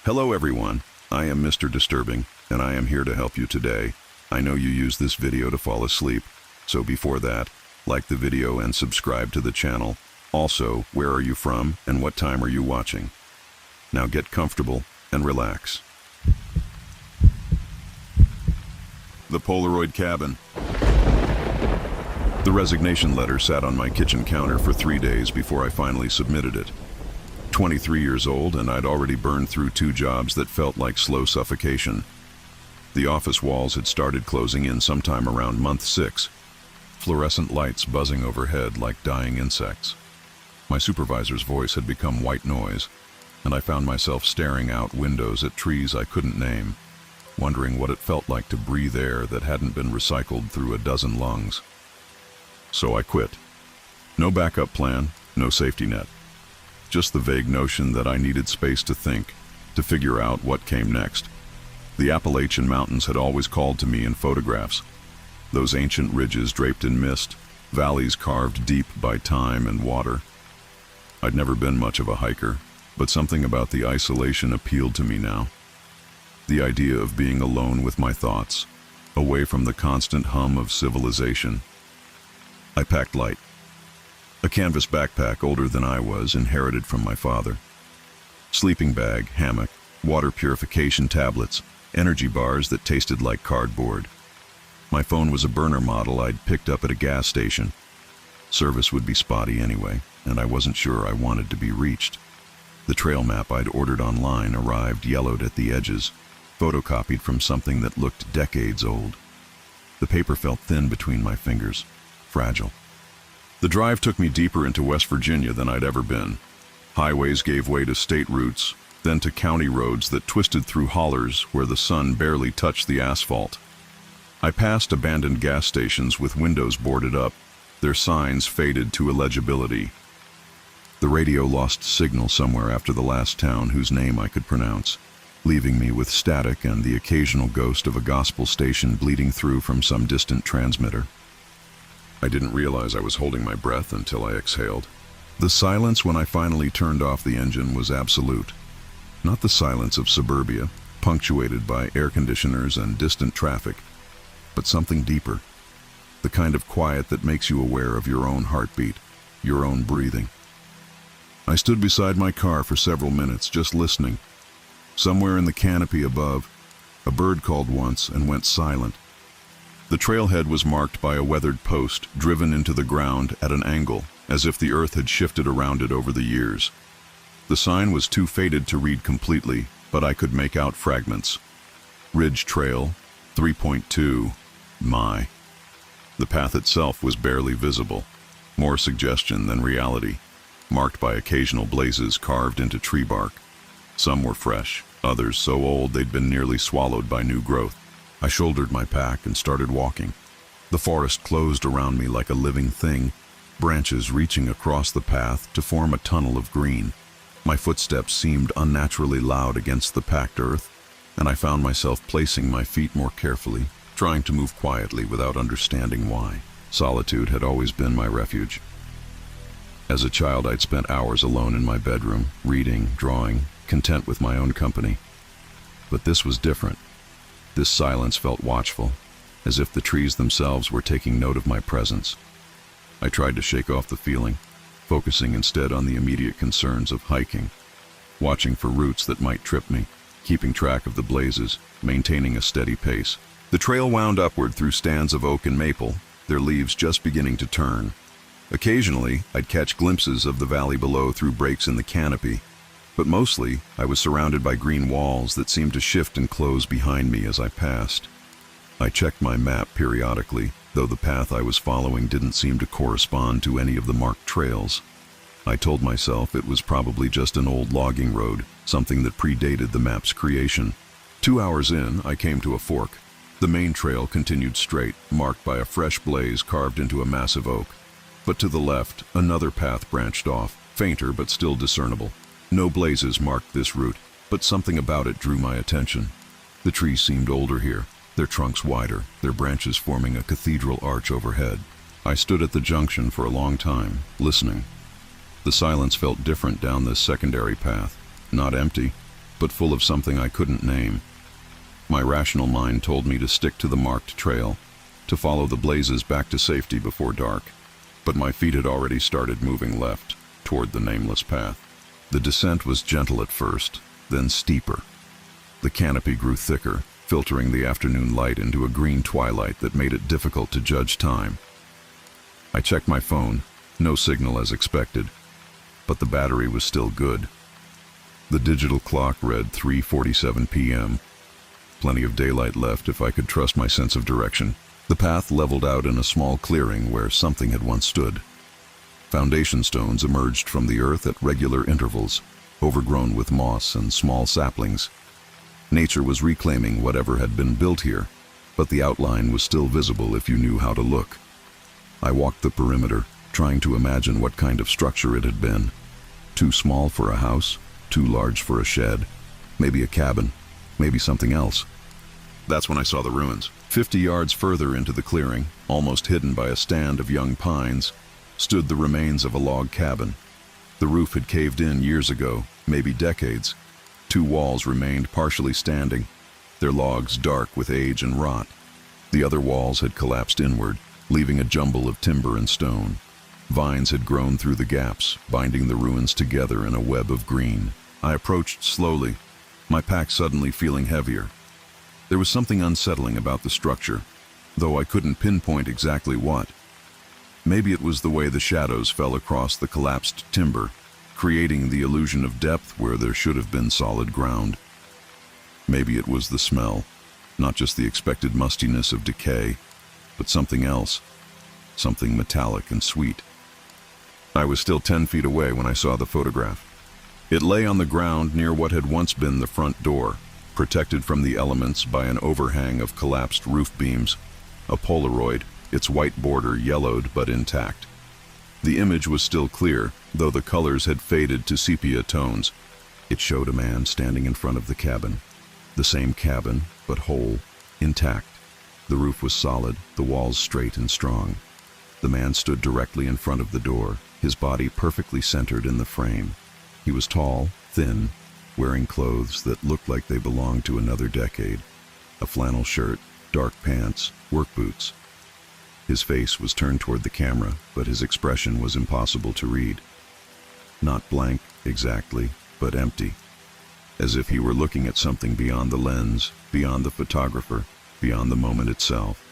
Hello everyone, I am Mr. Disturbing, and I am here to help you today. I know you use this video to fall asleep, so before that, like the video and subscribe to the channel. Also, where are you from and what time are you watching? Now get comfortable and relax. The Polaroid cabin. The resignation letter sat on my kitchen counter for 3 days before I finally submitted it. 23 years old, and I'd already burned through 2 jobs that felt like slow suffocation. The office walls had started closing in sometime around month 6, fluorescent lights buzzing overhead like dying insects. My supervisor's voice had become white noise, and I found myself staring out windows at trees I couldn't name, wondering what it felt like to breathe air that hadn't been recycled through a dozen lungs. So I quit. No backup plan, no safety net. Just the vague notion that I needed space to think, to figure out what came next. The Appalachian mountains had always called to me in photographs. Those ancient ridges draped in mist, valleys carved deep by time and water. I'd never been much of a hiker, but something about the isolation appealed to me now. The idea of being alone with my thoughts, away from the constant hum of civilization. I packed light. A canvas backpack older than I was, inherited from my father. Sleeping bag, hammock, water purification tablets, energy bars that tasted like cardboard. My phone was a burner model I'd picked up at a gas station. Service would be spotty anyway, and I wasn't sure I wanted to be reached. The trail map I'd ordered online arrived yellowed at the edges, photocopied from something that looked decades old. The paper felt thin between my fingers, fragile. The drive took me deeper into West Virginia than I'd ever been. Highways gave way to state routes, then to county roads that twisted through hollers where the sun barely touched the asphalt. I passed abandoned gas stations with windows boarded up, their signs faded to illegibility. The radio lost signal somewhere after the last town whose name I could pronounce, leaving me with static and the occasional ghost of a gospel station bleeding through from some distant transmitter. I didn't realize I was holding my breath until I exhaled. The silence when I finally turned off the engine was absolute. Not the silence of suburbia, punctuated by air conditioners and distant traffic, but something deeper. The kind of quiet that makes you aware of your own heartbeat, your own breathing. I stood beside my car for several minutes, just listening. Somewhere in the canopy above, a bird called once and went silent. The trailhead was marked by a weathered post driven into the ground at an angle, as if the earth had shifted around it over the years. The sign was too faded to read completely, but I could make out fragments. Ridge Trail, 3.2, my. The path itself was barely visible, more suggestion than reality, marked by occasional blazes carved into tree bark. Some were fresh, others so old they'd been nearly swallowed by new growth. I shouldered my pack and started walking. The forest closed around me like a living thing, branches reaching across the path to form a tunnel of green. My footsteps seemed unnaturally loud against the packed earth, and I found myself placing my feet more carefully, trying to move quietly without understanding why. Solitude had always been my refuge. As a child, I'd spent hours alone in my bedroom, reading, drawing, content with my own company. But this was different. This silence felt watchful, as if the trees themselves were taking note of my presence. I tried to shake off the feeling, focusing instead on the immediate concerns of hiking, watching for roots that might trip me, keeping track of the blazes, maintaining a steady pace. The trail wound upward through stands of oak and maple, their leaves just beginning to turn. Occasionally, I'd catch glimpses of the valley below through breaks in the canopy, but mostly I was surrounded by green walls that seemed to shift and close behind me as I passed. I checked my map periodically, though the path I was following didn't seem to correspond to any of the marked trails. I told myself it was probably just an old logging road, something that predated the map's creation. 2 hours in, I came to a fork. The main trail continued straight, marked by a fresh blaze carved into a massive oak. But to the left, another path branched off, fainter but still discernible. No blazes marked this route, but something about it drew my attention. The trees seemed older here, their trunks wider, their branches forming a cathedral arch overhead. I stood at the junction for a long time, listening. The silence felt different down this secondary path. Not empty, but full of something I couldn't name. My rational mind told me to stick to the marked trail, to follow the blazes back to safety before dark, but my feet had already started moving left, toward the nameless path. The descent was gentle at first, then steeper. The canopy grew thicker, filtering the afternoon light into a green twilight that made it difficult to judge time. I checked my phone, no signal as expected, but the battery was still good. The digital clock read 3:47 p.m. Plenty of daylight left if I could trust my sense of direction. The path leveled out in a small clearing where something had once stood. Foundation stones emerged from the earth at regular intervals, overgrown with moss and small saplings. Nature was reclaiming whatever had been built here, but the outline was still visible if you knew how to look. I walked the perimeter, trying to imagine what kind of structure it had been. Too small for a house, too large for a shed, maybe a cabin, maybe something else. That's when I saw the ruins. 50 yards further into the clearing, almost hidden by a stand of young pines, stood the remains of a log cabin. The roof had caved in years ago, maybe decades. 2 walls remained partially standing, their logs dark with age and rot. The other walls had collapsed inward, leaving a jumble of timber and stone. Vines had grown through the gaps, binding the ruins together in a web of green. I approached slowly, my pack suddenly feeling heavier. There was something unsettling about the structure, though I couldn't pinpoint exactly what. Maybe it was the way the shadows fell across the collapsed timber, creating the illusion of depth where there should have been solid ground. Maybe it was the smell, not just the expected mustiness of decay, but something else, something metallic and sweet. I was still 10 feet away when I saw the photograph. It lay on the ground near what had once been the front door, protected from the elements by an overhang of collapsed roof beams, a Polaroid, its white border yellowed but intact. The image was still clear, though the colors had faded to sepia tones. It showed a man standing in front of the cabin. The same cabin, but whole, intact. The roof was solid, the walls straight and strong. The man stood directly in front of the door, his body perfectly centered in the frame. He was tall, thin, wearing clothes that looked like they belonged to another decade. A flannel shirt, dark pants, work boots. His face was turned toward the camera, but his expression was impossible to read. Not blank, exactly, but empty. As if he were looking at something beyond the lens, beyond the photographer, beyond the moment itself.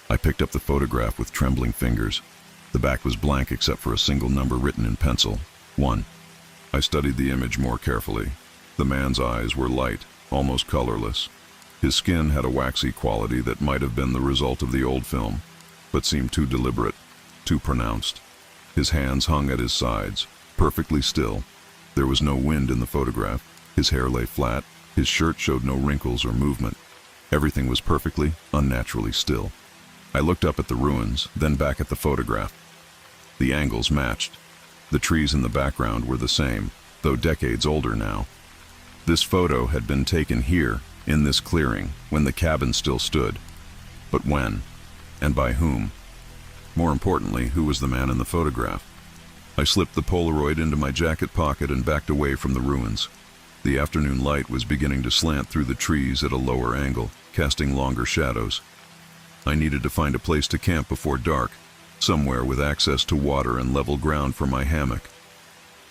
I picked up the photograph with trembling fingers. The back was blank except for a single number written in pencil. 1. I studied the image more carefully. The man's eyes were light, almost colorless. His skin had a waxy quality that might have been the result of the old film, but seemed too deliberate, too pronounced. His hands hung at his sides, perfectly still. There was no wind in the photograph. His hair lay flat. His shirt showed no wrinkles or movement. Everything was perfectly, unnaturally still. I looked up at the ruins, then back at the photograph. The angles matched. The trees in the background were the same, though decades older now. This photo had been taken here, in this clearing, when the cabin still stood. But when? And by whom? More importantly, who was the man in the photograph? I slipped the Polaroid into my jacket pocket and backed away from the ruins. The afternoon light was beginning to slant through the trees at a lower angle, casting longer shadows. I needed to find a place to camp before dark, somewhere with access to water and level ground for my hammock.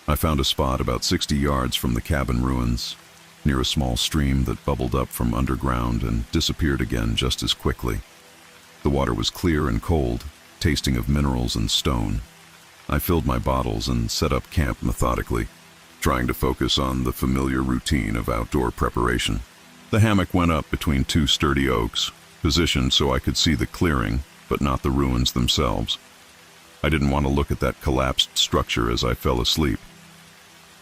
I found a spot about 60 yards from the cabin ruins, near a small stream that bubbled up from underground and disappeared again just as quickly. The water was clear and cold, tasting of minerals and stone. I filled my bottles and set up camp methodically, trying to focus on the familiar routine of outdoor preparation. The hammock went up between 2 sturdy oaks, positioned so I could see the clearing, but not the ruins themselves. I didn't want to look at that collapsed structure as I fell asleep.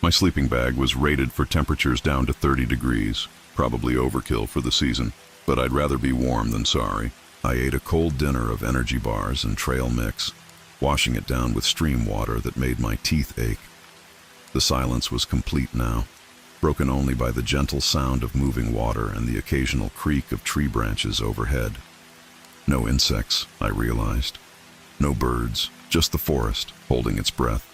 My sleeping bag was rated for temperatures down to 30 degrees, probably overkill for the season, but I'd rather be warm than sorry. I ate a cold dinner of energy bars and trail mix, washing it down with stream water that made my teeth ache. The silence was complete now, broken only by the gentle sound of moving water and the occasional creak of tree branches overhead. No insects, I realized. No birds, just the forest, holding its breath.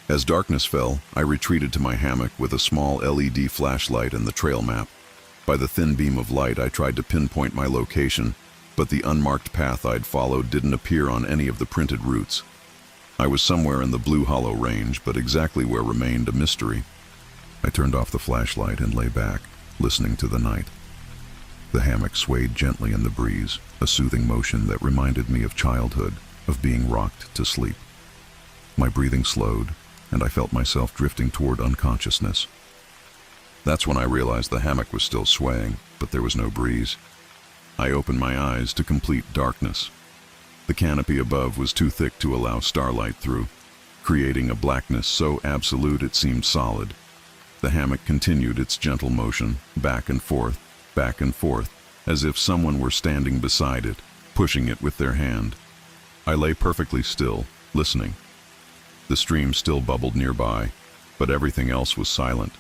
As darkness fell, I retreated to my hammock with a small LED flashlight and the trail map. By the thin beam of light, I tried to pinpoint my location, but the unmarked path I'd followed didn't appear on any of the printed routes. I was somewhere in the Blue Hollow Range, but exactly where remained a mystery. I turned off the flashlight and lay back, listening to the night. The hammock swayed gently in the breeze, a soothing motion that reminded me of childhood, of being rocked to sleep. My breathing slowed, and I felt myself drifting toward unconsciousness. That's when I realized the hammock was still swaying, but there was no breeze. I opened my eyes to complete darkness. The canopy above was too thick to allow starlight through, creating a blackness so absolute it seemed solid. The hammock continued its gentle motion, back and forth, as if someone were standing beside it, pushing it with their hand. I lay perfectly still, listening. The stream still bubbled nearby, but everything else was silent.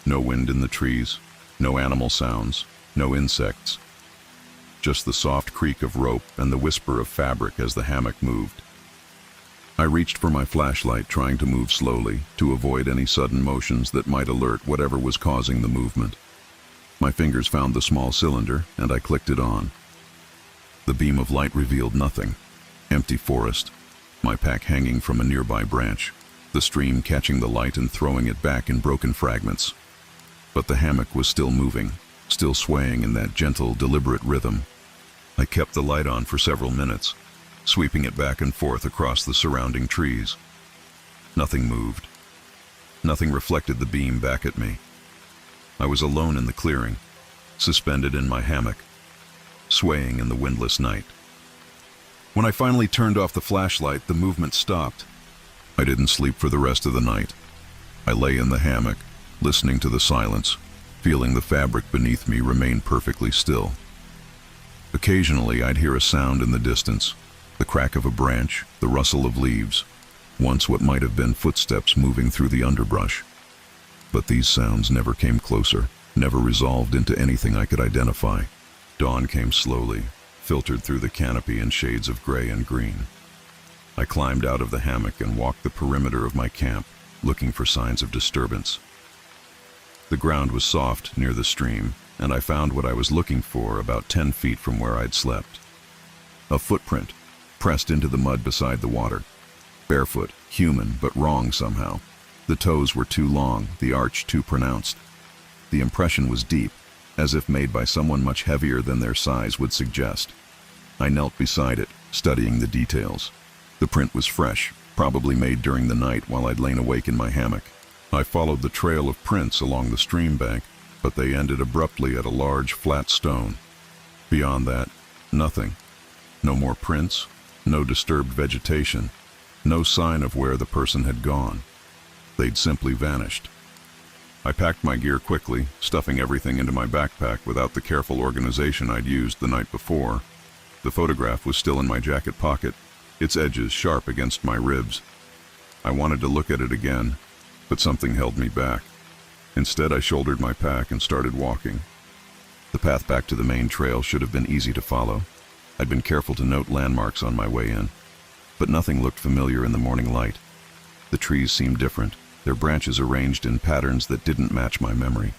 No wind in the trees, no animal sounds, no insects. Just the soft creak of rope and the whisper of fabric as the hammock moved. I reached for my flashlight, trying to move slowly, to avoid any sudden motions that might alert whatever was causing the movement. My fingers found the small cylinder, and I clicked it on. The beam of light revealed nothing. Empty forest, my pack hanging from a nearby branch, the stream catching the light and throwing it back in broken fragments. But the hammock was still moving, still swaying in that gentle, deliberate rhythm. I kept the light on for several minutes, sweeping it back and forth across the surrounding trees. Nothing moved. Nothing reflected the beam back at me. I was alone in the clearing, suspended in my hammock, swaying in the windless night. When I finally turned off the flashlight, the movement stopped. I didn't sleep for the rest of the night. I lay in the hammock, listening to the silence, feeling the fabric beneath me remain perfectly still. Occasionally, I'd hear a sound in the distance, the crack of a branch, the rustle of leaves, once what might have been footsteps moving through the underbrush. But these sounds never came closer, never resolved into anything I could identify. Dawn came slowly, filtered through the canopy in shades of gray and green. I climbed out of the hammock and walked the perimeter of my camp, looking for signs of disturbance. The ground was soft near the stream, and I found what I was looking for about 10 feet from where I'd slept. A footprint, pressed into the mud beside the water. Barefoot, human, but wrong somehow. The toes were too long, the arch too pronounced. The impression was deep, as if made by someone much heavier than their size would suggest. I knelt beside it, studying the details. The print was fresh, probably made during the night while I'd lain awake in my hammock. I followed the trail of prints along the stream bank, but they ended abruptly at a large, flat stone. Beyond that, nothing. No more prints, no disturbed vegetation, no sign of where the person had gone. They'd simply vanished. I packed my gear quickly, stuffing everything into my backpack without the careful organization I'd used the night before. The photograph was still in my jacket pocket, its edges sharp against my ribs. I wanted to look at it again, but something held me back. Instead, I shouldered my pack and started walking. The path back to the main trail should have been easy to follow. I'd been careful to note landmarks on my way in, but nothing looked familiar in the morning light. The trees seemed different, their branches arranged in patterns that didn't match my memory.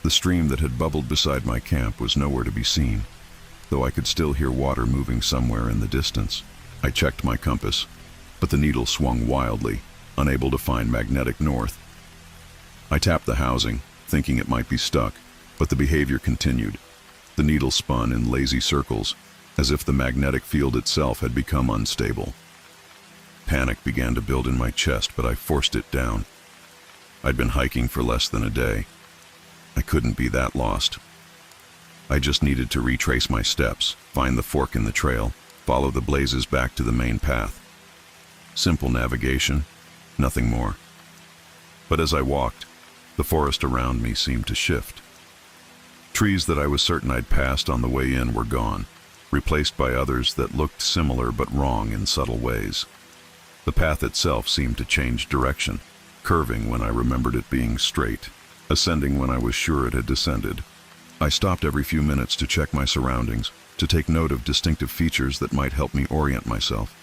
The stream that had bubbled beside my camp was nowhere to be seen, though I could still hear water moving somewhere in the distance. I checked my compass, but the needle swung wildly, unable to find magnetic north. I tapped the housing, thinking it might be stuck, but the behavior continued. The needle spun in lazy circles, as if the magnetic field itself had become unstable. Panic began to build in my chest, but I forced it down. I'd been hiking for less than a day. I couldn't be that lost. I just needed to retrace my steps, find the fork in the trail, follow the blazes back to the main path. Simple navigation, nothing more. But as I walked, the forest around me seemed to shift. Trees that I was certain I'd passed on the way in were gone, replaced by others that looked similar but wrong in subtle ways. The path itself seemed to change direction, curving when I remembered it being straight, ascending when I was sure it had descended. I stopped every few minutes to check my surroundings, to take note of distinctive features that might help me orient myself.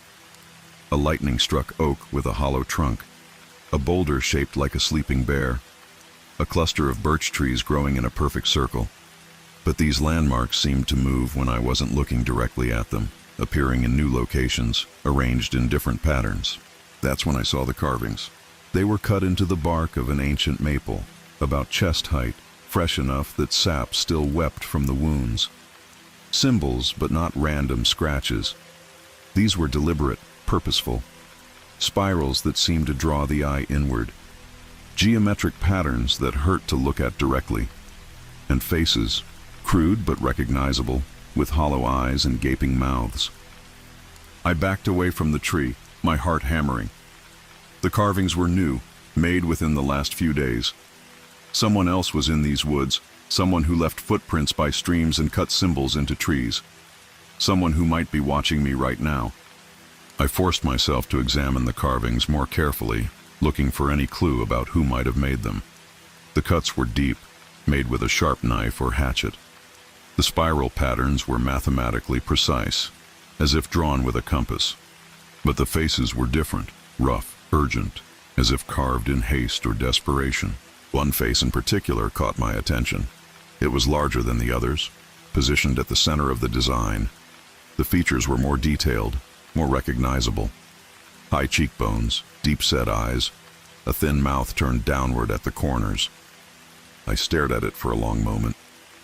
A lightning-struck oak with a hollow trunk, a boulder shaped like a sleeping bear, a cluster of birch trees growing in a perfect circle. But these landmarks seemed to move when I wasn't looking directly at them, appearing in new locations, arranged in different patterns. That's when I saw the carvings. They were cut into the bark of an ancient maple, about chest height, fresh enough that sap still wept from the wounds. Symbols, but not random scratches. These were deliberate, purposeful. Spirals that seemed to draw the eye inward. Geometric patterns that hurt to look at directly. And faces, crude but recognizable, with hollow eyes and gaping mouths. I backed away from the tree, my heart hammering. The carvings were new, made within the last few days. Someone else was in these woods, someone who left footprints by streams and cut symbols into trees. Someone who might be watching me right now. I forced myself to examine the carvings more carefully, looking for any clue about who might have made them. The cuts were deep, made with a sharp knife or hatchet. The spiral patterns were mathematically precise, as if drawn with a compass. But the faces were different, rough, urgent, as if carved in haste or desperation. One face in particular caught my attention. It was larger than the others, positioned at the center of the design. The features were more detailed, more recognizable. High cheekbones, deep-set eyes, a thin mouth turned downward at the corners. I stared at it for a long moment,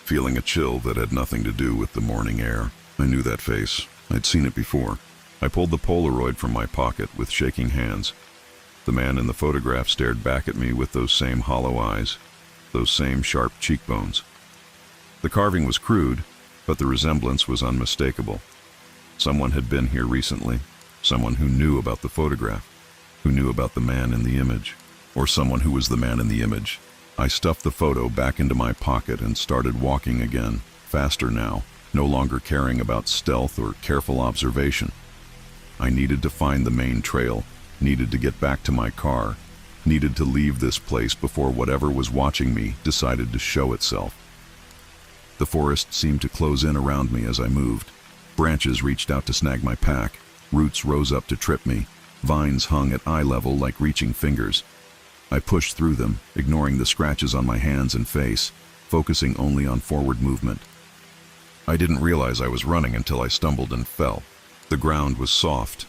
feeling a chill that had nothing to do with the morning air. I knew that face. I'd seen it before. I pulled the Polaroid from my pocket with shaking hands. The man in the photograph stared back at me with those same hollow eyes, those same sharp cheekbones. The carving was crude, but the resemblance was unmistakable. Someone had been here recently, someone who knew about the photograph, who knew about the man in the image, or someone who was the man in the image. I stuffed the photo back into my pocket and started walking again, faster now, no longer caring about stealth or careful observation. I needed to find the main trail, needed to get back to my car, needed to leave this place before whatever was watching me decided to show itself. The forest seemed to close in around me as I moved. Branches reached out to snag my pack, roots rose up to trip me, vines hung at eye level like reaching fingers. I pushed through them, ignoring the scratches on my hands and face, focusing only on forward movement. I didn't realize I was running until I stumbled and fell. The ground was soft,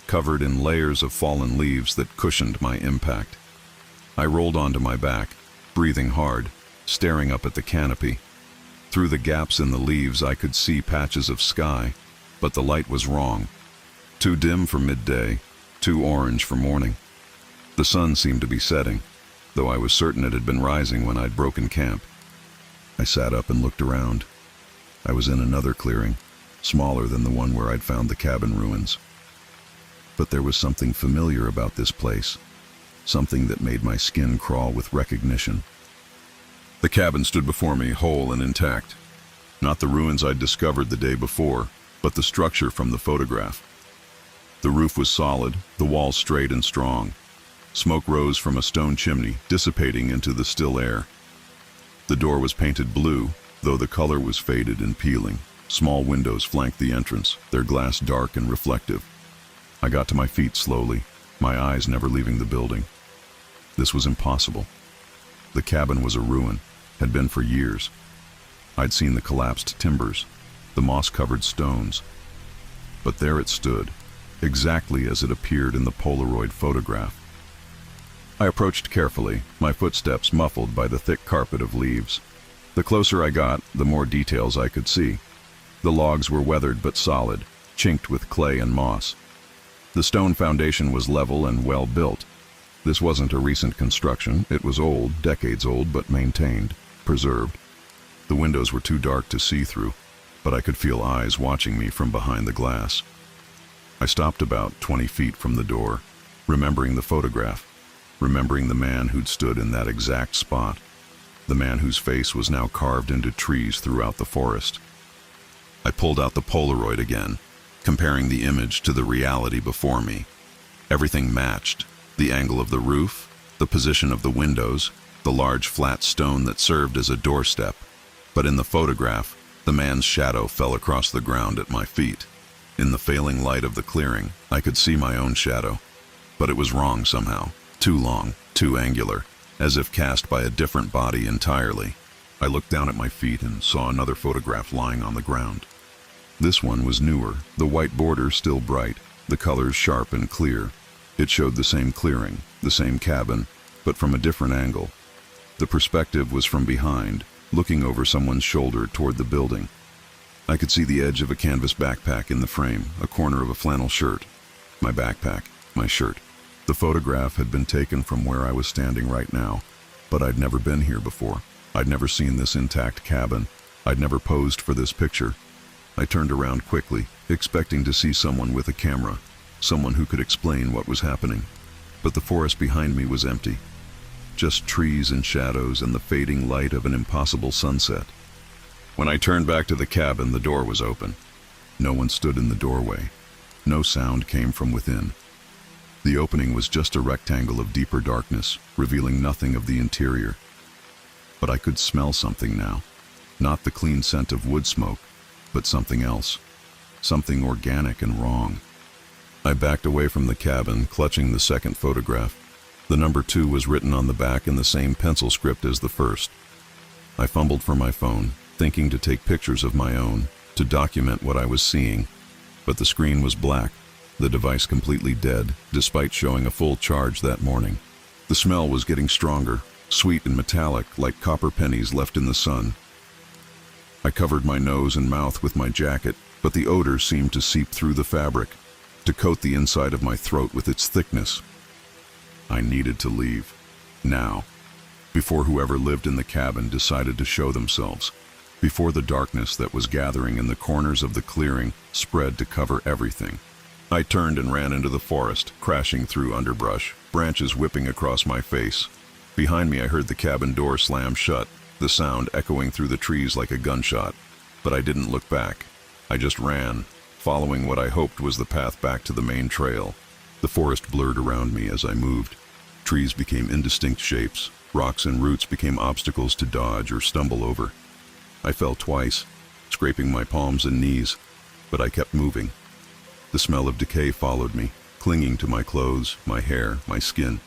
covered in layers of fallen leaves that cushioned my impact. I rolled onto my back, breathing hard, staring up at the canopy. Through the gaps in the leaves I could see patches of sky, but the light was wrong. Too dim for midday, too orange for morning. The sun seemed to be setting, though I was certain it had been rising when I'd broken camp. I sat up and looked around. I was in another clearing, smaller than the one where I'd found the cabin ruins. But there was something familiar about this place, something that made my skin crawl with recognition. The cabin stood before me, whole and intact. Not the ruins I'd discovered the day before, but the structure from the photograph. The roof was solid, the walls straight and strong. Smoke rose from a stone chimney, dissipating into the still air. The door was painted blue, though the color was faded and peeling. Small windows flanked the entrance, their glass dark and reflective. I got to my feet slowly, my eyes never leaving the building. This was impossible. The cabin was a ruin, had been for years. I'd seen the collapsed timbers, the moss-covered stones. But there it stood, exactly as it appeared in the Polaroid photograph. I approached carefully, my footsteps muffled by the thick carpet of leaves. The closer I got, the more details I could see. The logs were weathered but solid, chinked with clay and moss. The stone foundation was level and well built. This wasn't a recent construction. It was old, decades old, but maintained, preserved. The windows were too dark to see through, but I could feel eyes watching me from behind the glass. I stopped about 20 feet from the door, remembering the photograph, remembering the man who'd stood in that exact spot, the man whose face was now carved into trees throughout the forest. I pulled out the Polaroid again, comparing the image to the reality before me. Everything matched: the angle of the roof, the position of the windows, the large flat stone that served as a doorstep. But in the photograph, the man's shadow fell across the ground at my feet. In the failing light of the clearing, I could see my own shadow, but it was wrong somehow. Too long, too angular, as if cast by a different body entirely. I looked down at my feet and saw another photograph lying on the ground. This one was newer, the white border still bright, the colors sharp and clear. It showed the same clearing, the same cabin, but from a different angle. The perspective was from behind, looking over someone's shoulder toward the building. I could see the edge of a canvas backpack in the frame, a corner of a flannel shirt. My backpack, my shirt. The photograph had been taken from where I was standing right now, but I'd never been here before. I'd never seen this intact cabin. I'd never posed for this picture. I turned around quickly, expecting to see someone with a camera, someone who could explain what was happening. But the forest behind me was empty. Just trees and shadows and the fading light of an impossible sunset. When I turned back to the cabin, the door was open. No one stood in the doorway. No sound came from within. The opening was just a rectangle of deeper darkness, revealing nothing of the interior. But I could smell something now. Not the clean scent of wood smoke, but something else. Something organic and wrong. I backed away from the cabin, clutching the second photograph. The number 2 was written on the back in the same pencil script as the first. I fumbled for my phone, thinking to take pictures of my own, to document what I was seeing. But the screen was black, the device completely dead, despite showing a full charge that morning. The smell was getting stronger, sweet and metallic, like copper pennies left in the sun. I covered my nose and mouth with my jacket, but the odor seemed to seep through the fabric, to coat the inside of my throat with its thickness. I needed to leave. Now. Before whoever lived in the cabin decided to show themselves. Before the darkness that was gathering in the corners of the clearing spread to cover everything. I turned and ran into the forest, crashing through underbrush, branches whipping across my face. Behind me I heard the cabin door slam shut, the sound echoing through the trees like a gunshot. But I didn't look back. I just ran, following what I hoped was the path back to the main trail. The forest blurred around me as I moved. Trees became indistinct shapes. Rocks and roots became obstacles to dodge or stumble over. I fell twice, scraping my palms and knees, but I kept moving. The smell of decay followed me, clinging to my clothes, my hair, my skin.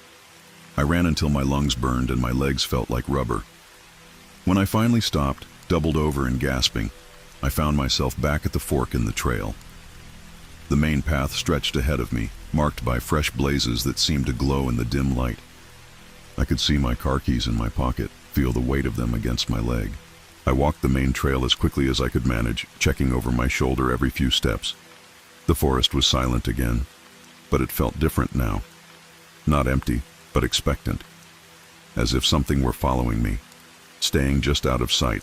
I ran until my lungs burned and my legs felt like rubber. When I finally stopped, doubled over and gasping, I found myself back at the fork in the trail. The main path stretched ahead of me, marked by fresh blazes that seemed to glow in the dim light. I could see my car keys in my pocket, feel the weight of them against my leg. I walked the main trail as quickly as I could manage, checking over my shoulder every few steps. The forest was silent again, but it felt different now. Not empty, but expectant. As if something were following me, staying just out of sight,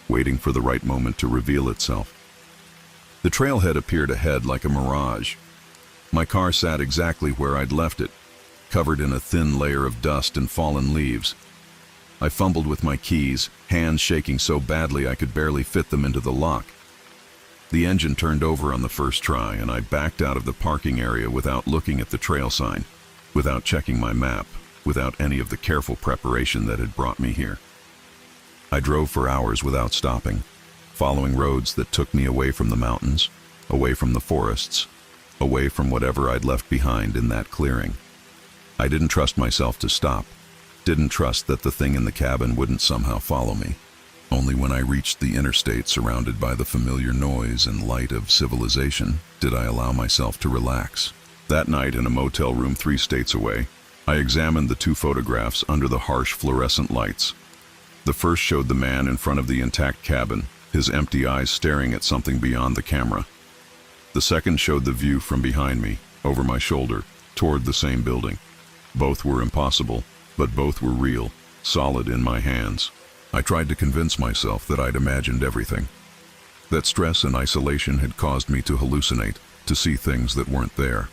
waiting for the right moment to reveal itself. The trailhead appeared ahead like a mirage. My car sat exactly where I'd left it, covered in a thin layer of dust and fallen leaves. I fumbled with my keys, hands shaking so badly I could barely fit them into the lock. The engine turned over on the first try, and I backed out of the parking area without looking at the trail sign, without checking my map, without any of the careful preparation that had brought me here. I drove for hours without stopping, following roads that took me away from the mountains, away from the forests, away from whatever I'd left behind in that clearing. I didn't trust myself to stop. Didn't trust that the thing in the cabin wouldn't somehow follow me. Only when I reached the interstate surrounded by the familiar noise and light of civilization did I allow myself to relax. That night in a motel room 3 states away, I examined the 2 photographs under the harsh fluorescent lights. The first showed the man in front of the intact cabin, his empty eyes staring at something beyond the camera. The second showed the view from behind me, over my shoulder, toward the same building. Both were impossible, but both were real, solid in my hands. I tried to convince myself that I'd imagined everything. That stress and isolation had caused me to hallucinate, to see things that weren't there.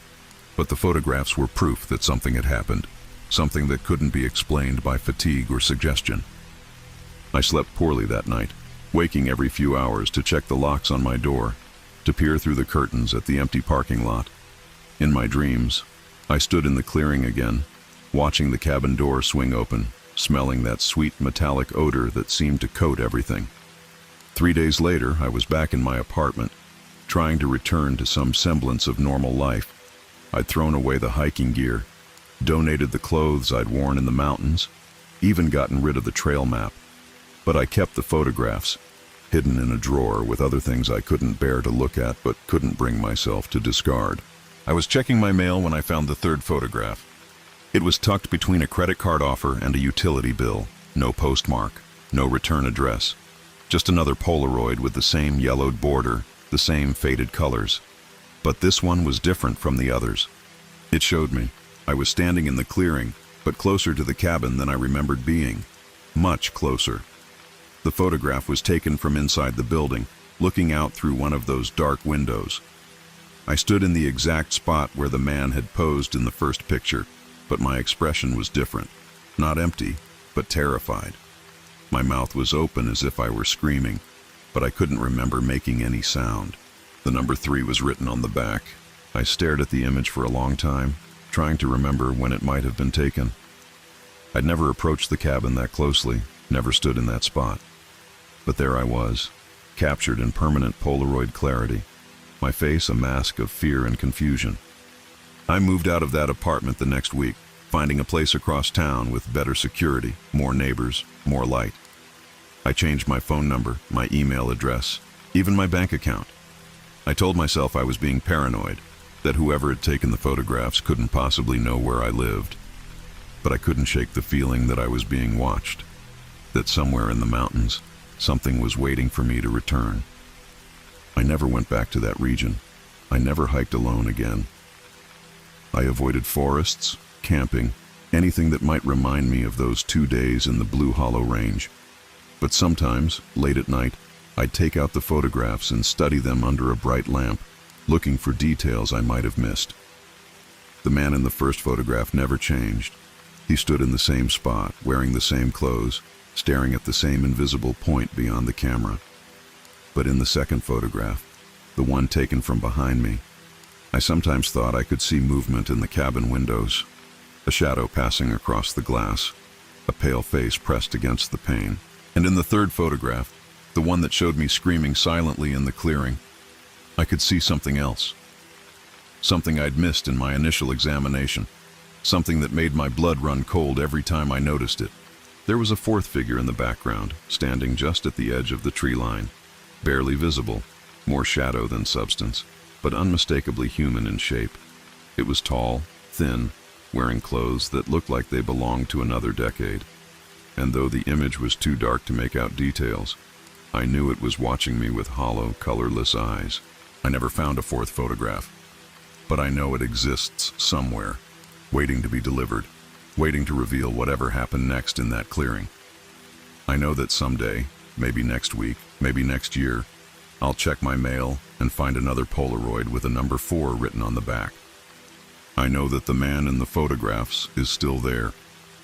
But the photographs were proof that something had happened, something that couldn't be explained by fatigue or suggestion. I slept poorly that night, waking every few hours to check the locks on my door, to peer through the curtains at the empty parking lot. In my dreams, I stood in the clearing again, watching the cabin door swing open, smelling that sweet metallic odor that seemed to coat everything. 3 days later, I was back in my apartment, trying to return to some semblance of normal life. I'd thrown away the hiking gear, donated the clothes I'd worn in the mountains, even gotten rid of the trail map. But I kept the photographs, hidden in a drawer with other things I couldn't bear to look at but couldn't bring myself to discard. I was checking my mail when I found the third photograph. It was tucked between a credit card offer and a utility bill. No postmark, no return address. Just another Polaroid with the same yellowed border, the same faded colors. But this one was different from the others. It showed me. I was standing in the clearing, but closer to the cabin than I remembered being. Much closer. The photograph was taken from inside the building, looking out through one of those dark windows. I stood in the exact spot where the man had posed in the first picture, but my expression was different. Not empty, but terrified. My mouth was open as if I were screaming, but I couldn't remember making any sound. The number 3 was written on the back. I stared at the image for a long time, trying to remember when it might have been taken. I'd never approached the cabin that closely, never stood in that spot. But there I was, captured in permanent Polaroid clarity, my face a mask of fear and confusion. I moved out of that apartment the next week, finding a place across town with better security, more neighbors, more light. I changed my phone number, my email address, even my bank account. I told myself I was being paranoid, that whoever had taken the photographs couldn't possibly know where I lived. But I couldn't shake the feeling that I was being watched, that somewhere in the mountains, something was waiting for me to return. I never went back to that region. I never hiked alone again. I avoided forests, camping, anything that might remind me of those 2 days in the Blue Hollow Range. But sometimes, late at night, I'd take out the photographs and study them under a bright lamp, looking for details I might have missed. The man in the first photograph never changed. He stood in the same spot, wearing the same clothes, staring at the same invisible point beyond the camera. But in the second photograph, the one taken from behind me, I sometimes thought I could see movement in the cabin windows, a shadow passing across the glass, a pale face pressed against the pane. And in the third photograph, the one that showed me screaming silently in the clearing, I could see something else. Something I'd missed in my initial examination, something that made my blood run cold every time I noticed it. There was a fourth figure in the background, standing just at the edge of the tree line, barely visible, more shadow than substance, but unmistakably human in shape. It was tall, thin, wearing clothes that looked like they belonged to another decade. And though the image was too dark to make out details, I knew it was watching me with hollow, colorless eyes. I never found a fourth photograph, but I know it exists somewhere, waiting to be delivered, waiting to reveal whatever happened next in that clearing. I know that someday, maybe next week, maybe next year, I'll check my mail and find another Polaroid with a number 4 written on the back. I know that the man in the photographs is still there,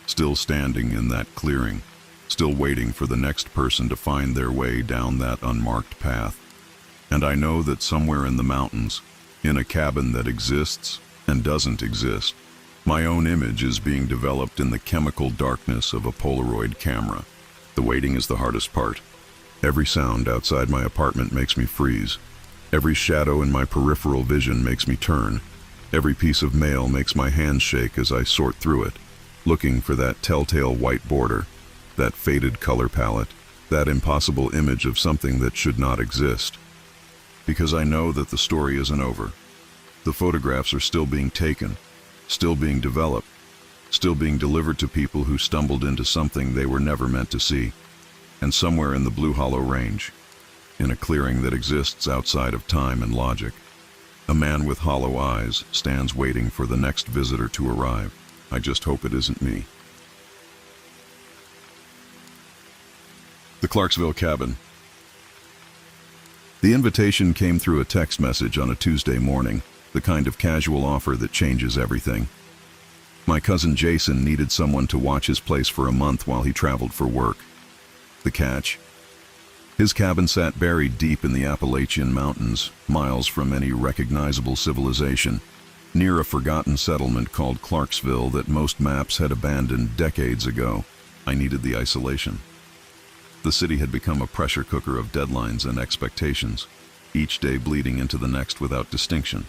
still standing in that clearing, still waiting for the next person to find their way down that unmarked path. And I know that somewhere in the mountains, in a cabin that exists and doesn't exist, my own image is being developed in the chemical darkness of a Polaroid camera. The waiting is the hardest part. Every sound outside my apartment makes me freeze. Every shadow in my peripheral vision makes me turn. Every piece of mail makes my hands shake as I sort through it, looking for that telltale white border, that faded color palette, that impossible image of something that should not exist. Because I know that the story isn't over. The photographs are still being taken, still being developed, still being delivered to people who stumbled into something they were never meant to see. And somewhere in the Blue Hollow Range, in a clearing that exists outside of time and logic, a man with hollow eyes stands waiting for the next visitor to arrive. I just hope it isn't me. The Clarksville Cabin. The invitation came through a text message on a Tuesday morning, the kind of casual offer that changes everything. My cousin Jason needed someone to watch his place for a month while he traveled for work. The catch? His cabin sat buried deep in the Appalachian Mountains, miles from any recognizable civilization, near a forgotten settlement called Clarksville that most maps had abandoned decades ago. I needed the isolation. The city had become a pressure cooker of deadlines and expectations, each day bleeding into the next without distinction.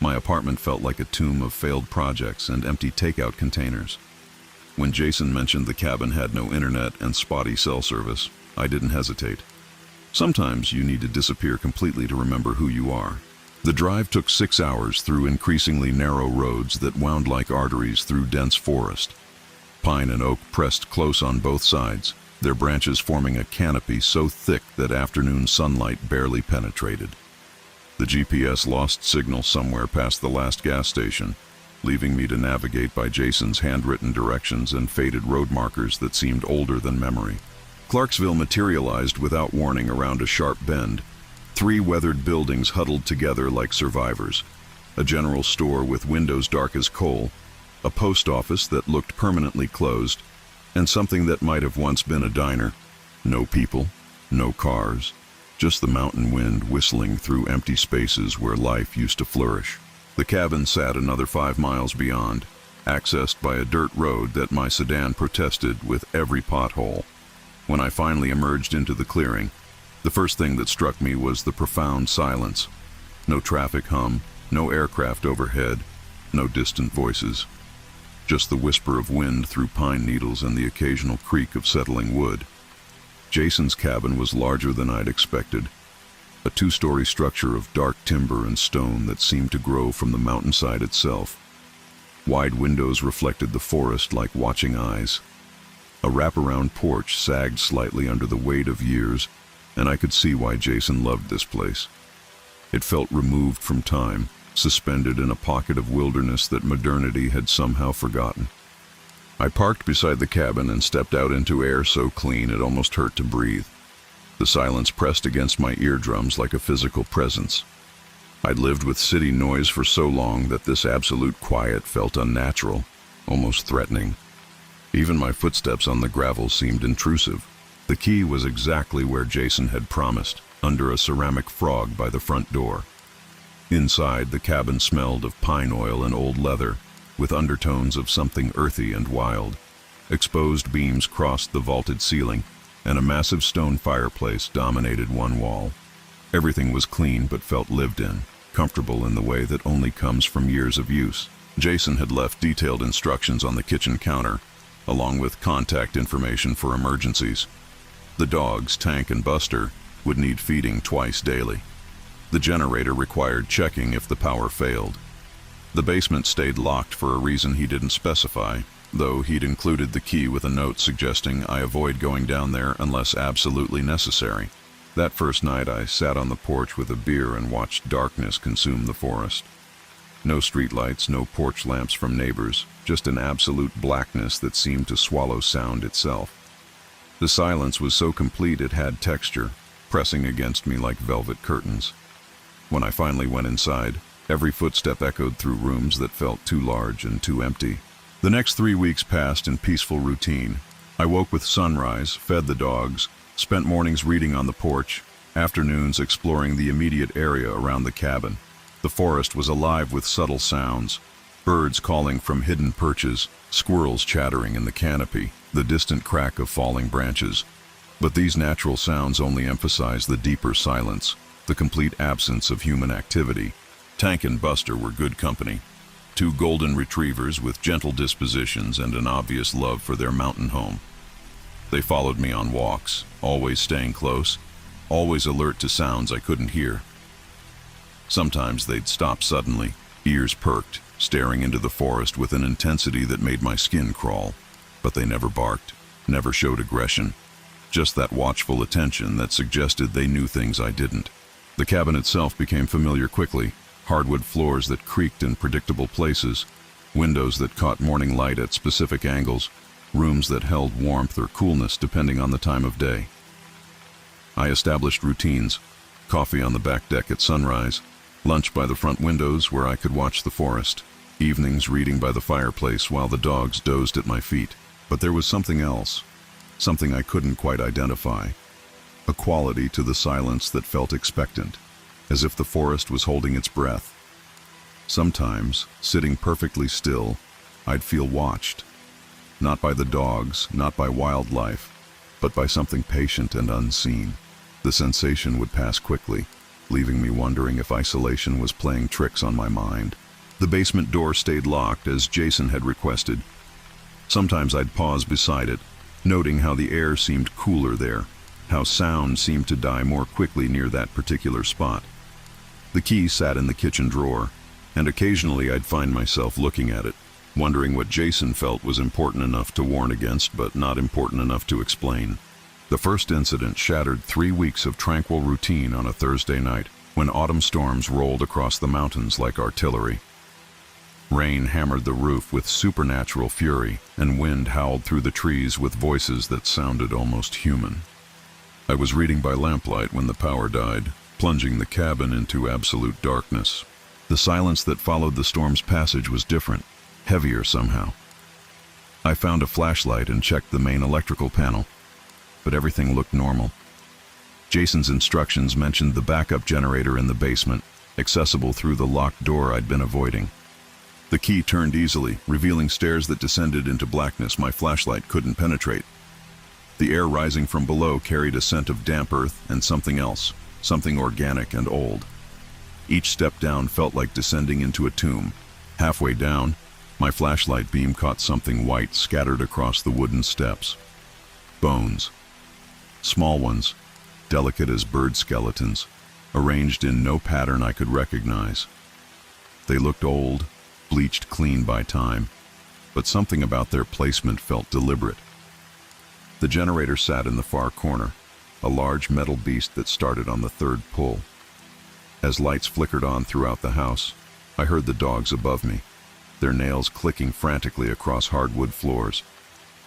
My apartment felt like a tomb of failed projects and empty takeout containers. When Jason mentioned the cabin had no internet and spotty cell service, I didn't hesitate. Sometimes you need to disappear completely to remember who you are. The drive took 6 hours through increasingly narrow roads that wound like arteries through dense forest. Pine and oak pressed close on both sides, their branches forming a canopy so thick that afternoon sunlight barely penetrated. The GPS lost signal somewhere past the last gas station, leaving me to navigate by Jason's handwritten directions and faded road markers that seemed older than memory. Clarksville materialized without warning around a sharp bend. 3 weathered buildings huddled together like survivors. A general store with windows dark as coal, a post office that looked permanently closed, and something that might have once been a diner. No people, no cars, just the mountain wind whistling through empty spaces where life used to flourish. The cabin sat another 5 miles beyond, accessed by a dirt road that my sedan protested with every pothole. When I finally emerged into the clearing, the first thing that struck me was the profound silence. No traffic hum, no aircraft overhead, no distant voices. Just the whisper of wind through pine needles and the occasional creak of settling wood. Jason's cabin was larger than I'd expected. A 2-story structure of dark timber and stone that seemed to grow from the mountainside itself. Wide windows reflected the forest like watching eyes. A wraparound porch sagged slightly under the weight of years, and I could see why Jason loved this place. It felt removed from time, suspended in a pocket of wilderness that modernity had somehow forgotten. I parked beside the cabin and stepped out into air so clean it almost hurt to breathe. The silence pressed against my eardrums like a physical presence. I'd lived with city noise for so long that this absolute quiet felt unnatural, almost threatening. Even my footsteps on the gravel seemed intrusive. The key was exactly where Jason had promised, under a ceramic frog by the front door. Inside, the cabin smelled of pine oil and old leather, with undertones of something earthy and wild. Exposed beams crossed the vaulted ceiling, and a massive stone fireplace dominated one wall. Everything was clean but felt lived in, comfortable in the way that only comes from years of use. Jason had left detailed instructions on the kitchen counter, along with contact information for emergencies. The dogs, Tank and Buster, would need feeding twice daily. The generator required checking if the power failed. The basement stayed locked for a reason he didn't specify, though he'd included the key with a note suggesting I avoid going down there unless absolutely necessary. That first night I sat on the porch with a beer and watched darkness consume the forest. No streetlights, no porch lamps from neighbors, just an absolute blackness that seemed to swallow sound itself. The silence was so complete it had texture, pressing against me like velvet curtains. When I finally went inside, every footstep echoed through rooms that felt too large and too empty. The next 3 weeks passed in peaceful routine. I woke with sunrise, fed the dogs, spent mornings reading on the porch, afternoons exploring the immediate area around the cabin. The forest was alive with subtle sounds, birds calling from hidden perches, squirrels chattering in the canopy, the distant crack of falling branches. But these natural sounds only emphasized the deeper silence, the complete absence of human activity. Tank and Buster were good company. 2 golden retrievers with gentle dispositions and an obvious love for their mountain home. They followed me on walks, always staying close, always alert to sounds I couldn't hear. Sometimes they'd stop suddenly, ears perked, staring into the forest with an intensity that made my skin crawl. But they never barked, never showed aggression, just that watchful attention that suggested they knew things I didn't. The cabin itself became familiar quickly. Hardwood floors that creaked in predictable places, windows that caught morning light at specific angles, rooms that held warmth or coolness depending on the time of day. I established routines: coffee on the back deck at sunrise, lunch by the front windows where I could watch the forest, evenings reading by the fireplace while the dogs dozed at my feet. But there was something else, something I couldn't quite identify, a quality to the silence that felt expectant, as if the forest was holding its breath. Sometimes, sitting perfectly still, I'd feel watched. Not by the dogs, not by wildlife, but by something patient and unseen. The sensation would pass quickly, leaving me wondering if isolation was playing tricks on my mind. The basement door stayed locked as Jason had requested. Sometimes I'd pause beside it, noting how the air seemed cooler there, how sound seemed to die more quickly near that particular spot. The key sat in the kitchen drawer, and occasionally I'd find myself looking at it, wondering what Jason felt was important enough to warn against, but not important enough to explain. The first incident shattered 3 weeks of tranquil routine on a Thursday night, when autumn storms rolled across the mountains like artillery. Rain hammered the roof with supernatural fury, and wind howled through the trees with voices that sounded almost human. I was reading by lamplight when the power died, plunging the cabin into absolute darkness. The silence that followed the storm's passage was different, heavier somehow. I found a flashlight and checked the main electrical panel, but everything looked normal. Jason's instructions mentioned the backup generator in the basement, accessible through the locked door I'd been avoiding. The key turned easily, revealing stairs that descended into blackness my flashlight couldn't penetrate. The air rising from below carried a scent of damp earth and something else, something organic and old. Each step down felt like descending into a tomb. Halfway down, my flashlight beam caught something white scattered across the wooden steps. Bones. Small ones, delicate as bird skeletons, arranged in no pattern I could recognize. They looked old, bleached clean by time, but something about their placement felt deliberate. The generator sat in the far corner, a large metal beast that started on the third pull. As lights flickered on throughout the house, I heard the dogs above me, their nails clicking frantically across hardwood floors,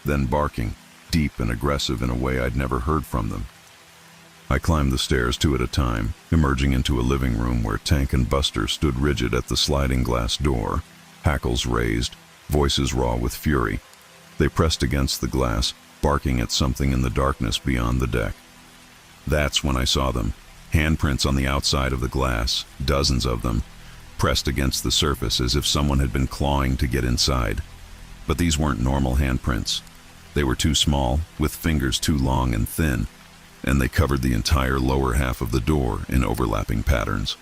then barking, deep and aggressive in a way I'd never heard from them. I climbed the stairs 2 at a time, emerging into a living room where Tank and Buster stood rigid at the sliding glass door, hackles raised, voices raw with fury. They pressed against the glass, barking at something in the darkness beyond the deck. That's when I saw them, handprints on the outside of the glass, dozens of them, pressed against the surface as if someone had been clawing to get inside. But these weren't normal handprints. They were too small, with fingers too long and thin, and they covered the entire lower half of the door in overlapping patterns.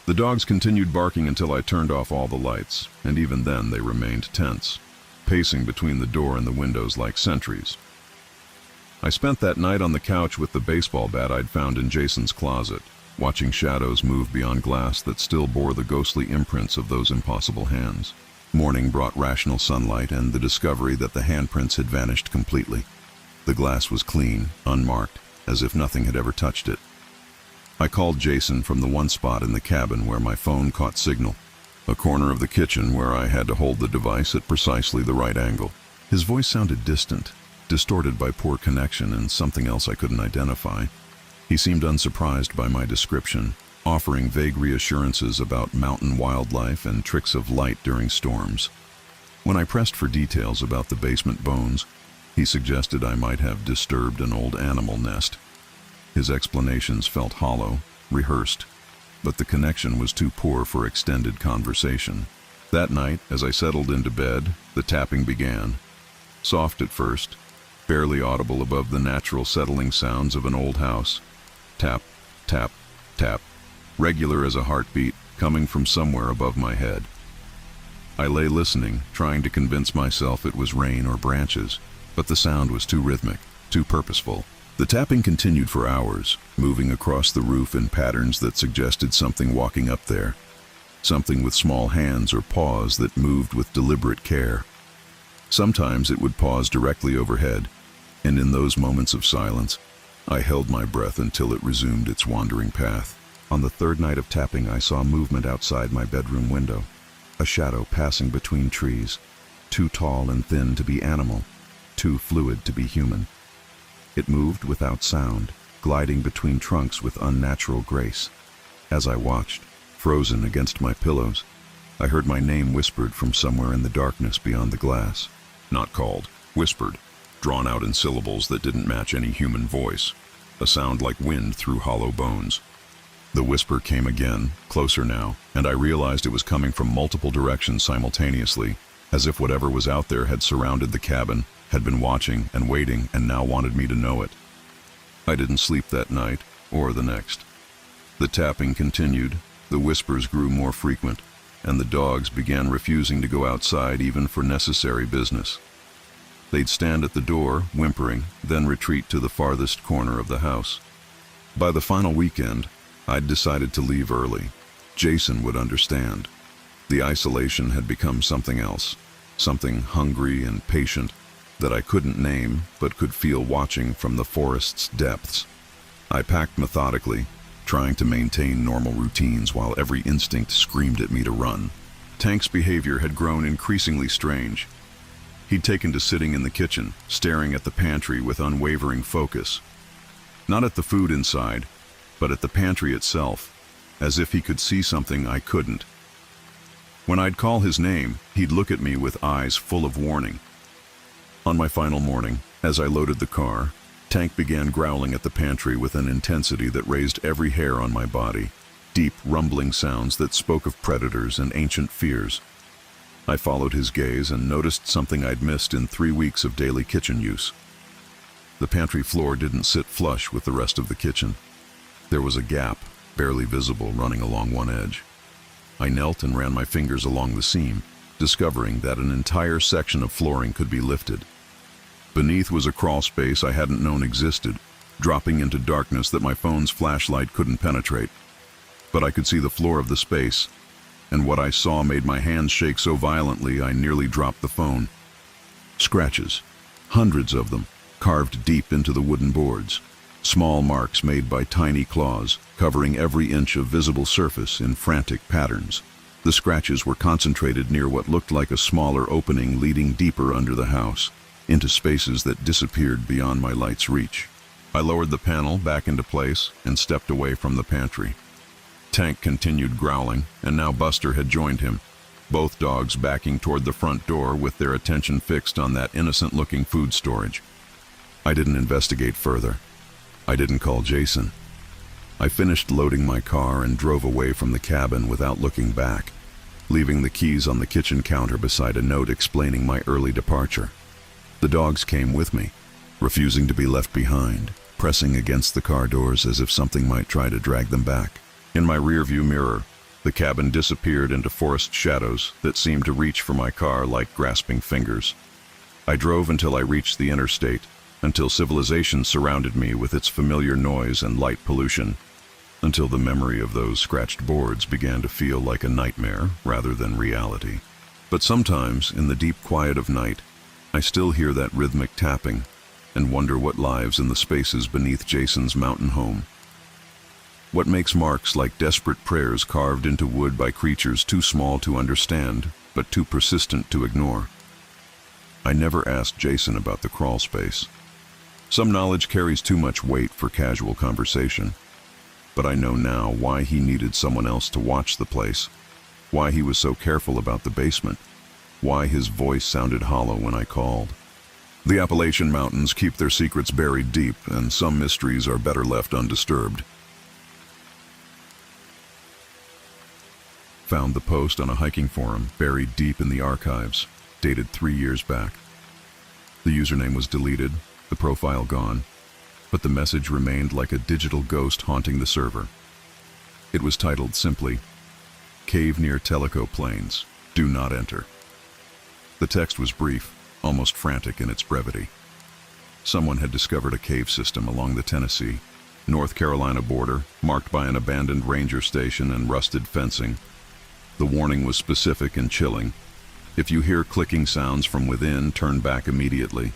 The dogs continued barking until I turned off all the lights, and even then they remained tense, pacing between the door and the windows like sentries. I spent that night on the couch with the baseball bat I'd found in Jason's closet, watching shadows move beyond glass that still bore the ghostly imprints of those impossible hands. Morning brought rational sunlight and the discovery that the handprints had vanished completely. The glass was clean, unmarked, as if nothing had ever touched it. I called Jason from the one spot in the cabin where my phone caught signal, a corner of the kitchen where I had to hold the device at precisely the right angle. His voice sounded distant, distorted by poor connection and something else I couldn't identify. He seemed unsurprised by my description, offering vague reassurances about mountain wildlife and tricks of light during storms. When I pressed for details about the basement bones, he suggested I might have disturbed an old animal nest. His explanations felt hollow, rehearsed, but the connection was too poor for extended conversation. That night, as I settled into bed, the tapping began. Soft at first, barely audible above the natural settling sounds of an old house. Tap, tap, tap, regular as a heartbeat, coming from somewhere above my head. I lay listening, trying to convince myself it was rain or branches, but the sound was too rhythmic, too purposeful. The tapping continued for hours, moving across the roof in patterns that suggested something walking up there, something with small hands or paws that moved with deliberate care. Sometimes it would pause directly overhead, and in those moments of silence, I held my breath until it resumed its wandering path. On the third night of tapping, I saw movement outside my bedroom window, a shadow passing between trees, too tall and thin to be animal, too fluid to be human. It moved without sound, gliding between trunks with unnatural grace. As I watched, frozen against my pillows, I heard my name whispered from somewhere in the darkness beyond the glass. Not called, whispered, drawn out in syllables that didn't match any human voice, a sound like wind through hollow bones. The whisper came again, closer now, and I realized it was coming from multiple directions simultaneously, as if whatever was out there had surrounded the cabin, had been watching and waiting and now wanted me to know it. I didn't sleep that night, or the next. The tapping continued, the whispers grew more frequent, and the dogs began refusing to go outside even for necessary business. They'd stand at the door, whimpering, then retreat to the farthest corner of the house. By the final weekend, I'd decided to leave early. Jason would understand. The isolation had become something else, something hungry and patient that I couldn't name but could feel watching from the forest's depths. I packed methodically, trying to maintain normal routines while every instinct screamed at me to run. Tank's behavior had grown increasingly strange. He'd taken to sitting in the kitchen, staring at the pantry with unwavering focus. Not at the food inside, but at the pantry itself, as if he could see something I couldn't. When I'd call his name, he'd look at me with eyes full of warning. On my final morning, as I loaded the car, Tank began growling at the pantry with an intensity that raised every hair on my body, deep, rumbling sounds that spoke of predators and ancient fears. I followed his gaze and noticed something I'd missed in 3 weeks of daily kitchen use. The pantry floor didn't sit flush with the rest of the kitchen. There was a gap, barely visible, running along one edge. I knelt and ran my fingers along the seam, discovering that an entire section of flooring could be lifted. Beneath was a crawl space I hadn't known existed, dropping into darkness that my phone's flashlight couldn't penetrate. But I could see the floor of the space, and what I saw made my hands shake so violently I nearly dropped the phone. Scratches, hundreds of them, carved deep into the wooden boards. Small marks made by tiny claws, covering every inch of visible surface in frantic patterns. The scratches were concentrated near what looked like a smaller opening leading deeper under the house, into spaces that disappeared beyond my light's reach. I lowered the panel back into place and stepped away from the pantry. Tank continued growling, and now Buster had joined him, both dogs backing toward the front door with their attention fixed on that innocent-looking food storage. I didn't investigate further. I didn't call Jason. I finished loading my car and drove away from the cabin without looking back, leaving the keys on the kitchen counter beside a note explaining my early departure. The dogs came with me, refusing to be left behind, pressing against the car doors as if something might try to drag them back. In my rearview mirror, the cabin disappeared into forest shadows that seemed to reach for my car like grasping fingers. I drove until I reached the interstate, until civilization surrounded me with its familiar noise and light pollution, until the memory of those scratched boards began to feel like a nightmare rather than reality. But sometimes, in the deep quiet of night, I still hear that rhythmic tapping and wonder what lives in the spaces beneath Jason's mountain home. What makes marks like desperate prayers carved into wood by creatures too small to understand, but too persistent to ignore? I never asked Jason about the crawl space. Some knowledge carries too much weight for casual conversation, but I know now why he needed someone else to watch the place, why he was so careful about the basement, why his voice sounded hollow when I called. The Appalachian mountains keep their secrets buried deep, and some mysteries are better left undisturbed. Found the post on a hiking forum buried deep in the archives, dated 3 years back. The username was deleted, the profile gone, but the message remained like a digital ghost haunting the server. It was titled simply, "Cave near Tellico Plains. Do not enter." The text was brief, almost frantic in its brevity. Someone had discovered a cave system along the Tennessee, North Carolina border, marked by an abandoned ranger station and rusted fencing. The warning was specific and chilling. If you hear clicking sounds from within, turn back immediately.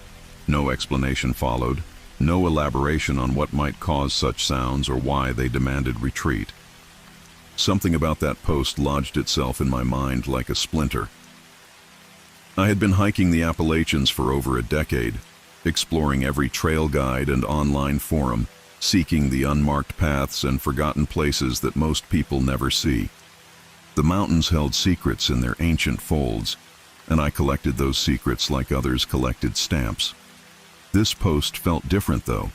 No explanation followed, no elaboration on what might cause such sounds or why they demanded retreat. Something about that post lodged itself in my mind like a splinter. I had been hiking the Appalachians for over a decade, exploring every trail guide and online forum, seeking the unmarked paths and forgotten places that most people never see. The mountains held secrets in their ancient folds, and I collected those secrets like others collected stamps. This post felt different though,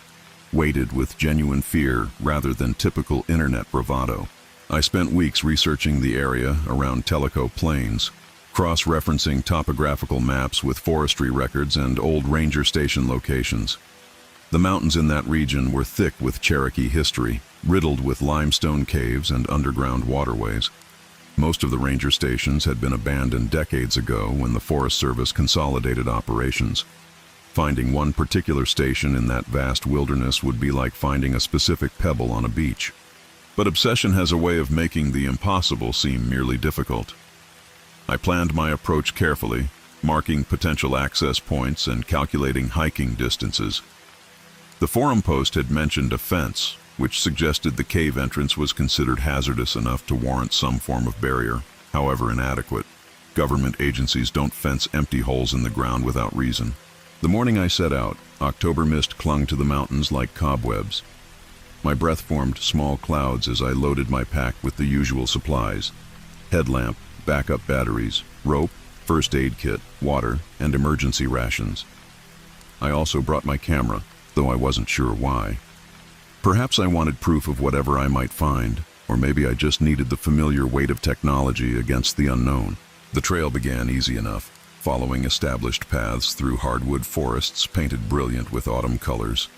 weighted with genuine fear rather than typical internet bravado. I spent weeks researching the area around Tellico Plains, cross-referencing topographical maps with forestry records and old ranger station locations. The mountains in that region were thick with Cherokee history, riddled with limestone caves and underground waterways. Most of the ranger stations had been abandoned decades ago when the Forest Service consolidated operations. Finding one particular station in that vast wilderness would be like finding a specific pebble on a beach. But obsession has a way of making the impossible seem merely difficult. I planned my approach carefully, marking potential access points and calculating hiking distances. The forum post had mentioned a fence, which suggested the cave entrance was considered hazardous enough to warrant some form of barrier, however inadequate. Government agencies don't fence empty holes in the ground without reason. The morning I set out, October mist clung to the mountains like cobwebs. My breath formed small clouds as I loaded my pack with the usual supplies: headlamp, backup batteries, rope, first aid kit, water, and emergency rations. I also brought my camera, though I wasn't sure why. Perhaps I wanted proof of whatever I might find, or maybe I just needed the familiar weight of technology against the unknown. The trail began easy enough, following established paths through hardwood forests painted brilliant with autumn colors.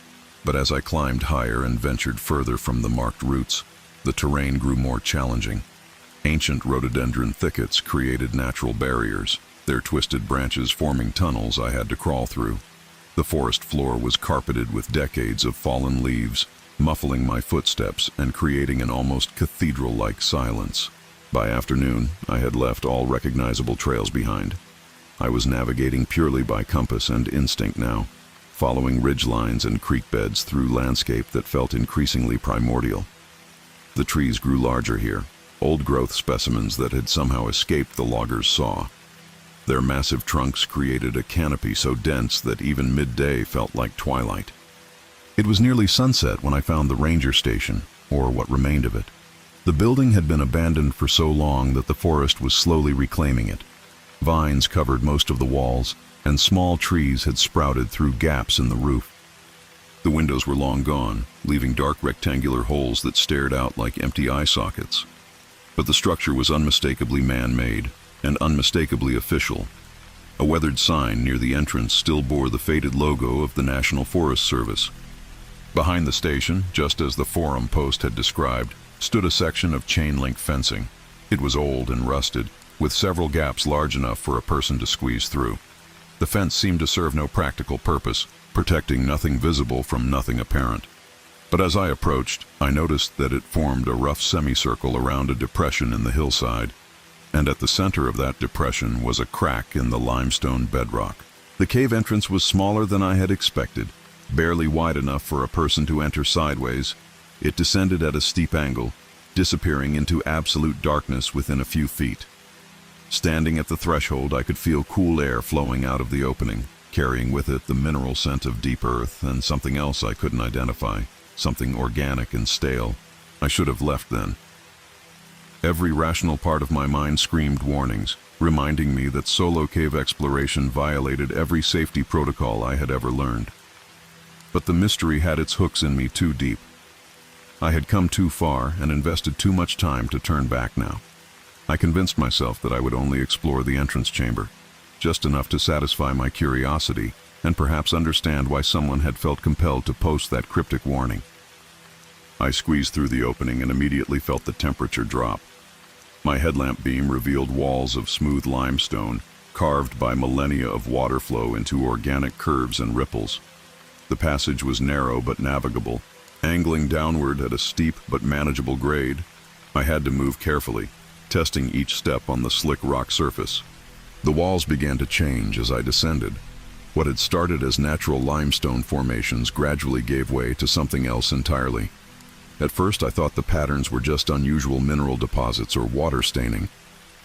But as I climbed higher and ventured further from the marked routes, the terrain grew more challenging. Ancient rhododendron thickets created natural barriers, their twisted branches forming tunnels I had to crawl through. The forest floor was carpeted with decades of fallen leaves, muffling my footsteps and creating an almost cathedral-like silence. By afternoon, I had left all recognizable trails behind. I was navigating purely by compass and instinct now, following ridgelines and creek beds through landscape that felt increasingly primordial. The trees grew larger here, old-growth specimens that had somehow escaped the logger's saw. Their massive trunks created a canopy so dense that even midday felt like twilight. It was nearly sunset when I found the ranger station, or what remained of it. The building had been abandoned for so long that the forest was slowly reclaiming it. Vines covered most of the walls, and small trees had sprouted through gaps in the roof. The windows were long gone, leaving dark rectangular holes that stared out like empty eye sockets. But the structure was unmistakably man-made, and unmistakably official. A weathered sign near the entrance still bore the faded logo of the National Forest Service. Behind the station, just as the forum post had described, stood a section of chain-link fencing. It was old and rusted, with several gaps large enough for a person to squeeze through. The fence seemed to serve no practical purpose, protecting nothing visible from nothing apparent. But as I approached, I noticed that it formed a rough semicircle around a depression in the hillside, and at the center of that depression was a crack in the limestone bedrock. The cave entrance was smaller than I had expected, barely wide enough for a person to enter sideways. It descended at a steep angle, disappearing into absolute darkness within a few feet. Standing at the threshold, I could feel cool air flowing out of the opening, carrying with it the mineral scent of deep earth and something else I couldn't identify, something organic and stale. I should have left then. Every rational part of my mind screamed warnings, reminding me that solo cave exploration violated every safety protocol I had ever learned. But the mystery had its hooks in me too deep. I had come too far and invested too much time to turn back now. I convinced myself that I would only explore the entrance chamber, just enough to satisfy my curiosity and perhaps understand why someone had felt compelled to post that cryptic warning. I squeezed through the opening and immediately felt the temperature drop. My headlamp beam revealed walls of smooth limestone, carved by millennia of water flow into organic curves and ripples. The passage was narrow but navigable, angling downward at a steep but manageable grade. I had to move carefully, testing each step on the slick rock surface. The walls began to change as I descended. What had started as natural limestone formations gradually gave way to something else entirely. At first I thought the patterns were just unusual mineral deposits or water staining,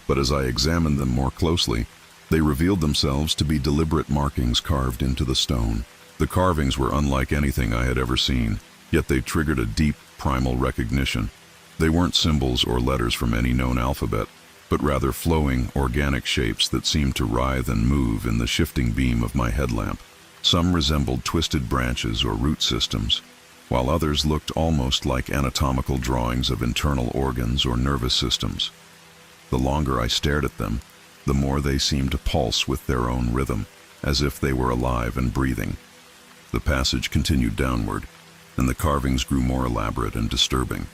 but as I examined them more closely, they revealed themselves to be deliberate markings carved into the stone. The carvings were unlike anything I had ever seen, yet they triggered a deep, primal recognition. They weren't symbols or letters from any known alphabet, but rather flowing, organic shapes that seemed to writhe and move in the shifting beam of my headlamp. Some resembled twisted branches or root systems, while others looked almost like anatomical drawings of internal organs or nervous systems. The longer I stared at them, the more they seemed to pulse with their own rhythm, as if they were alive and breathing. The passage continued downward, and the carvings grew more elaborate and disturbing.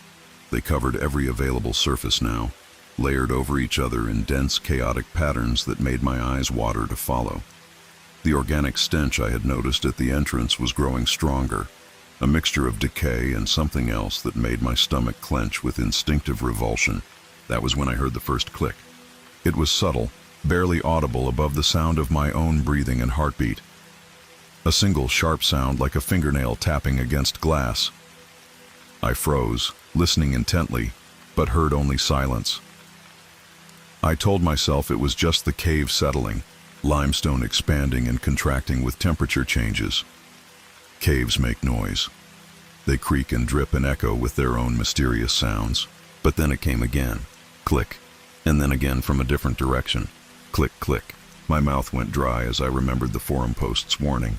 They covered every available surface now, layered over each other in dense, chaotic patterns that made my eyes water to follow. The organic stench I had noticed at the entrance was growing stronger, a mixture of decay and something else that made my stomach clench with instinctive revulsion. That was when I heard the first click. It was subtle, barely audible above the sound of my own breathing and heartbeat. A single sharp sound like a fingernail tapping against glass. I froze, listening intently, but heard only silence. I told myself it was just the cave settling, limestone expanding and contracting with temperature changes. Caves make noise. They creak and drip and echo with their own mysterious sounds. But then it came again. Click. And then again from a different direction. Click, click. My mouth went dry as I remembered the forum post's warning.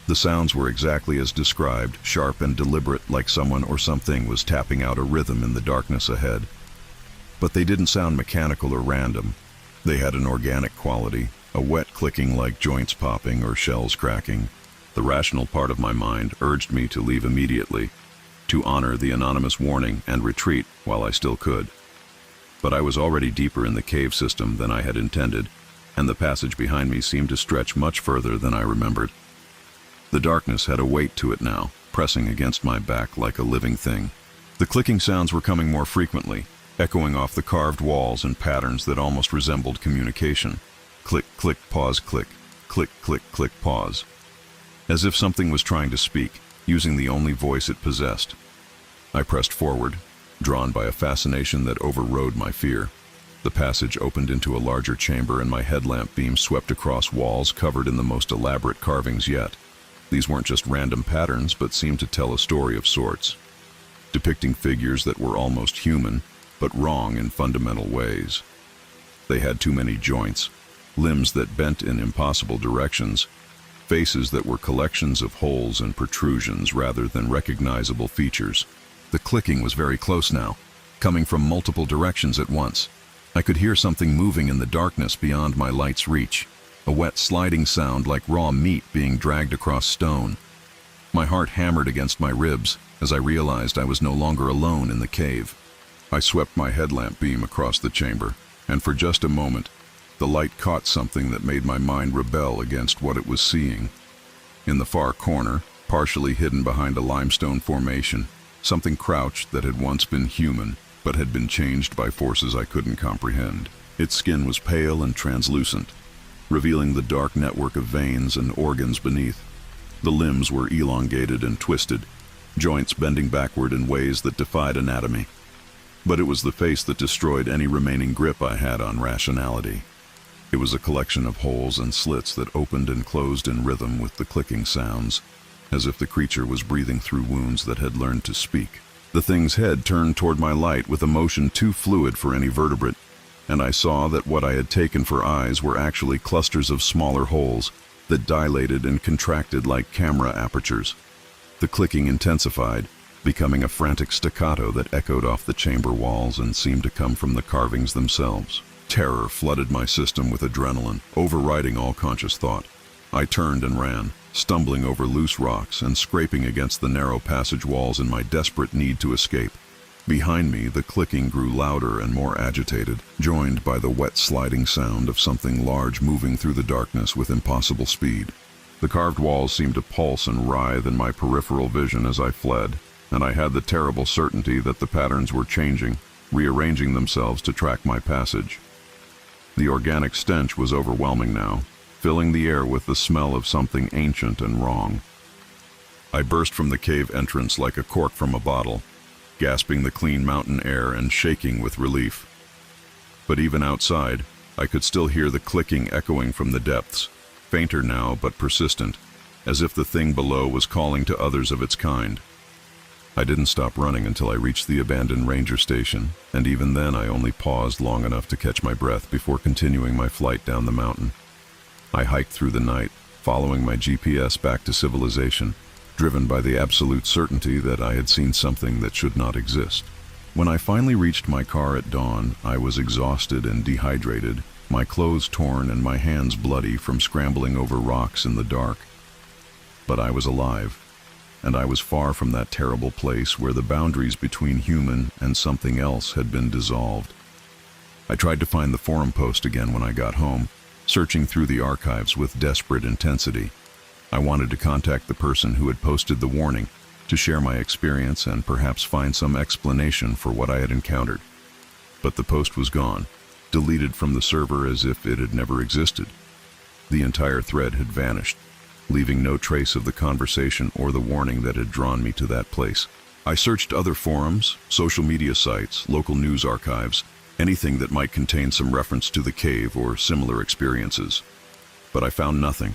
The sounds were exactly as described, sharp and deliberate, like someone or something was tapping out a rhythm in the darkness ahead. But they didn't sound mechanical or random. They had an organic quality, a wet clicking like joints popping or shells cracking. The rational part of my mind urged me to leave immediately, to honor the anonymous warning and retreat while I still could. But I was already deeper in the cave system than I had intended, and the passage behind me seemed to stretch much further than I remembered. The darkness had a weight to it now, pressing against my back like a living thing. The clicking sounds were coming more frequently, echoing off the carved walls in patterns that almost resembled communication. Click, click, pause, click, click, click, click, pause. As if something was trying to speak, using the only voice it possessed. I pressed forward, drawn by a fascination that overrode my fear. The passage opened into a larger chamber and my headlamp beam swept across walls covered in the most elaborate carvings yet. These weren't just random patterns, but seemed to tell a story of sorts, depicting figures that were almost human, but wrong in fundamental ways. They had too many joints, limbs that bent in impossible directions, faces that were collections of holes and protrusions rather than recognizable features. The clicking was very close now, coming from multiple directions at once. I could hear something moving in the darkness beyond my light's reach, a wet sliding sound like raw meat being dragged across stone. My heart hammered against my ribs as I realized I was no longer alone in the cave. I swept my headlamp beam across the chamber, and for just a moment, the light caught something that made my mind rebel against what it was seeing. In the far corner, partially hidden behind a limestone formation, something crouched that had once been human, but had been changed by forces I couldn't comprehend. Its skin was pale and translucent, revealing the dark network of veins and organs beneath. The limbs were elongated and twisted, joints bending backward in ways that defied anatomy. But it was the face that destroyed any remaining grip I had on rationality. It was a collection of holes and slits that opened and closed in rhythm with the clicking sounds, as if the creature was breathing through wounds that had learned to speak. The thing's head turned toward my light with a motion too fluid for any vertebrate, and I saw that what I had taken for eyes were actually clusters of smaller holes that dilated and contracted like camera apertures. The clicking intensified, becoming a frantic staccato that echoed off the chamber walls and seemed to come from the carvings themselves. Terror flooded my system with adrenaline, overriding all conscious thought. I turned and ran, stumbling over loose rocks and scraping against the narrow passage walls in my desperate need to escape. Behind me, the clicking grew louder and more agitated, joined by the wet sliding sound of something large moving through the darkness with impossible speed. The carved walls seemed to pulse and writhe in my peripheral vision as I fled, and I had the terrible certainty that the patterns were changing, rearranging themselves to track my passage. The organic stench was overwhelming now, filling the air with the smell of something ancient and wrong. I burst from the cave entrance like a cork from a bottle, gasping the clean mountain air and shaking with relief. But even outside, I could still hear the clicking echoing from the depths, fainter now but persistent, as if the thing below was calling to others of its kind. I didn't stop running until I reached the abandoned ranger station, and even then I only paused long enough to catch my breath before continuing my flight down the mountain. I hiked through the night, following my GPS back to civilization, driven by the absolute certainty that I had seen something that should not exist. When I finally reached my car at dawn, I was exhausted and dehydrated, my clothes torn and my hands bloody from scrambling over rocks in the dark. but I was alive, and I was far from that terrible place where the boundaries between human and something else had been dissolved. I tried to find the forum post again when I got home, searching through the archives with desperate intensity. I wanted to contact the person who had posted the warning, to share my experience and perhaps find some explanation for what I had encountered. But the post was gone, deleted from the server as if it had never existed. The entire thread had vanished, leaving no trace of the conversation or the warning that had drawn me to that place. I searched other forums, social media sites, local news archives, anything that might contain some reference to the cave or similar experiences. But I found nothing.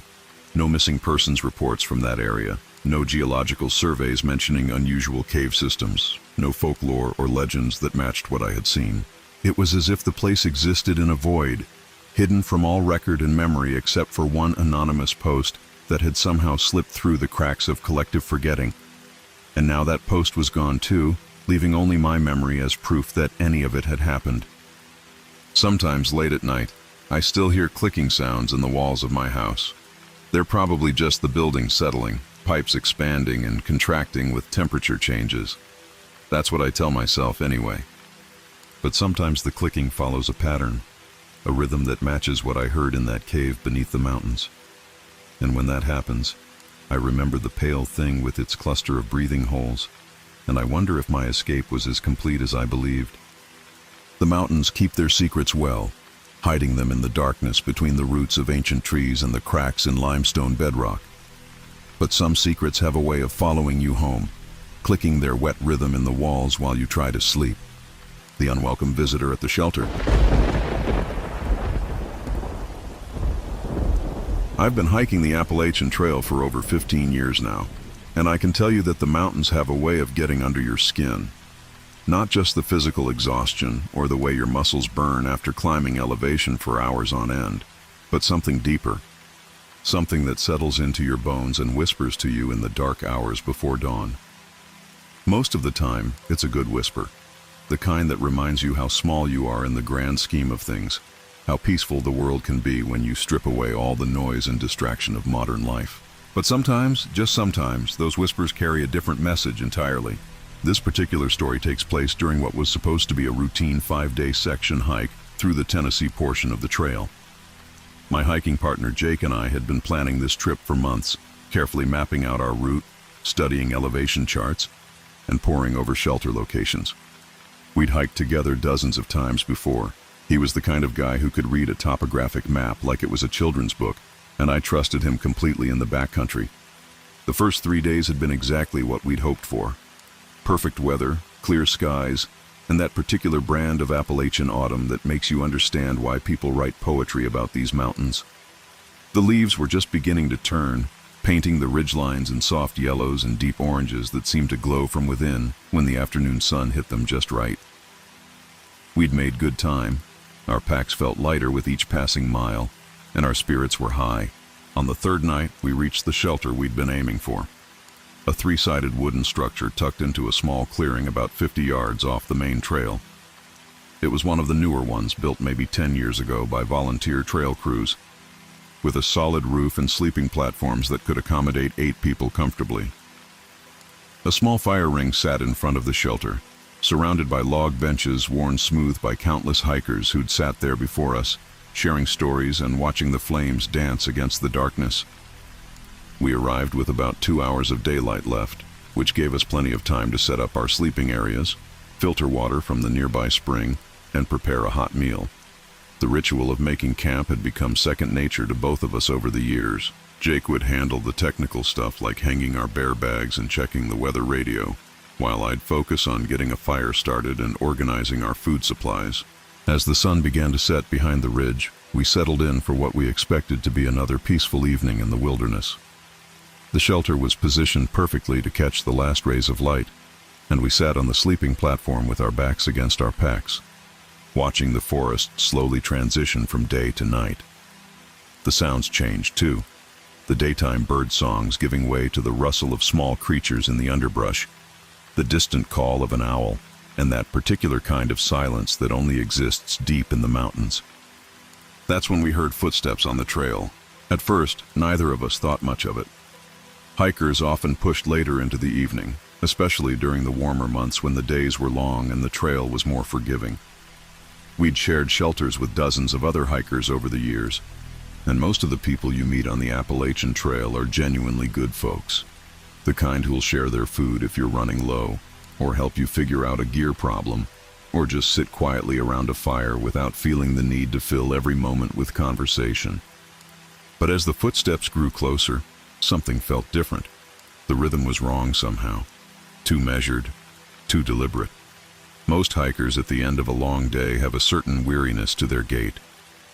No missing persons reports from that area, no geological surveys mentioning unusual cave systems, no folklore or legends that matched what I had seen. It was as if the place existed in a void, hidden from all record and memory except for one anonymous post that had somehow slipped through the cracks of collective forgetting. And now that post was gone too, leaving only my memory as proof that any of it had happened. Sometimes late at night, I still hear clicking sounds in the walls of my house. They're probably just the building settling, pipes expanding and contracting with temperature changes. That's what I tell myself anyway. But sometimes the clicking follows a pattern, a rhythm that matches what I heard in that cave beneath the mountains. And when that happens, I remember the pale thing with its cluster of breathing holes, and I wonder if my escape was as complete as I believed. The mountains keep their secrets well, hiding them in the darkness between the roots of ancient trees and the cracks in limestone bedrock. But some secrets have a way of following you home, clicking their wet rhythm in the walls while you try to sleep. The unwelcome visitor at the shelter. I've been hiking the Appalachian Trail for over 15 years now, and I can tell you that the mountains have a way of getting under your skin. Not just the physical exhaustion or the way your muscles burn after climbing elevation for hours on end, but something deeper. Something that settles into your bones and whispers to you in the dark hours before dawn. Most of the time, it's a good whisper, the kind that reminds you how small you are in the grand scheme of things, how peaceful the world can be when you strip away all the noise and distraction of modern life. But sometimes, just sometimes, those whispers carry a different message entirely. This particular story takes place during what was supposed to be a routine 5-day section hike through the Tennessee portion of the trail. My hiking partner Jake and I had been planning this trip for months, carefully mapping out our route, studying elevation charts, and poring over shelter locations. We'd hiked together dozens of times before. He was the kind of guy who could read a topographic map like it was a children's book, and I trusted him completely in the backcountry. The first 3 days had been exactly what we'd hoped for. Perfect weather, clear skies, and that particular brand of Appalachian autumn that makes you understand why people write poetry about these mountains. The leaves were just beginning to turn, painting the ridgelines in soft yellows and deep oranges that seemed to glow from within when the afternoon sun hit them just right. We'd made good time. Our packs felt lighter with each passing mile, and our spirits were high. On the third night, we reached the shelter we'd been aiming for. A 3-sided wooden structure tucked into a small clearing about 50 yards off the main trail. It was one of the newer ones built maybe 10 years ago by volunteer trail crews, with a solid roof and sleeping platforms that could accommodate 8 people comfortably. A small fire ring sat in front of the shelter, surrounded by log benches worn smooth by countless hikers who'd sat there before us, sharing stories and watching the flames dance against the darkness. We arrived with about 2 hours of daylight left, which gave us plenty of time to set up our sleeping areas, filter water from the nearby spring, and prepare a hot meal. The ritual of making camp had become second nature to both of us over the years. Jake would handle the technical stuff like hanging our bear bags and checking the weather radio, while I'd focus on getting a fire started and organizing our food supplies. As the sun began to set behind the ridge, we settled in for what we expected to be another peaceful evening in the wilderness. The shelter was positioned perfectly to catch the last rays of light, and we sat on the sleeping platform with our backs against our packs, watching the forest slowly transition from day to night. The sounds changed too, the daytime bird songs giving way to the rustle of small creatures in the underbrush, the distant call of an owl, and that particular kind of silence that only exists deep in the mountains. That's when we heard footsteps on the trail. At first, neither of us thought much of it. Hikers often pushed later into the evening, especially during the warmer months when the days were long and the trail was more forgiving. We'd shared shelters with dozens of other hikers over the years, and most of the people you meet on the Appalachian Trail are genuinely good folks. The kind who'll share their food if you're running low, or help you figure out a gear problem, or just sit quietly around a fire without feeling the need to fill every moment with conversation. But as the footsteps grew closer, something felt different. The rhythm was wrong somehow. Too measured, too deliberate. Most hikers at the end of a long day have a certain weariness to their gait,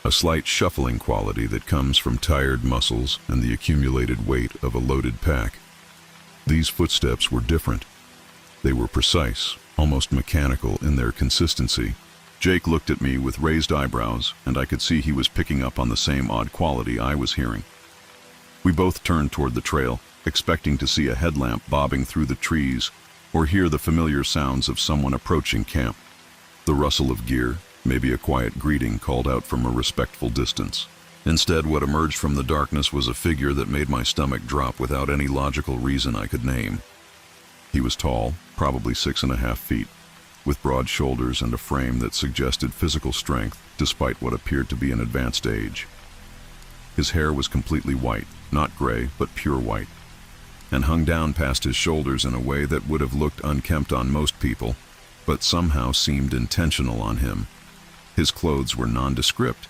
a slight shuffling quality that comes from tired muscles and the accumulated weight of a loaded pack. These footsteps were different. They were precise, almost mechanical in their consistency. Jake looked at me with raised eyebrows, and I could see he was picking up on the same odd quality I was hearing. We both turned toward the trail, expecting to see a headlamp bobbing through the trees or hear the familiar sounds of someone approaching camp. The rustle of gear, maybe a quiet greeting called out from a respectful distance. Instead, what emerged from the darkness was a figure that made my stomach drop without any logical reason I could name. He was tall, probably 6.5 feet, with broad shoulders and a frame that suggested physical strength despite what appeared to be an advanced age. His hair was completely white, not gray, but pure white, and hung down past his shoulders in a way that would have looked unkempt on most people, but somehow seemed intentional on him. His clothes were nondescript: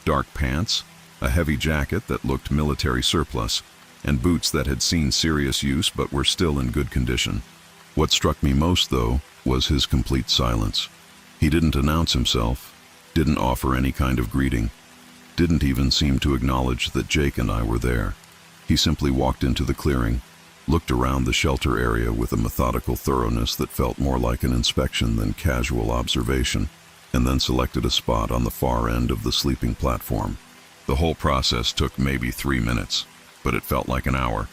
dark pants, a heavy jacket that looked military surplus, and boots that had seen serious use but were still in good condition. What struck me most, though, was his complete silence. He didn't announce himself, didn't offer any kind of greeting, didn't even seem to acknowledge that Jake and I were there. He simply walked into the clearing, looked around the shelter area with a methodical thoroughness that felt more like an inspection than casual observation, and then selected a spot on the far end of the sleeping platform. The whole process took maybe 3 minutes, but it felt like an hour.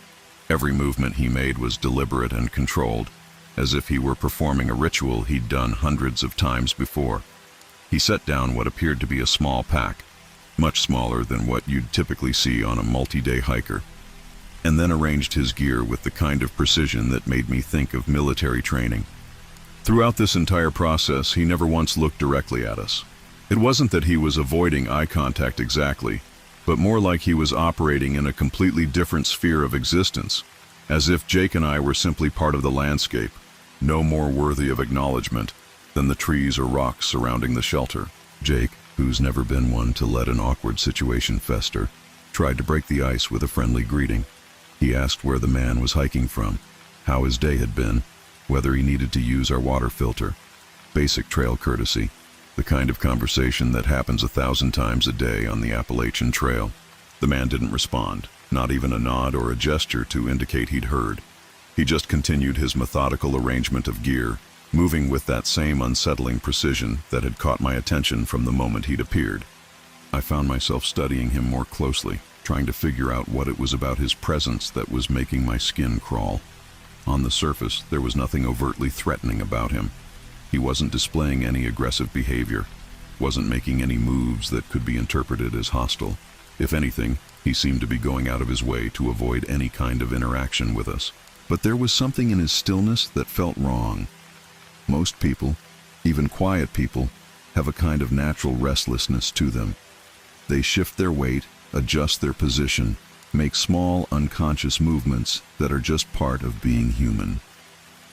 Every movement he made was deliberate and controlled, as if he were performing a ritual he'd done hundreds of times before. He set down what appeared to be a small pack, much smaller than what you'd typically see on a multi-day hiker, and then arranged his gear with the kind of precision that made me think of military training. Throughout this entire process, he never once looked directly at us. It wasn't that he was avoiding eye contact exactly, but more like he was operating in a completely different sphere of existence, as if Jake and I were simply part of the landscape, no more worthy of acknowledgement than the trees or rocks surrounding the shelter. Jake, who's never been one to let an awkward situation fester, tried to break the ice with a friendly greeting. He asked where the man was hiking from, how his day had been, whether he needed to use our water filter. Basic trail courtesy, the kind of conversation that happens 1,000 times a day on the Appalachian Trail. The man didn't respond, not even a nod or a gesture to indicate he'd heard. He just continued his methodical arrangement of gear, moving with that same unsettling precision that had caught my attention from the moment he'd appeared. I found myself studying him more closely, trying to figure out what it was about his presence that was making my skin crawl. On the surface, there was nothing overtly threatening about him. He wasn't displaying any aggressive behavior, wasn't making any moves that could be interpreted as hostile. If anything, he seemed to be going out of his way to avoid any kind of interaction with us. But there was something in his stillness that felt wrong. Most people, even quiet people, have a kind of natural restlessness to them. They shift their weight, adjust their position, make small, unconscious movements that are just part of being human.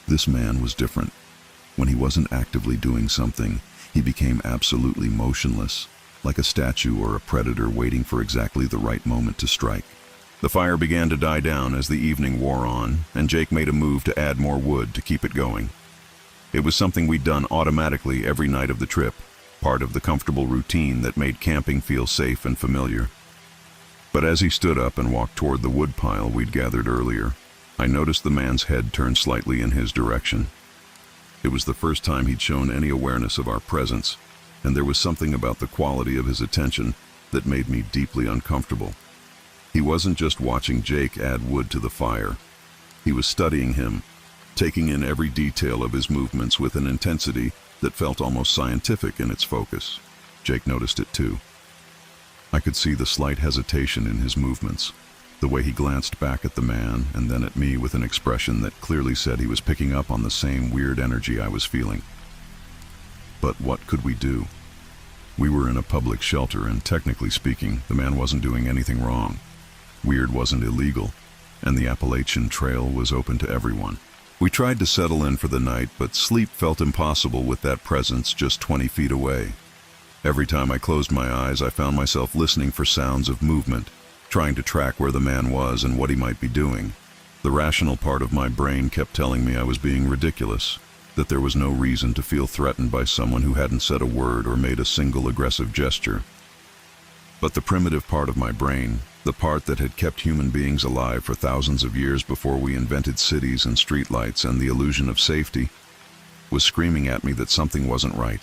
This man was different. When he wasn't actively doing something, he became absolutely motionless, like a statue or a predator waiting for exactly the right moment to strike. The fire began to die down as the evening wore on, and Jake made a move to add more wood to keep it going. It was something we'd done automatically every night of the trip, part of the comfortable routine that made camping feel safe and familiar. But as he stood up and walked toward the wood pile we'd gathered earlier, I noticed the man's head turn slightly in his direction. It was the first time he'd shown any awareness of our presence, and there was something about the quality of his attention that made me deeply uncomfortable. He wasn't just watching Jake add wood to the fire. He was studying him, taking in every detail of his movements with an intensity that felt almost scientific in its focus. Jake noticed it too. I could see the slight hesitation in his movements, The way he glanced back at the man and then at me with an expression that clearly said he was picking up on the same weird energy I was feeling. But what could we do? We were in a public shelter, and technically speaking, the man wasn't doing anything wrong. Weird wasn't illegal, and the Appalachian Trail was open to everyone. We tried to settle in for the night, but sleep felt impossible with that presence just 20 feet away. Every time I closed my eyes, I found myself listening for sounds of movement, trying to track where the man was and what he might be doing. The rational part of my brain kept telling me I was being ridiculous, that there was no reason to feel threatened by someone who hadn't said a word or made a single aggressive gesture. But the primitive part of my brain, the part that had kept human beings alive for thousands of years before we invented cities and streetlights and the illusion of safety, was screaming at me that something wasn't right.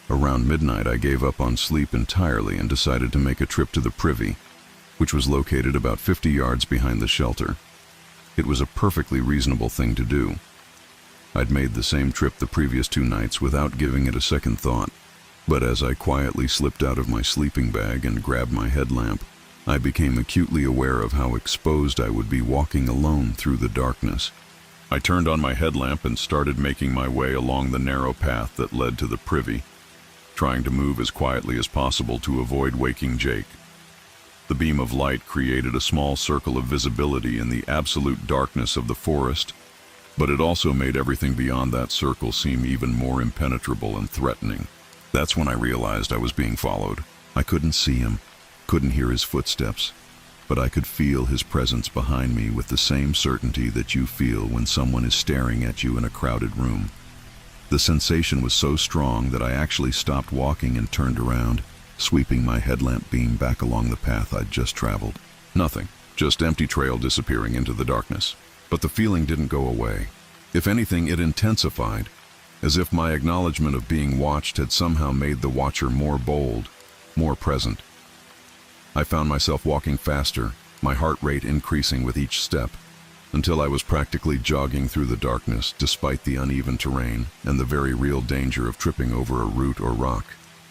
Around midnight, I gave up on sleep entirely and decided to make a trip to the privy, which was located about 50 yards behind the shelter. It was a perfectly reasonable thing to do. I'd made the same trip the previous 2 nights without giving it a second thought, but as I quietly slipped out of my sleeping bag and grabbed my headlamp, I became acutely aware of how exposed I would be walking alone through the darkness. I turned on my headlamp and started making my way along the narrow path that led to the privy, trying to move as quietly as possible to avoid waking Jake. The beam of light created a small circle of visibility in the absolute darkness of the forest, but it also made everything beyond that circle seem even more impenetrable and threatening. That's when I realized I was being followed. I couldn't see him, couldn't hear his footsteps, but I could feel his presence behind me with the same certainty that you feel when someone is staring at you in a crowded room. The sensation was so strong that I actually stopped walking and turned around, sweeping my headlamp beam back along the path I'd just traveled. Nothing, just empty trail disappearing into the darkness. But the feeling didn't go away. If anything, it intensified, as if my acknowledgement of being watched had somehow made the watcher more bold, more present. I found myself walking faster, my heart rate increasing with each step, until I was practically jogging through the darkness despite the uneven terrain and the very real danger of tripping over a root or rock.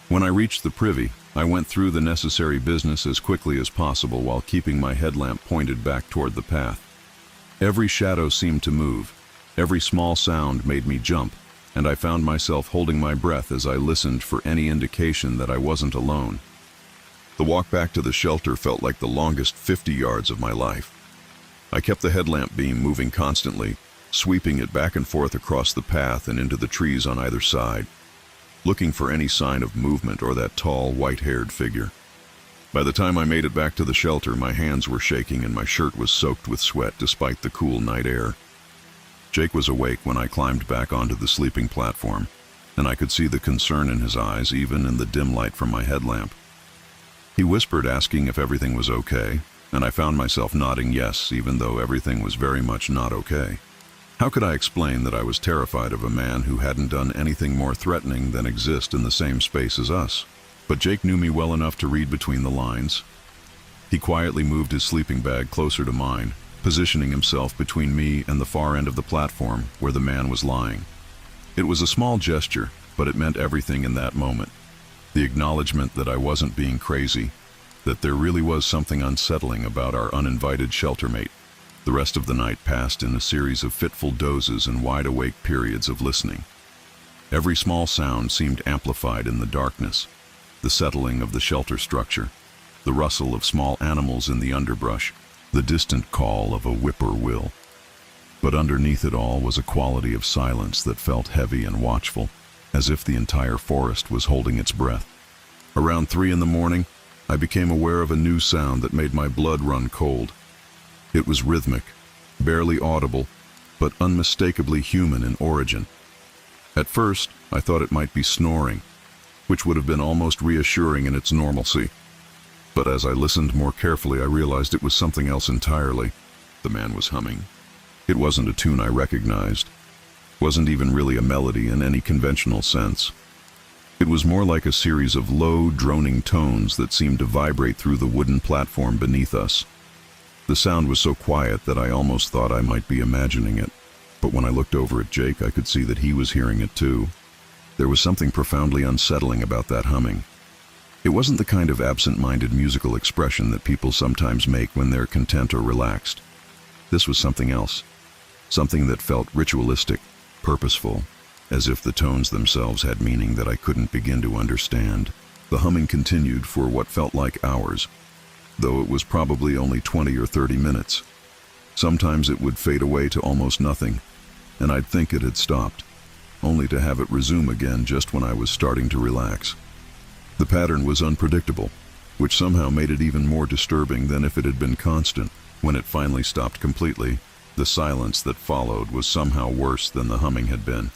When I reached the privy, I went through the necessary business as quickly as possible while keeping my headlamp pointed back toward the path. Every shadow seemed to move, every small sound made me jump, and I found myself holding my breath as I listened for any indication that I wasn't alone. The walk back to the shelter felt like the longest 50 yards of my life. I kept the headlamp beam moving constantly, sweeping it back and forth across the path and into the trees on either side, looking for any sign of movement or that tall, white-haired figure. By the time I made it back to the shelter, my hands were shaking and my shirt was soaked with sweat despite the cool night air. Jake was awake when I climbed back onto the sleeping platform, and I could see the concern in his eyes even in the dim light from my headlamp. He whispered, asking if everything was okay, and I found myself nodding yes, even though everything was very much not okay. How could I explain that I was terrified of a man who hadn't done anything more threatening than exist in the same space as us? But Jake knew me well enough to read between the lines. He quietly moved his sleeping bag closer to mine, positioning himself between me and the far end of the platform where the man was lying. It was a small gesture, but it meant everything in that moment. The acknowledgement that I wasn't being crazy, that there really was something unsettling about our uninvited sheltermate. The rest of the night passed in a series of fitful dozes and wide-awake periods of listening. Every small sound seemed amplified in the darkness. The settling of the shelter structure, the rustle of small animals in the underbrush, the distant call of a whippoorwill. But underneath it all was a quality of silence that felt heavy and watchful, as if the entire forest was holding its breath. Around 3 in the morning, I became aware of a new sound that made my blood run cold. It was rhythmic, barely audible, but unmistakably human in origin. At first, I thought it might be snoring, which would have been almost reassuring in its normalcy. But as I listened more carefully, I realized it was something else entirely. The man was humming. It wasn't a tune I recognized. Wasn't even really a melody in any conventional sense. It was more like a series of low, droning tones that seemed to vibrate through the wooden platform beneath us. The sound was so quiet that I almost thought I might be imagining it. But when I looked over at Jake, I could see that he was hearing it too. There was something profoundly unsettling about that humming. It wasn't the kind of absent-minded musical expression that people sometimes make when they're content or relaxed. This was something else, something that felt ritualistic, purposeful, as if the tones themselves had meaning that I couldn't begin to understand. The humming continued for what felt like hours, though it was probably only 20 or 30 minutes. Sometimes it would fade away to almost nothing, and I'd think it had stopped, only to have it resume again just when I was starting to relax. The pattern was unpredictable, which somehow made it even more disturbing than if it had been constant. When it finally stopped completely, the silence that followed was somehow worse than the humming had been.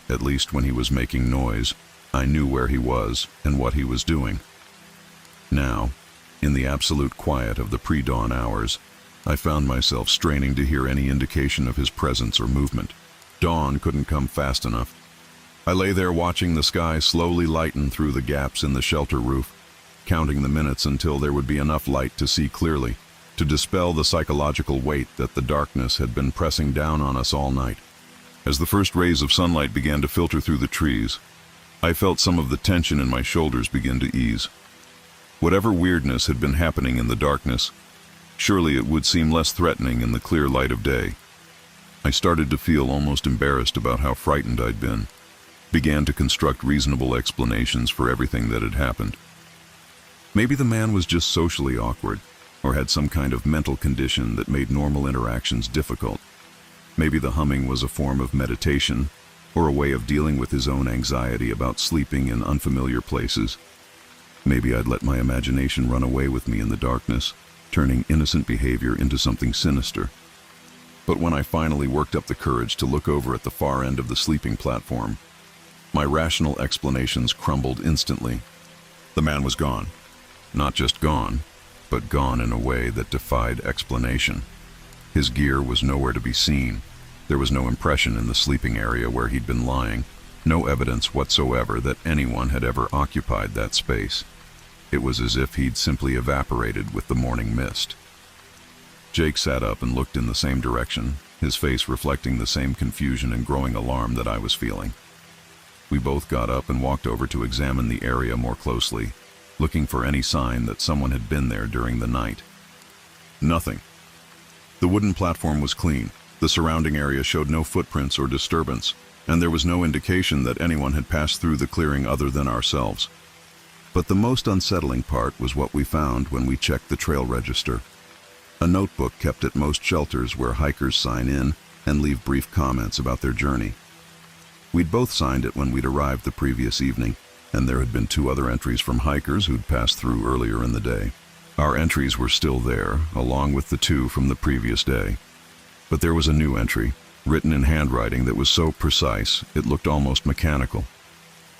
At least when he was making noise, I knew where he was and what he was doing. Now, in the absolute quiet of the pre-dawn hours, I found myself straining to hear any indication of his presence or movement. Dawn couldn't come fast enough. I lay there watching the sky slowly lighten through the gaps in the shelter roof, counting the minutes until there would be enough light to see clearly, to dispel the psychological weight that the darkness had been pressing down on us all night. As the first rays of sunlight began to filter through the trees, I felt some of the tension in my shoulders begin to ease. Whatever weirdness had been happening in the darkness, surely it would seem less threatening in the clear light of day. I started to feel almost embarrassed about how frightened I'd been, began to construct reasonable explanations for everything that had happened. Maybe the man was just socially awkward, or had some kind of mental condition that made normal interactions difficult. Maybe the humming was a form of meditation, or a way of dealing with his own anxiety about sleeping in unfamiliar places. Maybe I'd let my imagination run away with me in the darkness, turning innocent behavior into something sinister. But when I finally worked up the courage to look over at the far end of the sleeping platform, my rational explanations crumbled instantly. The man was gone. Not just gone, but gone in a way that defied explanation. His gear was nowhere to be seen. There was no impression in the sleeping area where he'd been lying, no evidence whatsoever that anyone had ever occupied that space. It was as if he'd simply evaporated with the morning mist. Jake sat up and looked in the same direction, his face reflecting the same confusion and growing alarm that I was feeling. We both got up and walked over to examine the area more closely, looking for any sign that someone had been there during the night. Nothing. The wooden platform was clean, the surrounding area showed no footprints or disturbance, and there was no indication that anyone had passed through the clearing other than ourselves. But the most unsettling part was what we found when we checked the trail register. A notebook kept at most shelters where hikers sign in and leave brief comments about their journey. We'd both signed it when we'd arrived the previous evening, and there had been 2 other entries from hikers who'd passed through earlier in the day. Our entries were still there, along with the 2 from the previous day. But there was a new entry, written in handwriting that was so precise it looked almost mechanical.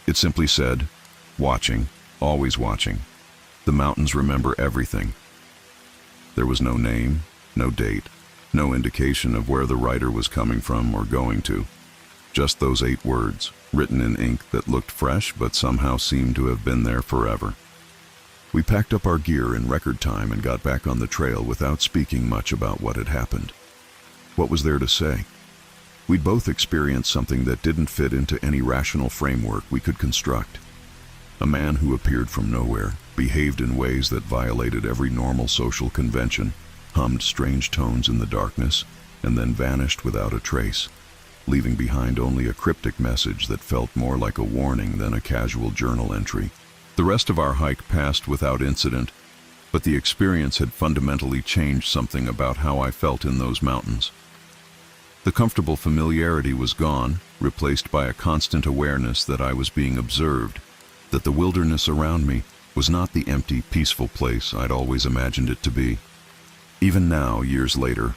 It simply said, "Watching, always watching. The mountains remember everything." There was no name, no date, no indication of where the writer was coming from or going to. Just those 8 words, written in ink that looked fresh but somehow seemed to have been there forever. We packed up our gear in record time and got back on the trail without speaking much about what had happened. What was there to say? We'd both experienced something that didn't fit into any rational framework we could construct. A man who appeared from nowhere, behaved in ways that violated every normal social convention, hummed strange tones in the darkness, and then vanished without a trace, leaving behind only a cryptic message that felt more like a warning than a casual journal entry. The rest of our hike passed without incident, but the experience had fundamentally changed something about how I felt in those mountains. The comfortable familiarity was gone, replaced by a constant awareness that I was being observed, that the wilderness around me was not the empty, peaceful place I'd always imagined it to be. Even now, years later,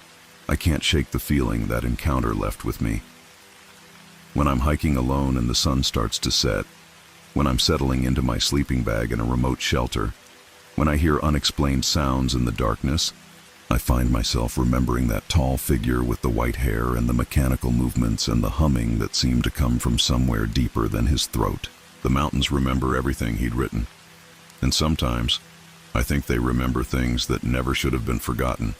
I can't shake the feeling that encounter left with me. When I'm hiking alone and the sun starts to set, when I'm settling into my sleeping bag in a remote shelter, when I hear unexplained sounds in the darkness, I find myself remembering that tall figure with the white hair and the mechanical movements and the humming that seemed to come from somewhere deeper than his throat. The mountains remember everything he'd written. And sometimes, I think they remember things that never should have been forgotten.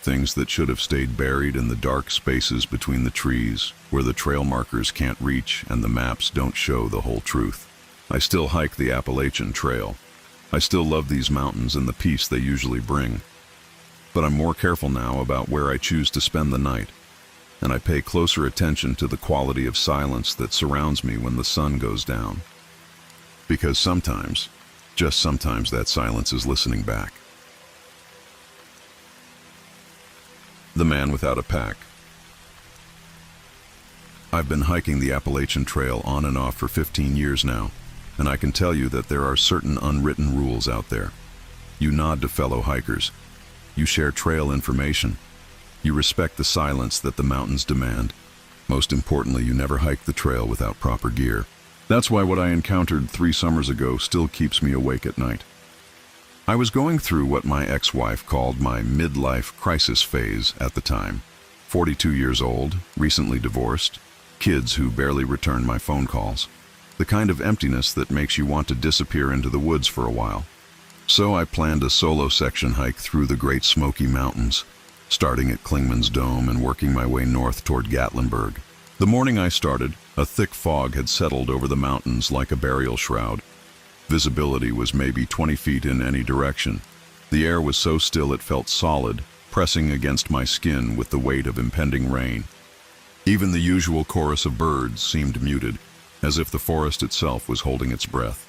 Things that should have stayed buried in the dark spaces between the trees, where the trail markers can't reach and the maps don't show the whole truth. I still hike the Appalachian Trail. I still love these mountains and the peace they usually bring. But I'm more careful now about where I choose to spend the night, and I pay closer attention to the quality of silence that surrounds me when the sun goes down. Because sometimes, just sometimes, that silence is listening back. The man without a pack. I've been hiking the Appalachian Trail on and off for 15 years now, and I can tell you that there are certain unwritten rules out there. You nod to fellow hikers. You share trail information. You respect the silence that the mountains demand. Most importantly, you never hike the trail without proper gear. That's why what I encountered 3 summers ago still keeps me awake at night. I was going through what my ex-wife called my midlife crisis phase at the time. 42 years old, recently divorced, kids who barely return my phone calls. The kind of emptiness that makes you want to disappear into the woods for a while. So I planned a solo section hike through the Great Smoky Mountains, starting at Clingman's Dome and working my way north toward Gatlinburg. The morning I started, a thick fog had settled over the mountains like a burial shroud. Visibility was maybe 20 feet in any direction. The air was so still it felt solid, pressing against my skin with the weight of impending rain. Even the usual chorus of birds seemed muted, as if the forest itself was holding its breath.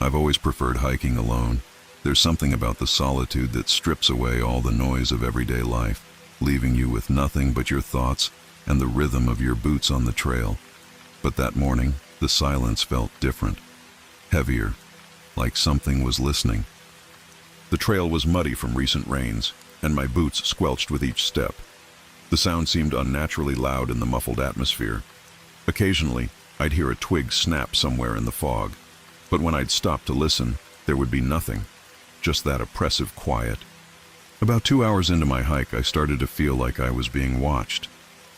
I've always preferred hiking alone. There's something about the solitude that strips away all the noise of everyday life, leaving you with nothing but your thoughts and the rhythm of your boots on the trail. But that morning, the silence felt different, heavier, like something was listening. The trail was muddy from recent rains, and my boots squelched with each step. The sound seemed unnaturally loud in the muffled atmosphere. Occasionally, I'd hear a twig snap somewhere in the fog, but when I'd stop to listen, there would be nothing, just that oppressive quiet. About 2 hours into my hike, I started to feel like I was being watched.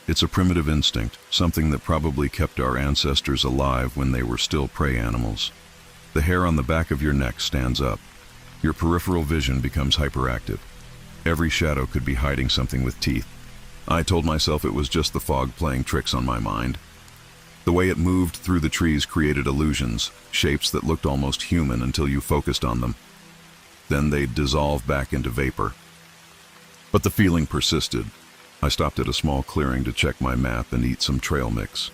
It's a primitive instinct, something that probably kept our ancestors alive when they were still prey animals. The hair on the back of your neck stands up. Your peripheral vision becomes hyperactive. Every shadow could be hiding something with teeth. I told myself it was just the fog playing tricks on my mind. The way it moved through the trees created illusions, shapes that looked almost human until you focused on them. Then they'd dissolve back into vapor. But the feeling persisted. I stopped at a small clearing to check my map and eat some trail mix.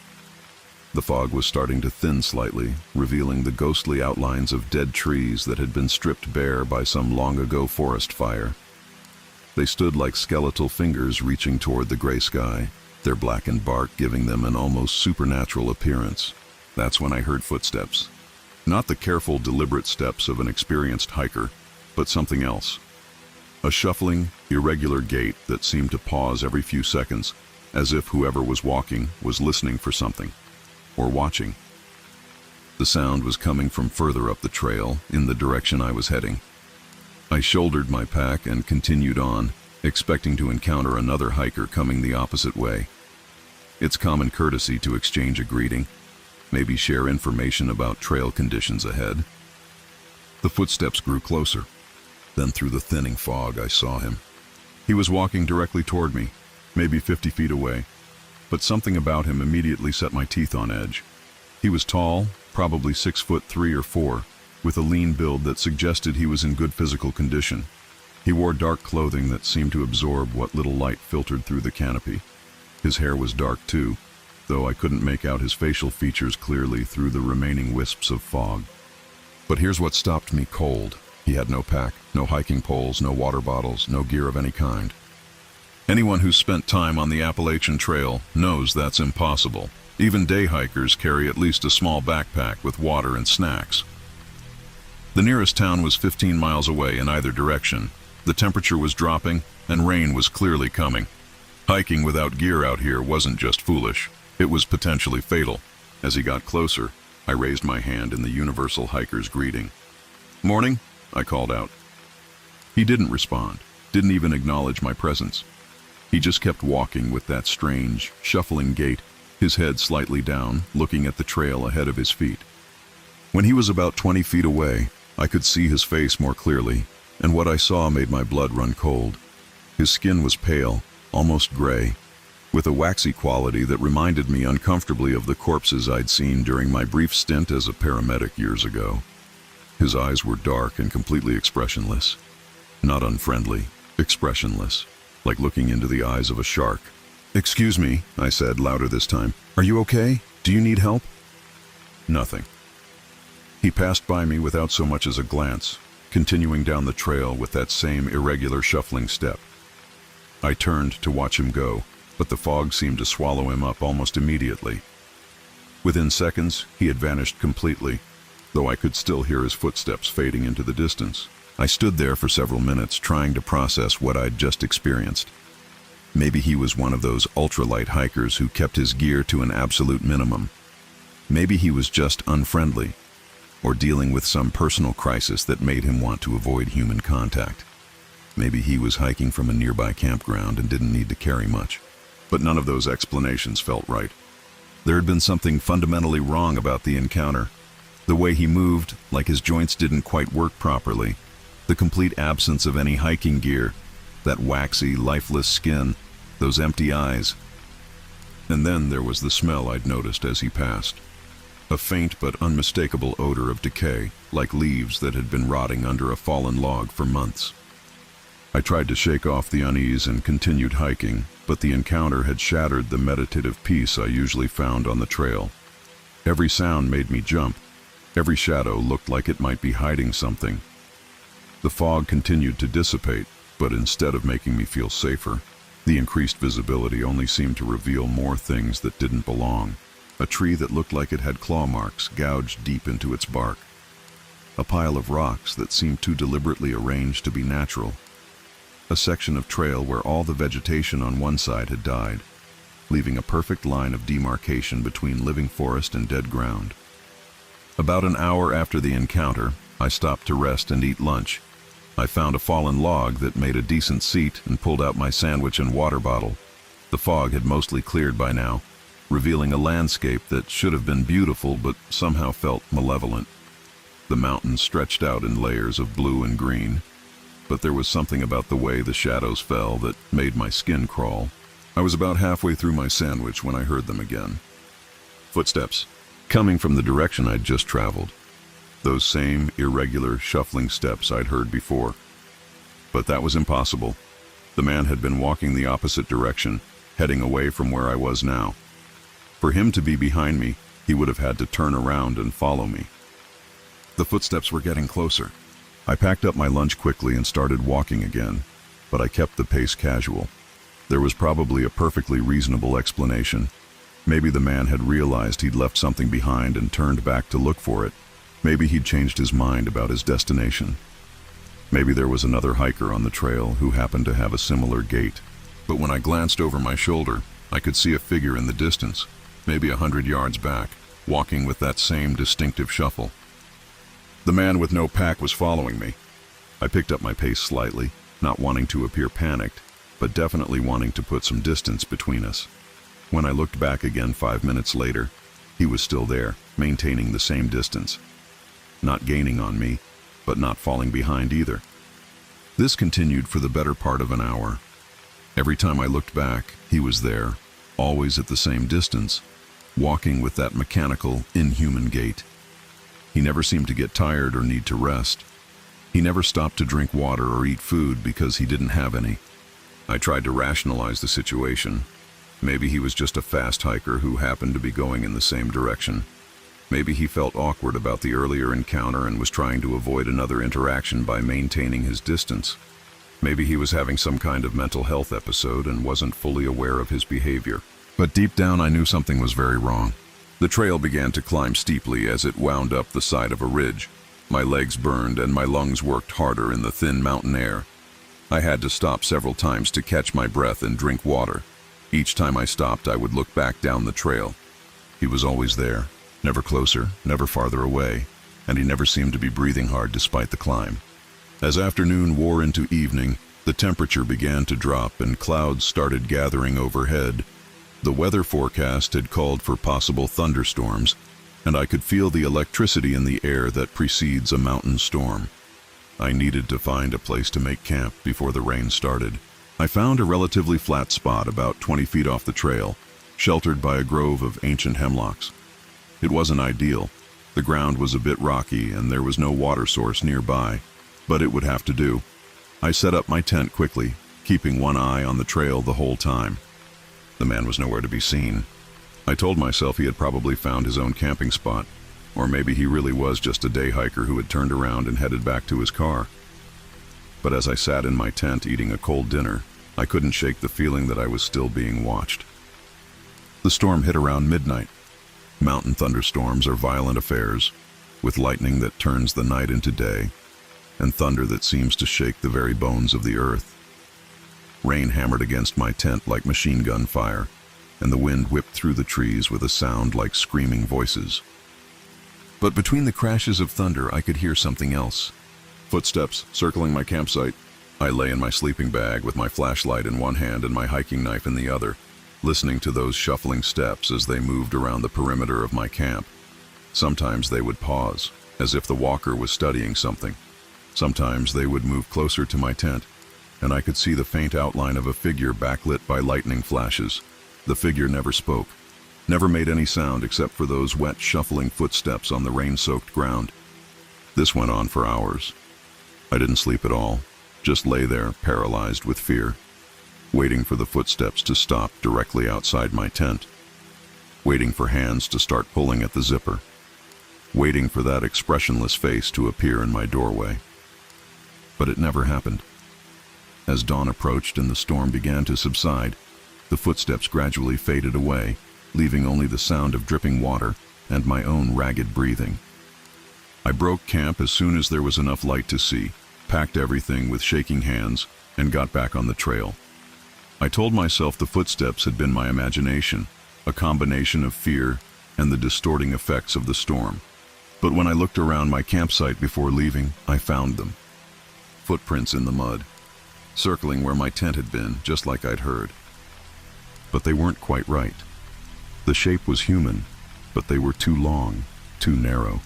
The fog was starting to thin slightly, revealing the ghostly outlines of dead trees that had been stripped bare by some long-ago forest fire. They stood like skeletal fingers reaching toward the gray sky, their blackened bark giving them an almost supernatural appearance. That's when I heard footsteps. Not the careful, deliberate steps of an experienced hiker, but something else. A shuffling, irregular gait that seemed to pause every few seconds, as if whoever was walking was listening for something, or watching. The sound was coming from further up the trail, in the direction I was heading. I shouldered my pack and continued on, expecting to encounter another hiker coming the opposite way. It's common courtesy to exchange a greeting, maybe share information about trail conditions ahead. The footsteps grew closer. Then through the thinning fog, I saw him. He was walking directly toward me, maybe 50 feet away, but something about him immediately set my teeth on edge. He was tall, probably 6'3" or 4", with a lean build that suggested he was in good physical condition. He wore dark clothing that seemed to absorb what little light filtered through the canopy. His hair was dark too, though I couldn't make out his facial features clearly through the remaining wisps of fog. But here's what stopped me cold. He had no pack, no hiking poles, no water bottles, no gear of any kind. Anyone who's spent time on the Appalachian Trail knows that's impossible. Even day hikers carry at least a small backpack with water and snacks. The nearest town was 15 miles away in either direction. The temperature was dropping, and rain was clearly coming. Hiking without gear out here wasn't just foolish, it was potentially fatal. As he got closer, I raised my hand in the universal hiker's greeting. "Morning," I called out. He didn't respond, didn't even acknowledge my presence. He just kept walking with that strange, shuffling gait, his head slightly down, looking at the trail ahead of his feet. When he was about 20 feet away, I could see his face more clearly, and what I saw made my blood run cold. His skin was pale, almost gray, with a waxy quality that reminded me uncomfortably of the corpses I'd seen during my brief stint as a paramedic years ago. His eyes were dark and completely expressionless. Not unfriendly, expressionless, like looking into the eyes of a shark. "Excuse me," I said, louder this time. "Are you okay? Do you need help?" Nothing. He passed by me without so much as a glance, continuing down the trail with that same irregular shuffling step. I turned to watch him go, but the fog seemed to swallow him up almost immediately. Within seconds, he had vanished completely, though I could still hear his footsteps fading into the distance. I stood there for several minutes, trying to process what I'd just experienced. Maybe he was one of those ultralight hikers who kept his gear to an absolute minimum. Maybe he was just unfriendly, or dealing with some personal crisis that made him want to avoid human contact. Maybe he was hiking from a nearby campground and didn't need to carry much. But none of those explanations felt right. There had been something fundamentally wrong about the encounter. The way he moved, like his joints didn't quite work properly. The complete absence of any hiking gear. That waxy, lifeless skin. Those empty eyes. And then there was the smell I'd noticed as he passed. A faint but unmistakable odor of decay, like leaves that had been rotting under a fallen log for months. I tried to shake off the unease and continued hiking, but the encounter had shattered the meditative peace I usually found on the trail. Every sound made me jump. Every shadow looked like it might be hiding something. The fog continued to dissipate, but instead of making me feel safer, the increased visibility only seemed to reveal more things that didn't belong. A tree that looked like it had claw marks gouged deep into its bark. A pile of rocks that seemed too deliberately arranged to be natural. A section of trail where all the vegetation on one side had died, leaving a perfect line of demarcation between living forest and dead ground. About an hour after the encounter, I stopped to rest and eat lunch. I found a fallen log that made a decent seat and pulled out my sandwich and water bottle. The fog had mostly cleared by now, revealing a landscape that should have been beautiful but somehow felt malevolent. The mountains stretched out in layers of blue and green, but there was something about the way the shadows fell that made my skin crawl. I was about halfway through my sandwich when I heard them again. Footsteps, coming from the direction I'd just traveled. Those same irregular, shuffling steps I'd heard before. But that was impossible. The man had been walking the opposite direction, heading away from where I was now. For him to be behind me, he would have had to turn around and follow me. The footsteps were getting closer. I packed up my lunch quickly and started walking again, but I kept the pace casual. There was probably a perfectly reasonable explanation. Maybe the man had realized he'd left something behind and turned back to look for it. Maybe he'd changed his mind about his destination. Maybe there was another hiker on the trail who happened to have a similar gait. But when I glanced over my shoulder, I could see a figure in the distance, maybe 100 yards back, walking with that same distinctive shuffle. The man with no pack was following me. I picked up my pace slightly, not wanting to appear panicked, but definitely wanting to put some distance between us. When I looked back again 5 minutes later, he was still there, maintaining the same distance. Not gaining on me, but not falling behind either. This continued for the better part of an hour. Every time I looked back, he was there, always at the same distance, walking with that mechanical, inhuman gait. He never seemed to get tired or need to rest. He never stopped to drink water or eat food because he didn't have any. I tried to rationalize the situation. Maybe he was just a fast hiker who happened to be going in the same direction. Maybe he felt awkward about the earlier encounter and was trying to avoid another interaction by maintaining his distance. Maybe he was having some kind of mental health episode and wasn't fully aware of his behavior. But deep down I knew something was very wrong. The trail began to climb steeply as it wound up the side of a ridge. My legs burned and my lungs worked harder in the thin mountain air. I had to stop several times to catch my breath and drink water. Each time I stopped, I would look back down the trail. He was always there, never closer, never farther away, and he never seemed to be breathing hard despite the climb. As afternoon wore into evening, the temperature began to drop and clouds started gathering overhead. The weather forecast had called for possible thunderstorms, and I could feel the electricity in the air that precedes a mountain storm. I needed to find a place to make camp before the rain started. I found a relatively flat spot about 20 feet off the trail, sheltered by a grove of ancient hemlocks. It wasn't ideal. The ground was a bit rocky and there was no water source nearby, but it would have to do. I set up my tent quickly, keeping one eye on the trail the whole time. The man was nowhere to be seen. I told myself he had probably found his own camping spot, or maybe he really was just a day hiker who had turned around and headed back to his car. But as I sat in my tent eating a cold dinner, I couldn't shake the feeling that I was still being watched. The storm hit around midnight. Mountain thunderstorms are violent affairs, with lightning that turns the night into day, and thunder that seems to shake the very bones of the earth. Rain hammered against my tent like machine gun fire, and the wind whipped through the trees with a sound like screaming voices. But between the crashes of thunder, I could hear something else. Footsteps circling my campsite. I lay in my sleeping bag with my flashlight in one hand and my hiking knife in the other, listening to those shuffling steps as they moved around the perimeter of my camp. Sometimes they would pause, as if the walker was studying something. Sometimes they would move closer to my tent, and I could see the faint outline of a figure backlit by lightning flashes. The figure never spoke, never made any sound except for those wet, shuffling footsteps on the rain-soaked ground. This went on for hours. I didn't sleep at all, just lay there, paralyzed with fear, waiting for the footsteps to stop directly outside my tent, waiting for hands to start pulling at the zipper, waiting for that expressionless face to appear in my doorway. But it never happened. As dawn approached and the storm began to subside, the footsteps gradually faded away, leaving only the sound of dripping water and my own ragged breathing. I broke camp as soon as there was enough light to see, packed everything with shaking hands, and got back on the trail. I told myself the footsteps had been my imagination, a combination of fear and the distorting effects of the storm. But when I looked around my campsite before leaving, I found them. Footprints in the mud, circling where my tent had been, just like I'd heard. But they weren't quite right. The shape was human, but they were too long, too narrow,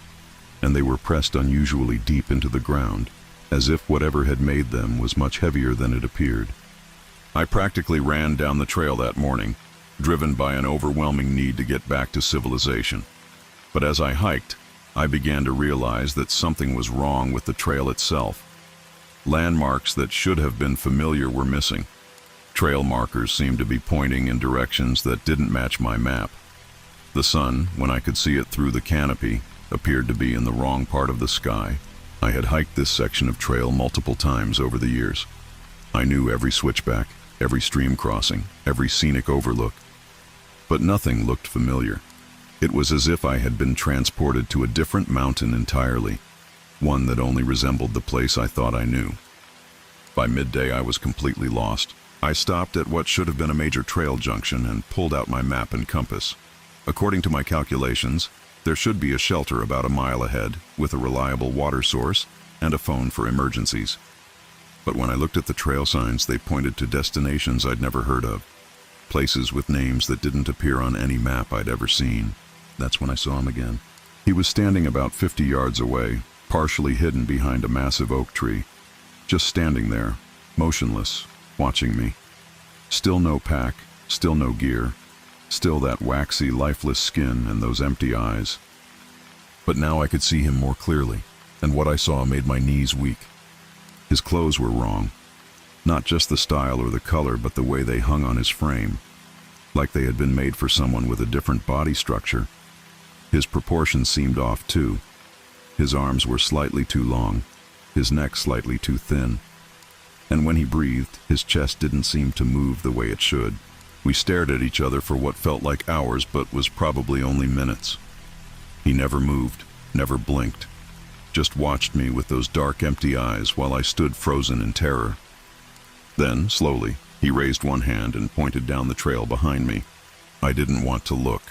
and they were pressed unusually deep into the ground, as if whatever had made them was much heavier than it appeared. I practically ran down the trail that morning, driven by an overwhelming need to get back to civilization. But as I hiked, I began to realize that something was wrong with the trail itself. Landmarks that should have been familiar were missing. Trail markers seemed to be pointing in directions that didn't match my map. The sun, when I could see it through the canopy, appeared to be in the wrong part of the sky. I had hiked this section of trail multiple times over the years. I knew every switchback, every stream crossing, every scenic overlook. But nothing looked familiar. It was as if I had been transported to a different mountain entirely, one that only resembled the place I thought I knew. By midday, I was completely lost. I stopped at what should have been a major trail junction and pulled out my map and compass. According to my calculations, there should be a shelter about a mile ahead, with a reliable water source and a phone for emergencies. But when I looked at the trail signs, they pointed to destinations I'd never heard of, places with names that didn't appear on any map I'd ever seen. That's when I saw him again. He was standing about 50 yards away, partially hidden behind a massive oak tree, just standing there, motionless, watching me. Still no pack, still no gear, still that waxy, lifeless skin and those empty eyes. But now I could see him more clearly, and what I saw made my knees weak. His clothes were wrong. Not just the style or the color, but the way they hung on his frame, like they had been made for someone with a different body structure. His proportions seemed off too. His arms were slightly too long, his neck slightly too thin. And when he breathed, his chest didn't seem to move the way it should. We stared at each other for what felt like hours, but was probably only minutes. He never moved, never blinked, just watched me with those dark, empty eyes while I stood frozen in terror. Then, slowly, he raised one hand and pointed down the trail behind me. I didn't want to look.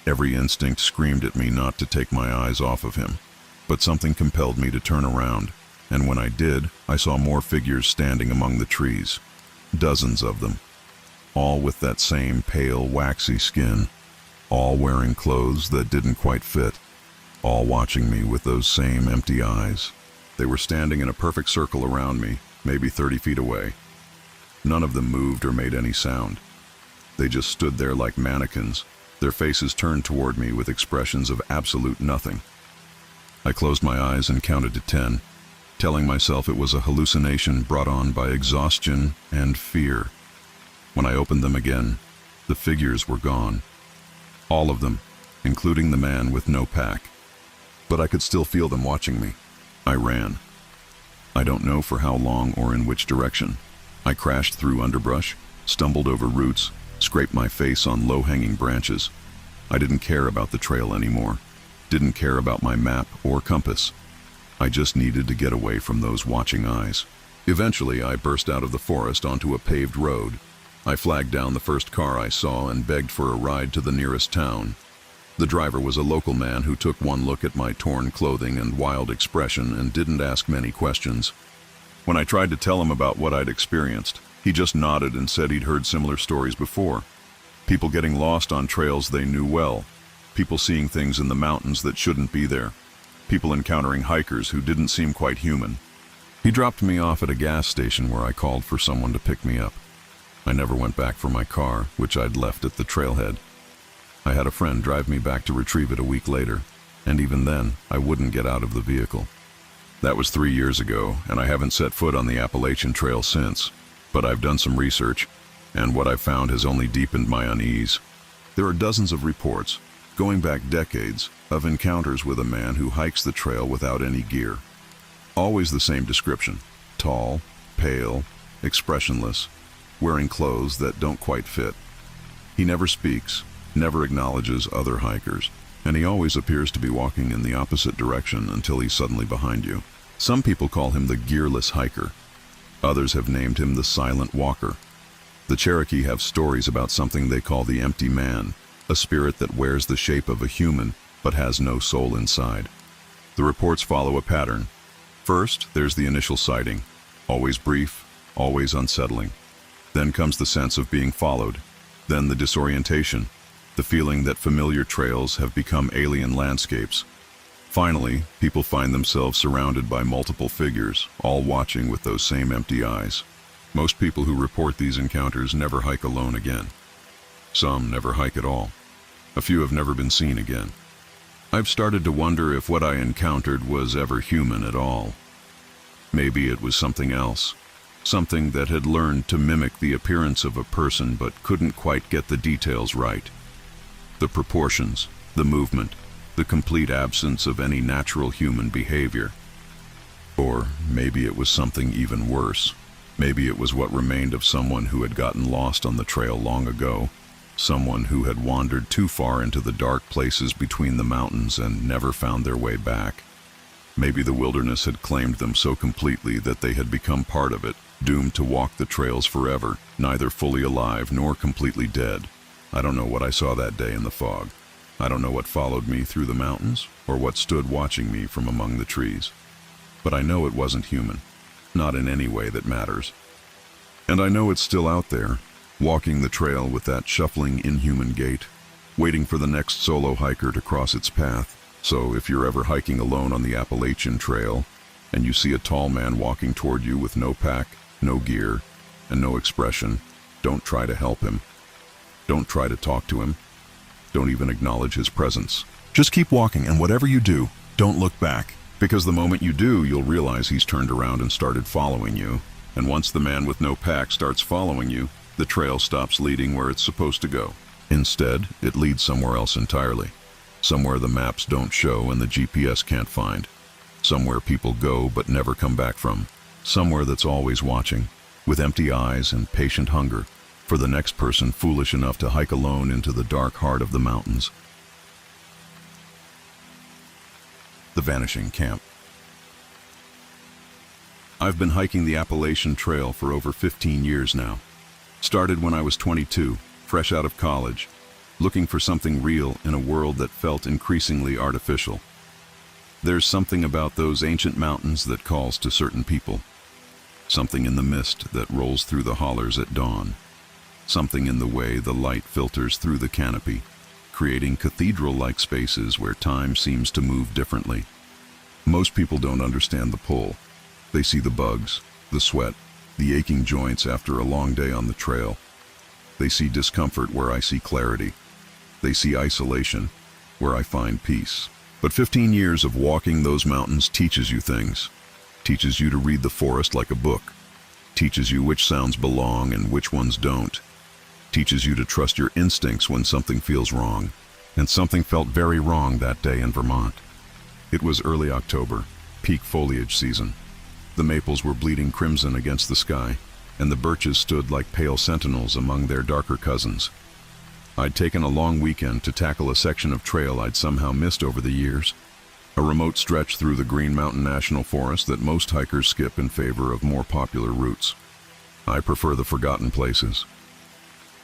Every instinct screamed at me not to take my eyes off of him, but something compelled me to turn around, and when I did, I saw more figures standing among the trees. Dozens of them, all with that same pale, waxy skin, all wearing clothes that didn't quite fit, all watching me with those same empty eyes. They were standing in a perfect circle around me, maybe 30 feet away. None of them moved or made any sound. They just stood there like mannequins, their faces turned toward me with expressions of absolute nothing. I closed my eyes and counted to 10, telling myself it was a hallucination brought on by exhaustion and fear. When I opened them again, the figures were gone. All of them, including the man with no pack. But I could still feel them watching me. I ran. I don't know for how long or in which direction. I crashed through underbrush, stumbled over roots, scraped my face on low-hanging branches. I didn't care about the trail anymore. Didn't care about my map or compass. I just needed to get away from those watching eyes. Eventually, I burst out of the forest onto a paved road. I flagged down the first car I saw and begged for a ride to the nearest town. The driver was a local man who took one look at my torn clothing and wild expression and didn't ask many questions. When I tried to tell him about what I'd experienced, he just nodded and said he'd heard similar stories before. People getting lost on trails they knew well. People seeing things in the mountains that shouldn't be there. People encountering hikers who didn't seem quite human. He dropped me off at a gas station where I called for someone to pick me up. I never went back for my car, which I'd left at the trailhead. I had a friend drive me back to retrieve it a week later, and even then, I wouldn't get out of the vehicle. That was 3 years ago, and I haven't set foot on the Appalachian Trail since, but I've done some research, and what I've found has only deepened my unease. There are dozens of reports, going back decades, of encounters with a man who hikes the trail without any gear. Always the same description: tall, pale, expressionless, wearing clothes that don't quite fit. He never speaks, never acknowledges other hikers, and he always appears to be walking in the opposite direction until he's suddenly behind you. Some people call him the gearless hiker. Others have named him the silent walker. The Cherokee have stories about something they call the empty man, a spirit that wears the shape of a human but has no soul inside. The reports follow a pattern. First, there's the initial sighting, always brief, always unsettling. Then comes the sense of being followed. Then the disorientation, the feeling that familiar trails have become alien landscapes. Finally, people find themselves surrounded by multiple figures, all watching with those same empty eyes. Most people who report these encounters never hike alone again. Some never hike at all. A few have never been seen again. I've started to wonder if what I encountered was ever human at all. Maybe it was something else. Something that had learned to mimic the appearance of a person but couldn't quite get the details right. The proportions, the movement, the complete absence of any natural human behavior. Or maybe it was something even worse. Maybe it was what remained of someone who had gotten lost on the trail long ago. Someone who had wandered too far into the dark places between the mountains and never found their way back. Maybe the wilderness had claimed them so completely that they had become part of it, doomed to walk the trails forever, neither fully alive nor completely dead. I don't know what I saw that day in the fog. I don't know what followed me through the mountains, or what stood watching me from among the trees. But I know it wasn't human, not in any way that matters. And I know it's still out there, walking the trail with that shuffling, inhuman gait, waiting for the next solo hiker to cross its path. So if you're ever hiking alone on the Appalachian Trail, and you see a tall man walking toward you with no pack, no gear, and no expression, don't try to help him. Don't try to talk to him. Don't even acknowledge his presence. Just keep walking, and whatever you do, don't look back. Because the moment you do, you'll realize he's turned around and started following you. And once the man with no pack starts following you, the trail stops leading where it's supposed to go. Instead, it leads somewhere else entirely. Somewhere the maps don't show and the GPS can't find. Somewhere people go but never come back from. Somewhere that's always watching, with empty eyes and patient hunger, for the next person foolish enough to hike alone into the dark heart of the mountains. The Vanishing Camp. I've been hiking the Appalachian Trail for over 15 years now. Started when I was 22, fresh out of college, looking for something real in a world that felt increasingly artificial. There's something about those ancient mountains that calls to certain people. Something in the mist that rolls through the hollers at dawn. Something in the way the light filters through the canopy, creating cathedral-like spaces where time seems to move differently. Most people don't understand the pull. They see the bugs, the sweat, the aching joints after a long day on the trail. They see discomfort where I see clarity. They see isolation where I find peace. But 15 years of walking those mountains teaches you things. Teaches you to read the forest like a book. Teaches you which sounds belong and which ones don't. Teaches you to trust your instincts when something feels wrong. And something felt very wrong that day in Vermont. It was early October, peak foliage season. The maples were bleeding crimson against the sky, and the birches stood like pale sentinels among their darker cousins. I'd taken a long weekend to tackle a section of trail I'd somehow missed over the years, a remote stretch through the Green Mountain National Forest that most hikers skip in favor of more popular routes. I prefer the forgotten places,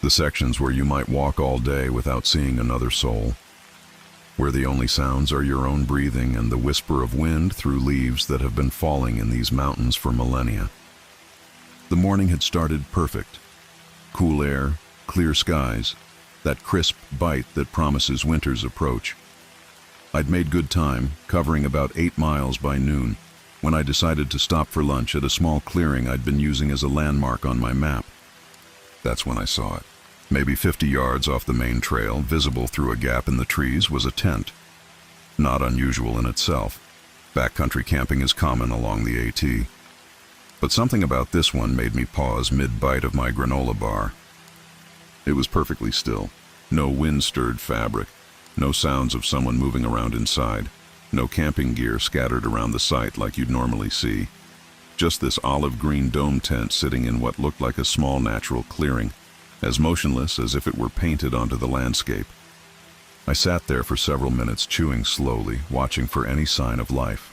the sections where you might walk all day without seeing another soul, where the only sounds are your own breathing and the whisper of wind through leaves that have been falling in these mountains for millennia. The morning had started perfect. Cool air, clear skies, that crisp bite that promises winter's approach. I'd made good time, covering about 8 miles by noon, when I decided to stop for lunch at a small clearing I'd been using as a landmark on my map. That's when I saw it. Maybe 50 yards off the main trail, visible through a gap in the trees, was a tent. Not unusual in itself. Backcountry camping is common along the AT. But something about this one made me pause mid-bite of my granola bar. It was perfectly still. No wind-stirred fabric. No sounds of someone moving around inside. No camping gear scattered around the site like you'd normally see. Just this olive-green dome tent sitting in what looked like a small natural clearing, as motionless as if it were painted onto the landscape. I sat there for several minutes, chewing slowly, watching for any sign of life,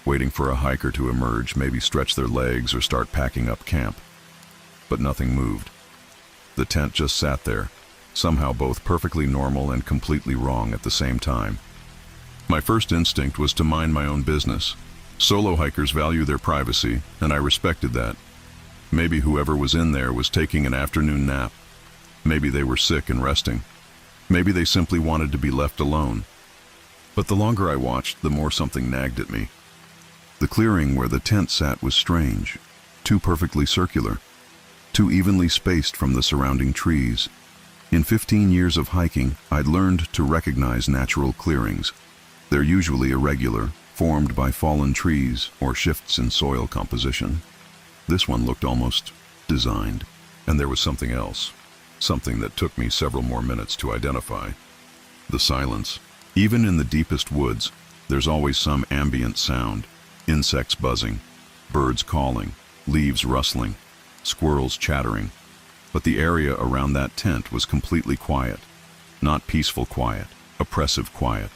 waiting for a hiker to emerge, maybe stretch their legs or start packing up camp. But nothing moved. The tent just sat there, somehow both perfectly normal and completely wrong at the same time. My first instinct was to mind my own business. Solo hikers value their privacy, and I respected that. Maybe whoever was in there was taking an afternoon nap. Maybe they were sick and resting. Maybe they simply wanted to be left alone. But the longer I watched, the more something nagged at me. The clearing where the tent sat was strange, too perfectly circular, too evenly spaced from the surrounding trees. In 15 years of hiking, I'd learned to recognize natural clearings. They're usually irregular, formed by fallen trees or shifts in soil composition. This one looked almost designed, and there was something else, something that took me several more minutes to identify. The silence. Even in the deepest woods, there's always some ambient sound, insects buzzing, birds calling, leaves rustling, squirrels chattering. But the area around that tent was completely quiet. Not peaceful quiet, oppressive quiet.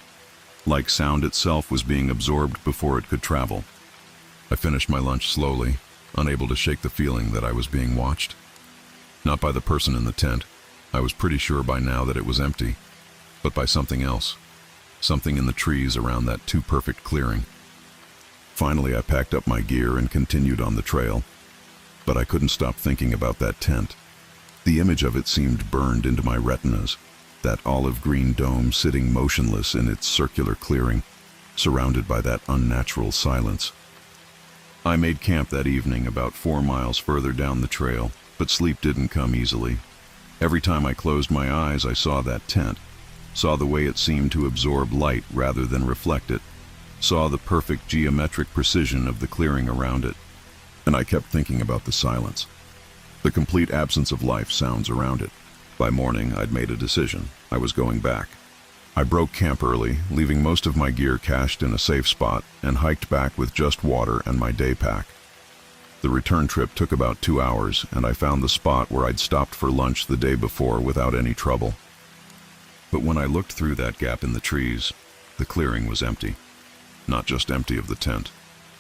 Like sound itself was being absorbed before it could travel. I finished my lunch slowly, unable to shake the feeling that I was being watched. Not by the person in the tent. I was pretty sure by now that it was empty. But by something else. Something in the trees around that too-perfect clearing. Finally, I packed up my gear and continued on the trail. But I couldn't stop thinking about that tent. The image of it seemed burned into my retinas. That olive-green dome sitting motionless in its circular clearing, surrounded by that unnatural silence. I made camp that evening about 4 miles further down the trail, but sleep didn't come easily. Every time I closed my eyes, I saw that tent, saw the way it seemed to absorb light rather than reflect it, saw the perfect geometric precision of the clearing around it. And I kept thinking about the silence, the complete absence of life sounds around it. By morning, I'd made a decision. I was going back. I broke camp early, leaving most of my gear cached in a safe spot, and hiked back with just water and my day pack. The return trip took about 2 hours, and I found the spot where I'd stopped for lunch the day before without any trouble. But when I looked through that gap in the trees, the clearing was empty. Not just empty of the tent,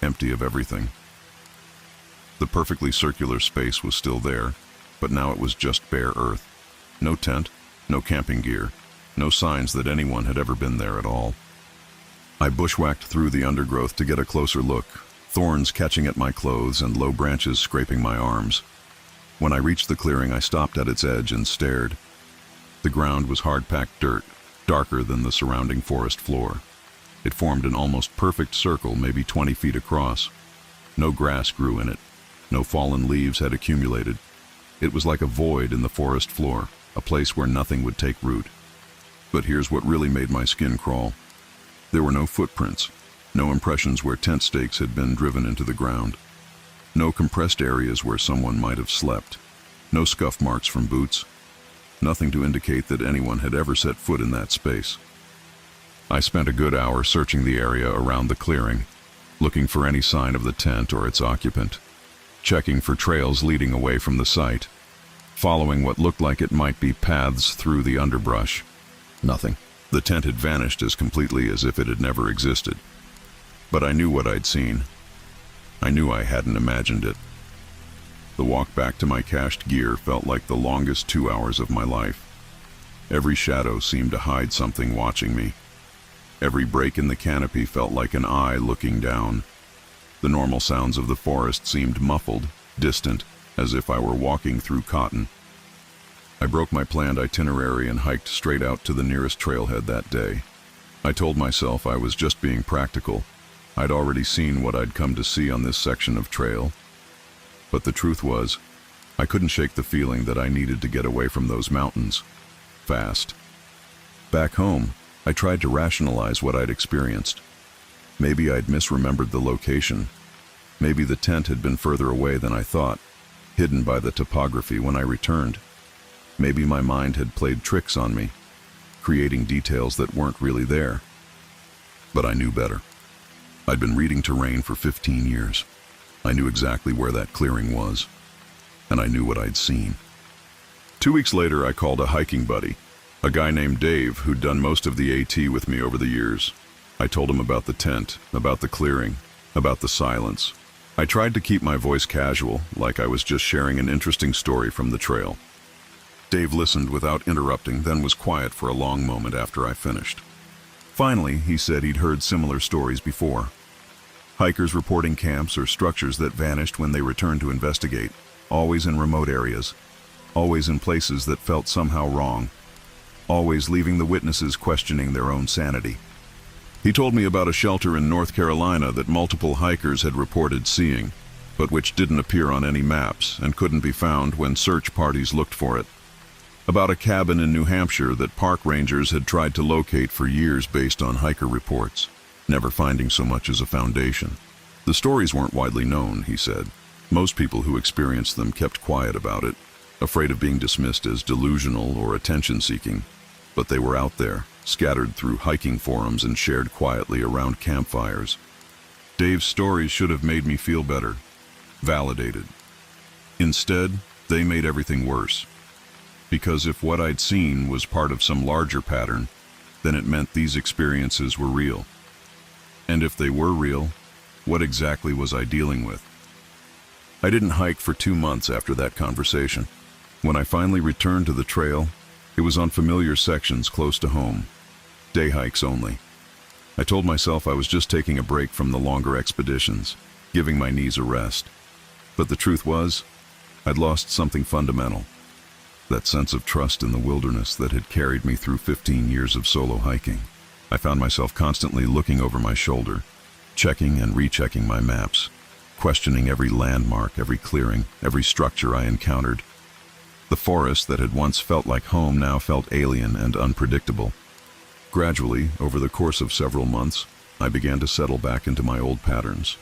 empty of everything. The perfectly circular space was still there, but now it was just bare earth. No tent, no camping gear, no signs that anyone had ever been there at all. I bushwhacked through the undergrowth to get a closer look, thorns catching at my clothes and low branches scraping my arms. When I reached the clearing, I stopped at its edge and stared. The ground was hard-packed dirt, darker than the surrounding forest floor. It formed an almost perfect circle, maybe 20 feet across. No grass grew in it. No fallen leaves had accumulated. It was like a void in the forest floor, a place where nothing would take root. But here's what really made my skin crawl. There were no footprints, no impressions where tent stakes had been driven into the ground, no compressed areas where someone might have slept, no scuff marks from boots, nothing to indicate that anyone had ever set foot in that space. I spent a good hour searching the area around the clearing, looking for any sign of the tent or its occupant, checking for trails leading away from the site, following what looked like it might be paths through the underbrush. Nothing. The tent had vanished as completely as if it had never existed. But I knew what I'd seen. I knew I hadn't imagined it. The walk back to my cached gear felt like the longest 2 hours of my life. Every shadow seemed to hide something watching me. Every break in the canopy felt like an eye looking down. The normal sounds of the forest seemed muffled, distant, as if I were walking through cotton. I broke my planned itinerary and hiked straight out to the nearest trailhead that day. I told myself I was just being practical. I'd already seen what I'd come to see on this section of trail. But the truth was, I couldn't shake the feeling that I needed to get away from those mountains. Fast. Back home, I tried to rationalize what I'd experienced. Maybe I'd misremembered the location. Maybe the tent had been further away than I thought, hidden by the topography when I returned. Maybe my mind had played tricks on me, creating details that weren't really there. But I knew better. I'd been reading terrain for 15 years. I knew exactly where that clearing was, and I knew what I'd seen. 2 weeks later, I called a hiking buddy, a guy named Dave who'd done most of the AT with me over the years. I told him about the tent, about the clearing, about the silence. I tried to keep my voice casual, like I was just sharing an interesting story from the trail. Dave listened without interrupting, then was quiet for a long moment after I finished. Finally, he said he'd heard similar stories before. Hikers reporting camps or structures that vanished when they returned to investigate, always in remote areas, always in places that felt somehow wrong, always leaving the witnesses questioning their own sanity. He told me about a shelter in North Carolina that multiple hikers had reported seeing, but which didn't appear on any maps and couldn't be found when search parties looked for it. About a cabin in New Hampshire that park rangers had tried to locate for years based on hiker reports, never finding so much as a foundation. The stories weren't widely known, he said. Most people who experienced them kept quiet about it, afraid of being dismissed as delusional or attention-seeking. But they were out there, scattered through hiking forums and shared quietly around campfires. Dave's stories should have made me feel better, validated. Instead, they made everything worse. Because if what I'd seen was part of some larger pattern, then it meant these experiences were real. And if they were real, what exactly was I dealing with? I didn't hike for 2 months after that conversation. When I finally returned to the trail, it was on familiar sections close to home, day hikes only. I told myself I was just taking a break from the longer expeditions, giving my knees a rest. But the truth was, I'd lost something fundamental. That sense of trust in the wilderness that had carried me through 15 years of solo hiking. I found myself constantly looking over my shoulder, checking and rechecking my maps, questioning every landmark, every clearing, every structure I encountered. The forest that had once felt like home now felt alien and unpredictable. Gradually, over the course of several months, I began to settle back into my old patterns.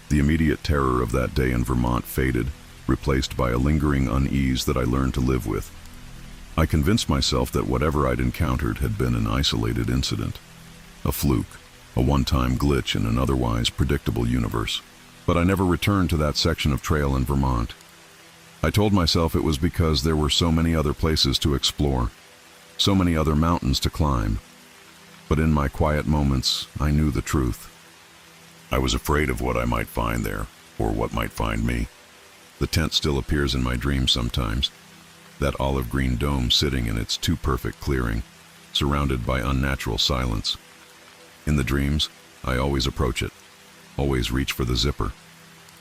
The immediate terror of that day in Vermont faded, replaced by a lingering unease that I learned to live with. I convinced myself that whatever I'd encountered had been an isolated incident, a fluke, a one-time glitch in an otherwise predictable universe. But I never returned to that section of trail in Vermont. I told myself it was because there were so many other places to explore, so many other mountains to climb. But in my quiet moments, I knew the truth. I was afraid of what I might find there, or what might find me. The tent still appears in my dreams sometimes, that olive green dome sitting in its too-perfect clearing, surrounded by unnatural silence. In the dreams, I always approach it, always reach for the zipper,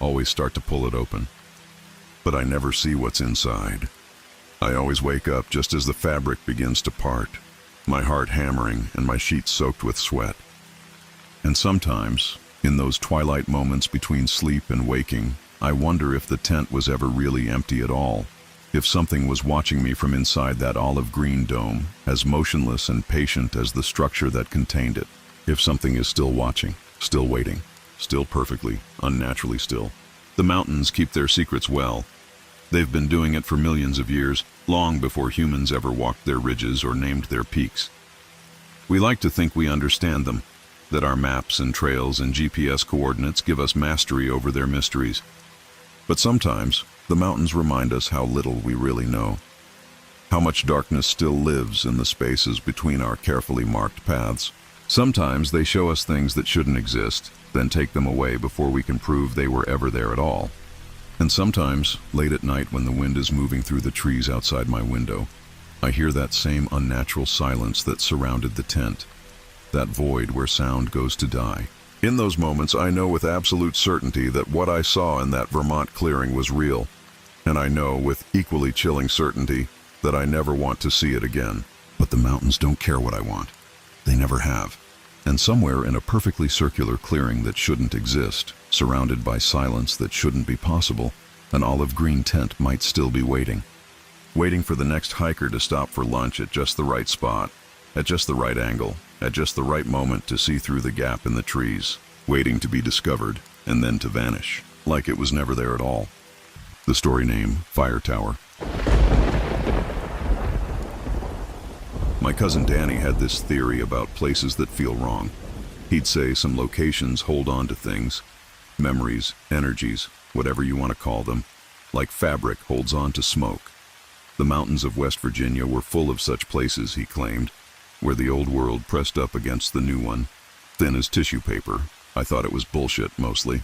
always start to pull it open. But I never see what's inside. I always wake up just as the fabric begins to part, my heart hammering and my sheets soaked with sweat. And sometimes, in those twilight moments between sleep and waking, I wonder if the tent was ever really empty at all. If something was watching me from inside that olive green dome, as motionless and patient as the structure that contained it. If something is still watching, still waiting, still perfectly, unnaturally still. The mountains keep their secrets well. They've been doing it for millions of years, long before humans ever walked their ridges or named their peaks. We like to think we understand them, that our maps and trails and GPS coordinates give us mastery over their mysteries. But sometimes, the mountains remind us how little we really know. How much darkness still lives in the spaces between our carefully marked paths. Sometimes they show us things that shouldn't exist, then take them away before we can prove they were ever there at all. And sometimes, late at night when the wind is moving through the trees outside my window, I hear that same unnatural silence that surrounded the tent, that void where sound goes to die. In those moments, I know with absolute certainty that what I saw in that Vermont clearing was real, and I know with equally chilling certainty that I never want to see it again. But the mountains don't care what I want. They never have. And somewhere in a perfectly circular clearing that shouldn't exist, surrounded by silence that shouldn't be possible, an olive green tent might still be waiting. Waiting for the next hiker to stop for lunch at just the right spot, at just the right angle, at just the right moment to see through the gap in the trees, waiting to be discovered and then to vanish, like it was never there at all. The story name, Fire Tower. My cousin Danny had this theory about places that feel wrong. He'd say some locations hold on to things, memories, energies, whatever you want to call them, like fabric holds on to smoke. The mountains of West Virginia were full of such places, he claimed, where the old world pressed up against the new one, thin as tissue paper. I thought it was bullshit, mostly.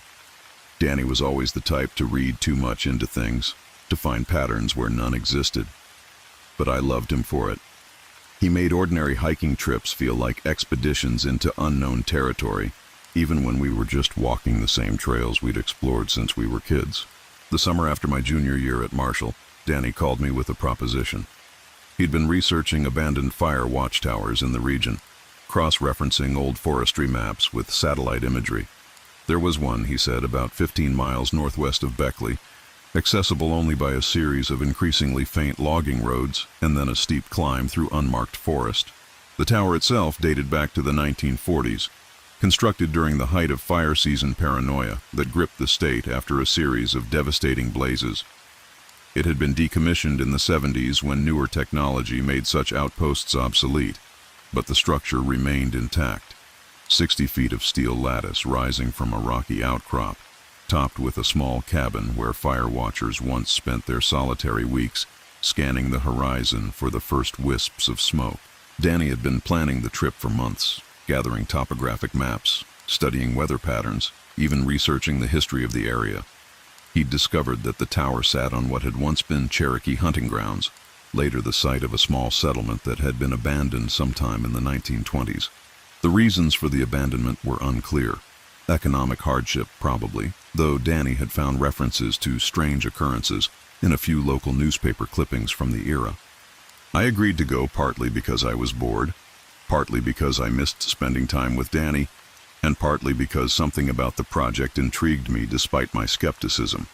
Danny was always the type to read too much into things, to find patterns where none existed. But I loved him for it. He made ordinary hiking trips feel like expeditions into unknown territory, even when we were just walking the same trails we'd explored since we were kids. The summer after my junior year at Marshall, Danny called me with a proposition. He'd been researching abandoned fire watchtowers in the region, cross-referencing old forestry maps with satellite imagery. There was one, he said, about 15 miles northwest of Beckley, accessible only by a series of increasingly faint logging roads and then a steep climb through unmarked forest. The tower itself dated back to the 1940s, constructed during the height of fire season paranoia that gripped the state after a series of devastating blazes. It had been decommissioned in the 70s when newer technology made such outposts obsolete, but the structure remained intact. 60 feet of steel lattice rising from a rocky outcrop, topped with a small cabin where fire watchers once spent their solitary weeks scanning the horizon for the first wisps of smoke. Danny had been planning the trip for months, gathering topographic maps, studying weather patterns, even researching the history of the area. He'd discovered that the tower sat on what had once been Cherokee hunting grounds, later the site of a small settlement that had been abandoned sometime in the 1920s. The reasons for the abandonment were unclear. Economic hardship, probably, though Danny had found references to strange occurrences in a few local newspaper clippings from the era. I agreed to go partly because I was bored, partly because I missed spending time with Danny, and partly because something about the project intrigued me despite my skepticism.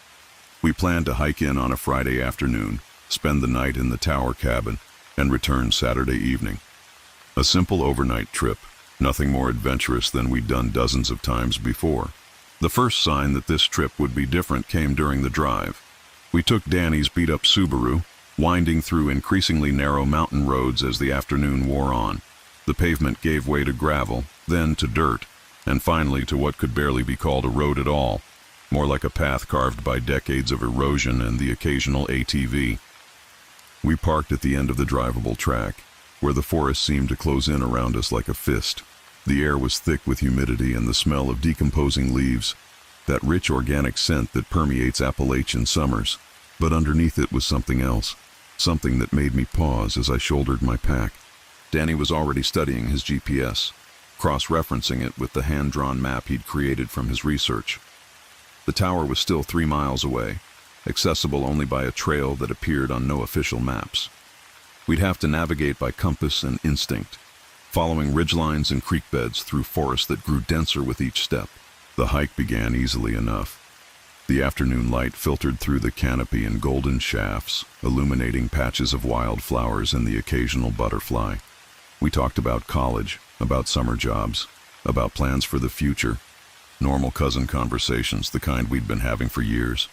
We planned to hike in on a Friday afternoon, spend the night in the tower cabin, and return Saturday evening. A simple overnight trip, nothing more adventurous than we'd done dozens of times before. The first sign that this trip would be different came during the drive. We took Danny's beat-up Subaru, winding through increasingly narrow mountain roads as the afternoon wore on. The pavement gave way to gravel, then to dirt, and finally to what could barely be called a road at all, more like a path carved by decades of erosion and the occasional ATV. We parked at the end of the drivable track, where the forest seemed to close in around us like a fist. The air was thick with humidity and the smell of decomposing leaves, that rich organic scent that permeates Appalachian summers. But underneath it was something else, something that made me pause as I shouldered my pack. Danny was already studying his GPS, cross-referencing it with the hand-drawn map he'd created from his research. The tower was still 3 miles away, accessible only by a trail that appeared on no official maps. We'd have to navigate by compass and instinct, following ridgelines and creek beds through forest that grew denser with each step. The hike began easily enough. The afternoon light filtered through the canopy in golden shafts, illuminating patches of wildflowers and the occasional butterfly. We talked about college, about summer jobs, about plans for the future. Normal cousin conversations, the kind we'd been having for years.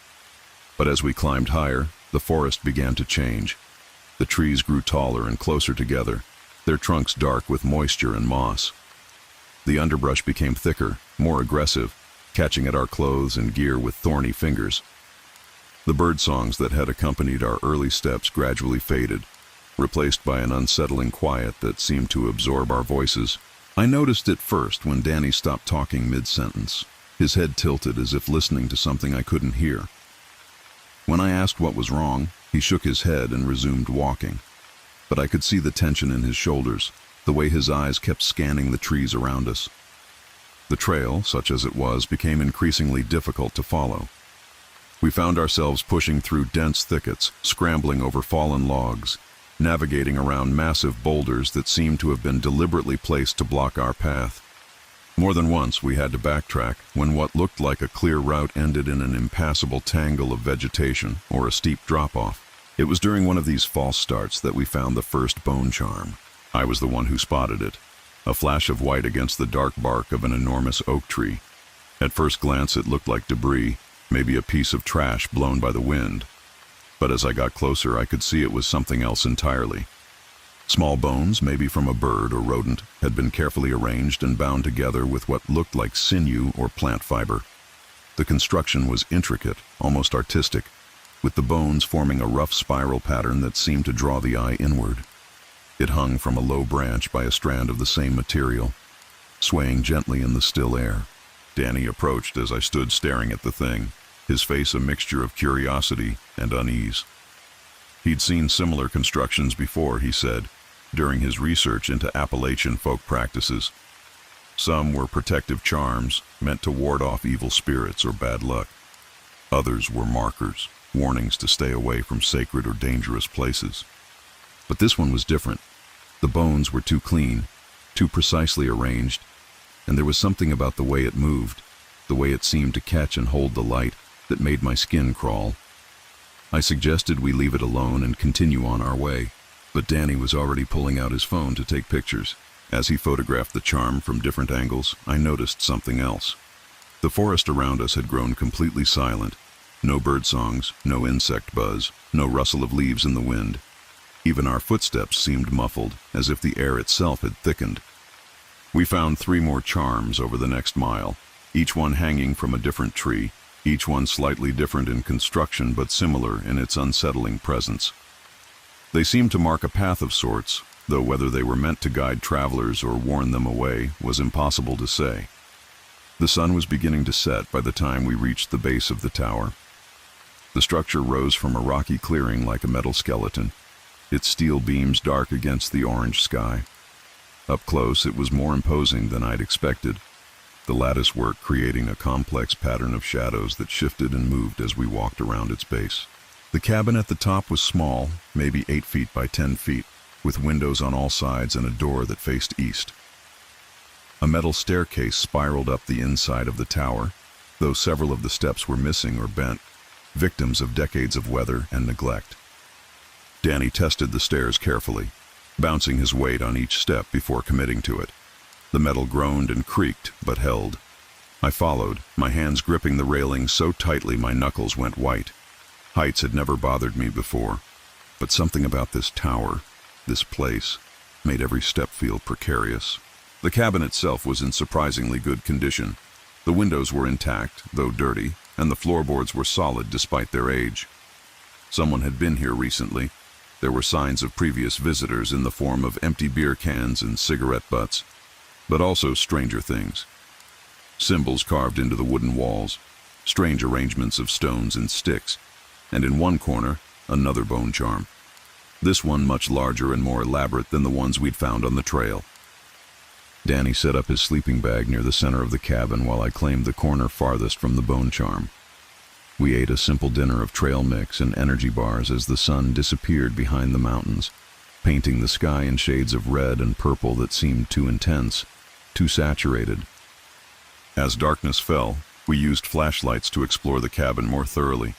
But as we climbed higher, the forest began to change. The trees grew taller and closer together, their trunks dark with moisture and moss. The underbrush became thicker, more aggressive, catching at our clothes and gear with thorny fingers. The bird songs that had accompanied our early steps gradually faded, replaced by an unsettling quiet that seemed to absorb our voices. I noticed it first when Danny stopped talking mid-sentence, his head tilted as if listening to something I couldn't hear. When I asked what was wrong, he shook his head and resumed walking. But I could see the tension in his shoulders, the way his eyes kept scanning the trees around us. The trail, such as it was, became increasingly difficult to follow. We found ourselves pushing through dense thickets, scrambling over fallen logs, navigating around massive boulders that seemed to have been deliberately placed to block our path. More than once we had to backtrack when what looked like a clear route ended in an impassable tangle of vegetation or a steep drop-off. It was during one of these false starts that we found the first bone charm. I was the one who spotted it, a flash of white against the dark bark of an enormous oak tree. At first glance it looked like debris, maybe a piece of trash blown by the wind. But as I got closer I could see it was something else entirely. Small bones, maybe from a bird or rodent, had been carefully arranged and bound together with what looked like sinew or plant fiber. The construction was intricate, almost artistic, with the bones forming a rough spiral pattern that seemed to draw the eye inward. It hung from a low branch by a strand of the same material, swaying gently in the still air. Danny approached as I stood staring at the thing, his face a mixture of curiosity and unease. He'd seen similar constructions before, he said, during his research into Appalachian folk practices. Some were protective charms meant to ward off evil spirits or bad luck. Others were markers, warnings to stay away from sacred or dangerous places. But this one was different. The bones were too clean, too precisely arranged, and there was something about the way it moved, the way it seemed to catch and hold the light, that made my skin crawl. I suggested we leave it alone and continue on our way, but Danny was already pulling out his phone to take pictures. As he photographed the charm from different angles, I noticed something else. The forest around us had grown completely silent. No bird songs, no insect buzz, no rustle of leaves in the wind. Even our footsteps seemed muffled, as if the air itself had thickened. We found 3 more charms over the next mile, each one hanging from a different tree, each one slightly different in construction but similar in its unsettling presence. They seemed to mark a path of sorts, though whether they were meant to guide travelers or warn them away was impossible to say. The sun was beginning to set by the time we reached the base of the tower. The structure rose from a rocky clearing like a metal skeleton, its steel beams dark against the orange sky. Up close, it was more imposing than I'd expected, the lattice work creating a complex pattern of shadows that shifted and moved as we walked around its base. The cabin at the top was small, maybe 8 feet by 10 feet, with windows on all sides and a door that faced east. A metal staircase spiraled up the inside of the tower, though several of the steps were missing or bent, victims of decades of weather and neglect. Danny tested the stairs carefully, bouncing his weight on each step before committing to it. The metal groaned and creaked, but held. I followed, my hands gripping the railing so tightly my knuckles went white. Heights had never bothered me before, but something about this tower, this place, made every step feel precarious. The cabin itself was in surprisingly good condition. The windows were intact, though dirty, and the floorboards were solid despite their age. Someone had been here recently. There were signs of previous visitors in the form of empty beer cans and cigarette butts, but also stranger things. Symbols carved into the wooden walls, strange arrangements of stones and sticks, and in one corner, another bone charm. This one much larger and more elaborate than the ones we'd found on the trail. Danny set up his sleeping bag near the center of the cabin while I claimed the corner farthest from the bone charm. We ate a simple dinner of trail mix and energy bars as the sun disappeared behind the mountains, painting the sky in shades of red and purple that seemed too intense, too saturated. As darkness fell, We used flashlights to explore the cabin more thoroughly.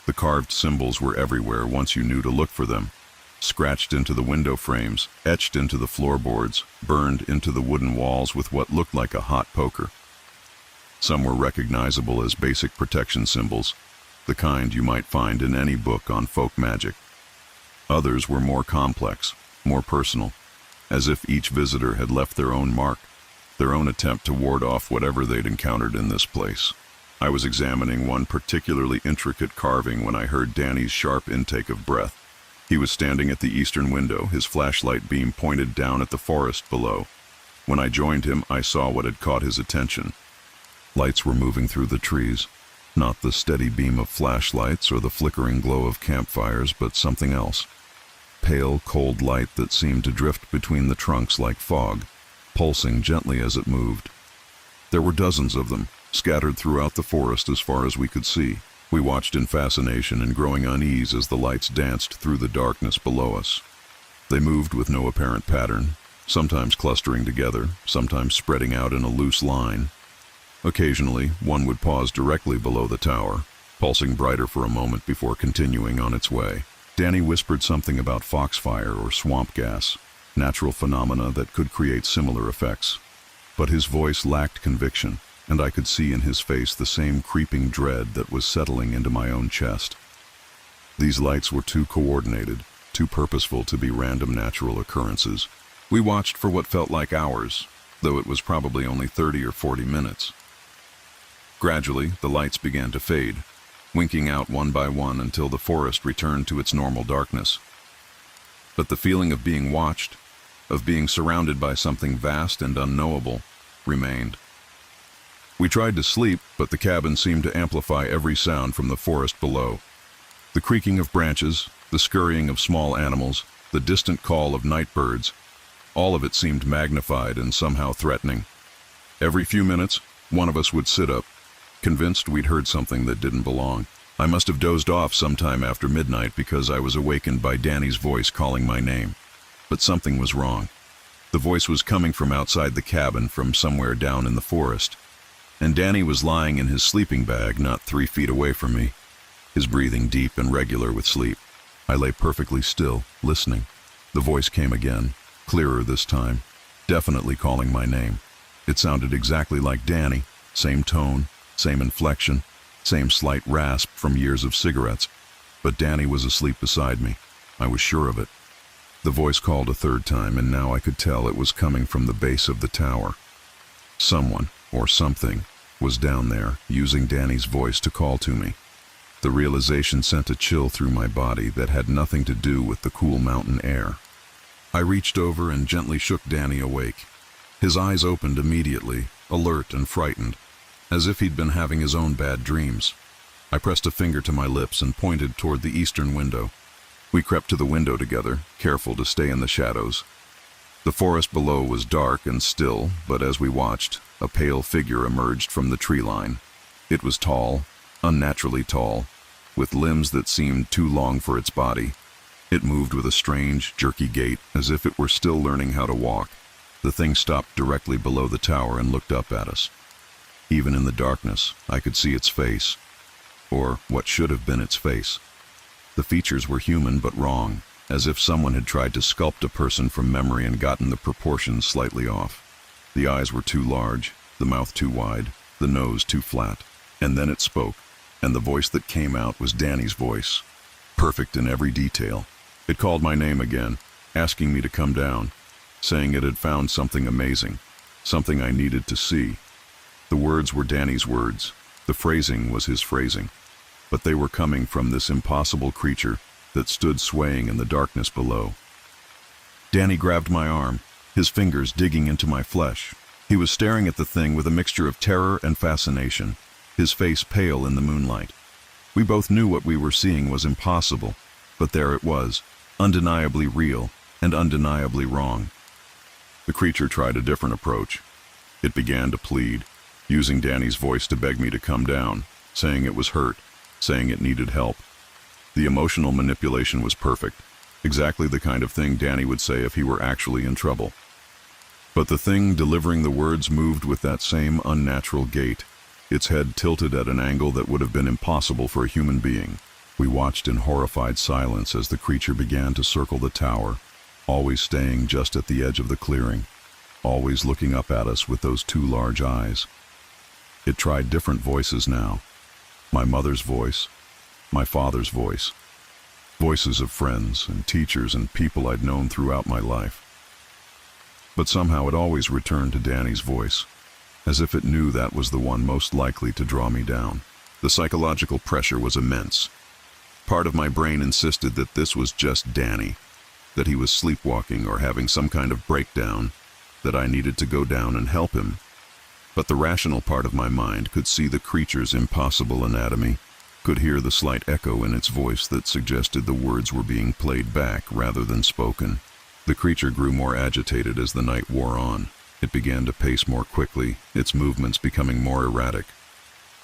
The carved symbols were everywhere once you knew to look for them. Scratched into the window frames, etched into the floorboards, burned into the wooden walls with what looked like a hot poker. Some were recognizable as basic protection symbols, the kind you might find in any book on folk magic. Others were more complex, more personal, as if each visitor had left their own mark, their own attempt to ward off whatever they'd encountered in this place. I was examining one particularly intricate carving when I heard Danny's sharp intake of breath. He was standing at the eastern window, his flashlight beam pointed down at the forest below. When I joined him, I saw what had caught his attention. Lights were moving through the trees, not the steady beam of flashlights or the flickering glow of campfires, but something else. Pale, cold light that seemed to drift between the trunks like fog, pulsing gently as it moved. There were dozens of them, scattered throughout the forest as far as we could see. We watched in fascination and growing unease as the lights danced through the darkness below us. They moved with no apparent pattern, sometimes clustering together, sometimes spreading out in a loose line. Occasionally, one would pause directly below the tower, pulsing brighter for a moment before continuing on its way. Danny whispered something about foxfire or swamp gas, natural phenomena that could create similar effects. But his voice lacked conviction, and I could see in his face the same creeping dread that was settling into my own chest. These lights were too coordinated, too purposeful to be random natural occurrences. We watched for what felt like hours, though it was probably only 30 or 40 minutes. Gradually, the lights began to fade, winking out one by one until the forest returned to its normal darkness. But the feeling of being watched, of being surrounded by something vast and unknowable, remained. We tried to sleep, but the cabin seemed to amplify every sound from the forest below. The creaking of branches, the scurrying of small animals, the distant call of night birds, all of it seemed magnified and somehow threatening. Every few minutes, one of us would sit up, convinced we'd heard something that didn't belong. I must have dozed off sometime after midnight because I was awakened by Danny's voice calling my name. But something was wrong. The voice was coming from outside the cabin, from somewhere down in the forest. And Danny was lying in his sleeping bag not 3 feet away from me, his breathing deep and regular with sleep. I lay perfectly still, listening. The voice came again, clearer this time, definitely calling my name. It sounded exactly like Danny, same tone, same inflection, same slight rasp from years of cigarettes. But Danny was asleep beside me. I was sure of it. The voice called a third time, and now I could tell it was coming from the base of the tower. Someone, or something, was down there, using Danny's voice to call to me. The realization sent a chill through my body that had nothing to do with the cool mountain air. I reached over and gently shook Danny awake. His eyes opened immediately, alert and frightened, as if he'd been having his own bad dreams. I pressed a finger to my lips and pointed toward the eastern window. We crept to the window together, careful to stay in the shadows. The forest below was dark and still, but as we watched, a pale figure emerged from the tree line. It was tall, unnaturally tall, with limbs that seemed too long for its body. It moved with a strange, jerky gait, as if it were still learning how to walk. The thing stopped directly below the tower and looked up at us. Even in the darkness, I could see its face, or what should have been its face. The features were human but wrong, as if someone had tried to sculpt a person from memory and gotten the proportions slightly off. The eyes were too large, the mouth too wide, the nose too flat. And then it spoke, and the voice that came out was Danny's voice, perfect in every detail. It called my name again, asking me to come down, saying it had found something amazing, something I needed to see. The words were Danny's words, the phrasing was his phrasing, but they were coming from this impossible creature that stood swaying in the darkness below. Danny grabbed my arm, his fingers digging into my flesh. He was staring at the thing with a mixture of terror and fascination, his face pale in the moonlight. We both knew what we were seeing was impossible, but there it was, undeniably real and undeniably wrong. The creature tried a different approach. It began to plead, using Danny's voice to beg me to come down, saying it was hurt, saying it needed help. The emotional manipulation was perfect, exactly the kind of thing Danny would say if he were actually in trouble. But the thing delivering the words moved with that same unnatural gait, its head tilted at an angle that would have been impossible for a human being. We watched in horrified silence as the creature began to circle the tower, always staying just at the edge of the clearing, always looking up at us with those two large eyes. It tried different voices now. My mother's voice, my father's voice, voices of friends and teachers and people I'd known throughout my life. But somehow it always returned to Danny's voice, as if it knew that was the one most likely to draw me down. The psychological pressure was immense. Part of my brain insisted that this was just Danny, that he was sleepwalking or having some kind of breakdown, that I needed to go down and help him. But the rational part of my mind could see the creature's impossible anatomy, could hear the slight echo in its voice that suggested the words were being played back rather than spoken. The creature grew more agitated as the night wore on. It began to pace more quickly, its movements becoming more erratic.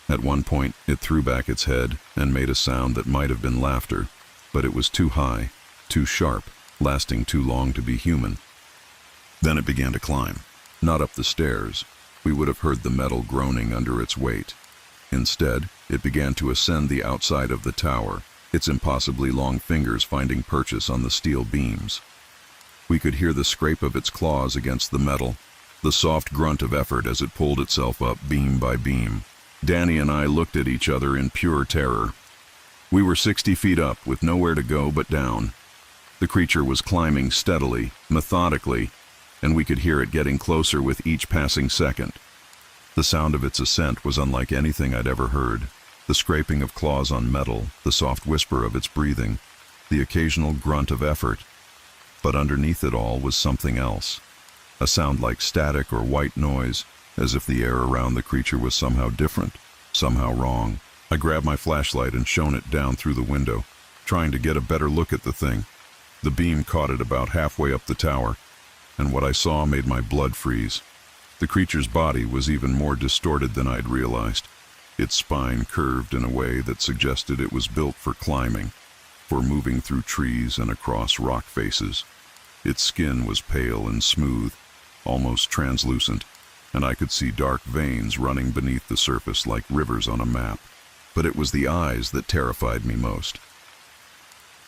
At one point, it threw back its head and made a sound that might have been laughter, but it was too high, too sharp, lasting too long to be human. Then it began to climb. Not up the stairs. We would have heard the metal groaning under its weight. Instead, it began to ascend the outside of the tower, its impossibly long fingers finding purchase on the steel beams. We could hear the scrape of its claws against the metal, the soft grunt of effort as it pulled itself up beam by beam. Danny and I looked at each other in pure terror. We were 60 feet up with nowhere to go but down. The creature was climbing steadily, methodically, and we could hear it getting closer with each passing second. The sound of its ascent was unlike anything I'd ever heard. The scraping of claws on metal, the soft whisper of its breathing, the occasional grunt of effort. But underneath it all was something else. A sound like static or white noise, as if the air around the creature was somehow different, somehow wrong. I grabbed my flashlight and shone it down through the window, trying to get a better look at the thing. The beam caught it about halfway up the tower, and what I saw made my blood freeze. The creature's body was even more distorted than I'd realized. Its spine curved in a way that suggested it was built for climbing, for moving through trees and across rock faces. Its skin was pale and smooth, almost translucent, and I could see dark veins running beneath the surface like rivers on a map. But it was the eyes that terrified me most.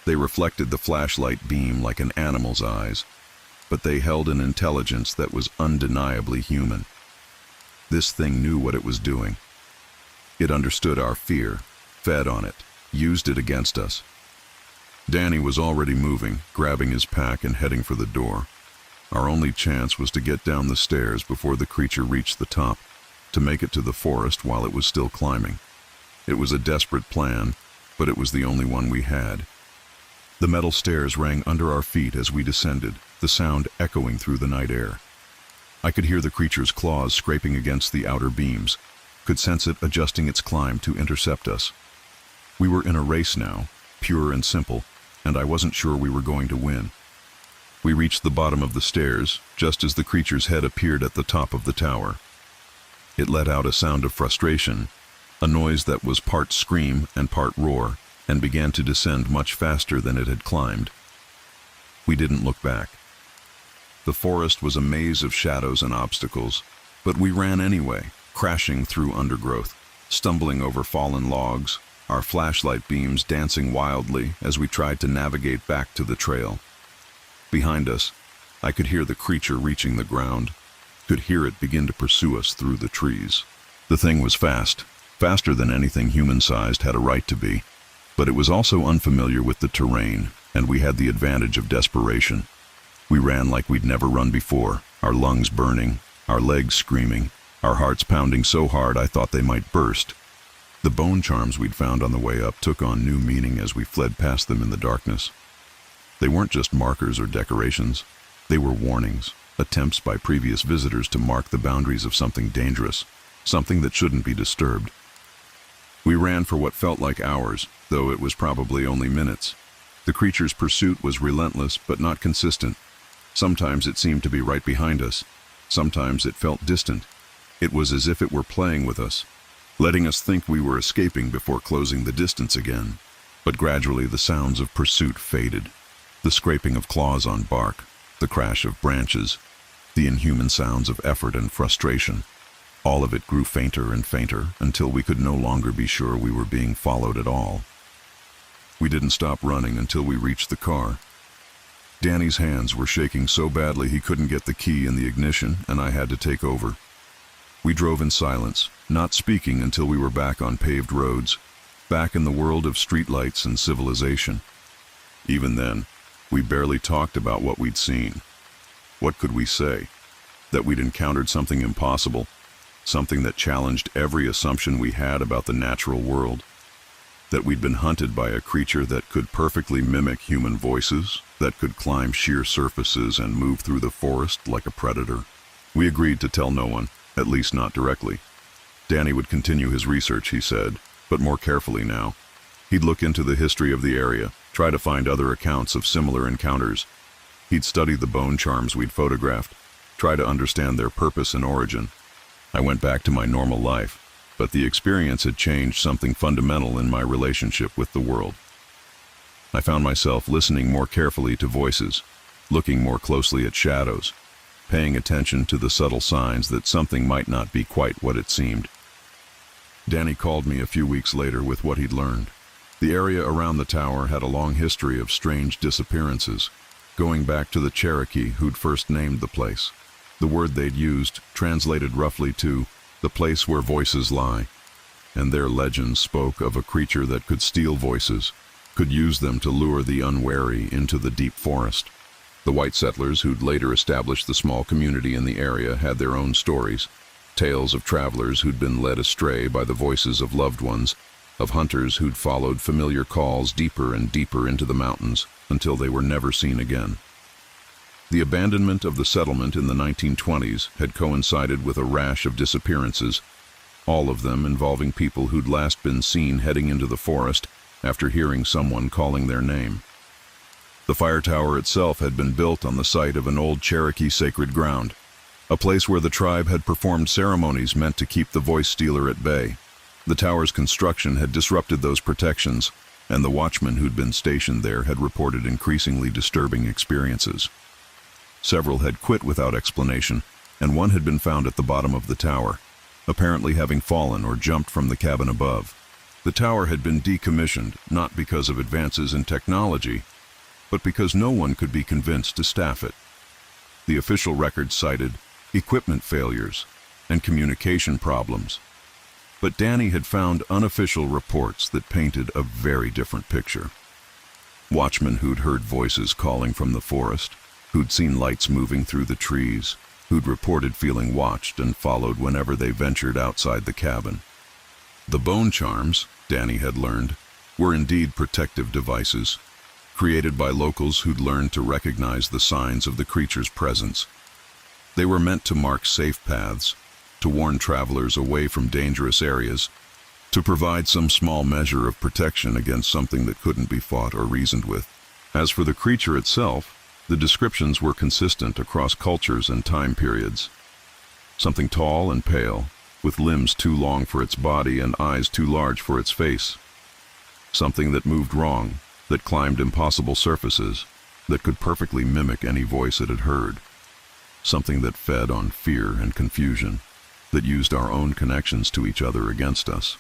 They reflected the flashlight beam like an animal's eyes, but they held an intelligence that was undeniably human. This thing knew what it was doing. It understood our fear, fed on it, used it against us. Danny was already moving, grabbing his pack and heading for the door. Our only chance was to get down the stairs before the creature reached the top, to make it to the forest while it was still climbing. It was a desperate plan, but it was the only one we had. The metal stairs rang under our feet as we descended, the sound echoing through the night air. I could hear the creature's claws scraping against the outer beams, could sense it adjusting its climb to intercept us. We were in a race now, pure and simple, and I wasn't sure we were going to win. We reached the bottom of the stairs, just as the creature's head appeared at the top of the tower. It let out a sound of frustration, a noise that was part scream and part roar, and began to descend much faster than it had climbed. We didn't look back. The forest was a maze of shadows and obstacles, but we ran anyway, crashing through undergrowth, stumbling over fallen logs, our flashlight beams dancing wildly as we tried to navigate back to the trail. Behind us, I could hear the creature reaching the ground, could hear it begin to pursue us through the trees. The thing was fast, faster than anything human-sized had a right to be, but it was also unfamiliar with the terrain, and we had the advantage of desperation. We ran like we'd never run before, our lungs burning, our legs screaming, our hearts pounding so hard I thought they might burst. The bone charms we'd found on the way up took on new meaning as we fled past them in the darkness. They weren't just markers or decorations. They were warnings, attempts by previous visitors to mark the boundaries of something dangerous, something that shouldn't be disturbed. We ran for what felt like hours, though it was probably only minutes. The creature's pursuit was relentless but not consistent. Sometimes it seemed to be right behind us. Sometimes it felt distant. It was as if it were playing with us, letting us think we were escaping before closing the distance again. But gradually the sounds of pursuit faded. The scraping of claws on bark, the crash of branches, the inhuman sounds of effort and frustration. All of it grew fainter and fainter until we could no longer be sure we were being followed at all. We didn't stop running until we reached the car. Danny's hands were shaking so badly he couldn't get the key in the ignition, and I had to take over. We drove in silence, not speaking until we were back on paved roads, back in the world of streetlights and civilization. Even then, we barely talked about what we'd seen. What could we say? That we'd encountered something impossible, something that challenged every assumption we had about the natural world. That we'd been hunted by a creature that could perfectly mimic human voices, that could climb sheer surfaces and move through the forest like a predator. We agreed to tell no one, at least not directly. Danny would continue his research, he said, but more carefully now. He'd look into the history of the area, try to find other accounts of similar encounters. He'd study the bone charms we'd photographed, try to understand their purpose and origin. I went back to my normal life, but the experience had changed something fundamental in my relationship with the world. I found myself listening more carefully to voices, looking more closely at shadows, paying attention to the subtle signs that something might not be quite what it seemed. Danny called me a few weeks later with what he'd learned. The area around the tower had a long history of strange disappearances, going back to the Cherokee who'd first named the place. The word they'd used translated roughly to the place where voices lie, and their legends spoke of a creature that could steal voices, could use them to lure the unwary into the deep forest. The white settlers who'd later established the small community in the area had their own stories, tales of travelers who'd been led astray by the voices of loved ones, of hunters who'd followed familiar calls deeper and deeper into the mountains until they were never seen again. The abandonment of the settlement in the 1920s had coincided with a rash of disappearances, all of them involving people who'd last been seen heading into the forest after hearing someone calling their name. The fire tower itself had been built on the site of an old Cherokee sacred ground, a place where the tribe had performed ceremonies meant to keep the voice stealer at bay. The tower's construction had disrupted those protections, and the watchmen who'd been stationed there had reported increasingly disturbing experiences. Several had quit without explanation, and one had been found at the bottom of the tower, apparently having fallen or jumped from the cabin above. The tower had been decommissioned, not because of advances in technology, but because no one could be convinced to staff it. The official records cited equipment failures and communication problems. But Danny had found unofficial reports that painted a very different picture. Watchmen who'd heard voices calling from the forest, who'd seen lights moving through the trees, who'd reported feeling watched and followed whenever they ventured outside the cabin. The bone charms, Danny had learned, were indeed protective devices, created by locals who'd learned to recognize the signs of the creature's presence. They were meant to mark safe paths, to warn travelers away from dangerous areas, to provide some small measure of protection against something that couldn't be fought or reasoned with. As for the creature itself, the descriptions were consistent across cultures and time periods. Something tall and pale, with limbs too long for its body and eyes too large for its face. Something that moved wrong, that climbed impossible surfaces, that could perfectly mimic any voice it had heard. Something that fed on fear and confusion, that used our own connections to each other against us.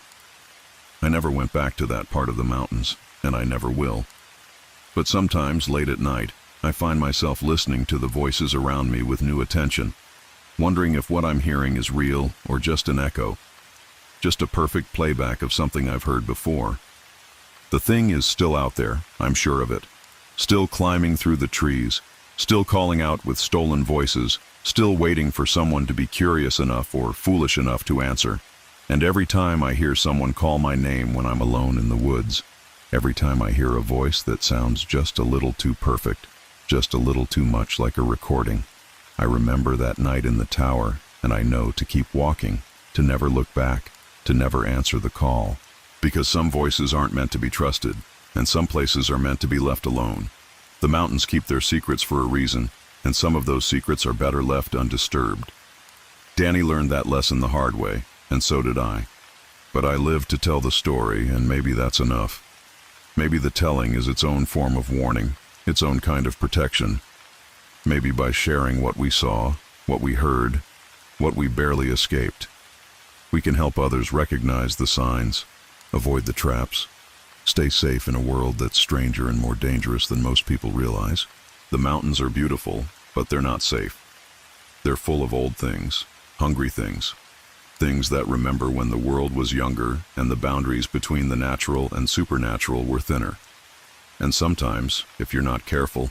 I never went back to that part of the mountains, and I never will. But sometimes, late at night, I find myself listening to the voices around me with new attention, wondering if what I'm hearing is real or just an echo, just a perfect playback of something I've heard before. The thing is still out there, I'm sure of it, still climbing through the trees, still calling out with stolen voices, still waiting for someone to be curious enough or foolish enough to answer. And every time I hear someone call my name when I'm alone in the woods, every time I hear a voice that sounds just a little too perfect, just a little too much like a recording, I remember that night in the tower, and I know to keep walking, to never look back, to never answer the call. Because some voices aren't meant to be trusted, and some places are meant to be left alone. The mountains keep their secrets for a reason, and some of those secrets are better left undisturbed. Danny learned that lesson the hard way, and so did I. But I lived to tell the story, and maybe that's enough. Maybe the telling is its own form of warning, its own kind of protection. Maybe by sharing what we saw, what we heard, what we barely escaped, We can help others recognize the signs, avoid the traps, stay safe in a world that's stranger and more dangerous than most people realize. The mountains are beautiful, but they're not safe. They're full of old things, hungry things, things that remember when the world was younger and the boundaries between the natural and supernatural were thinner. And sometimes, if you're not careful,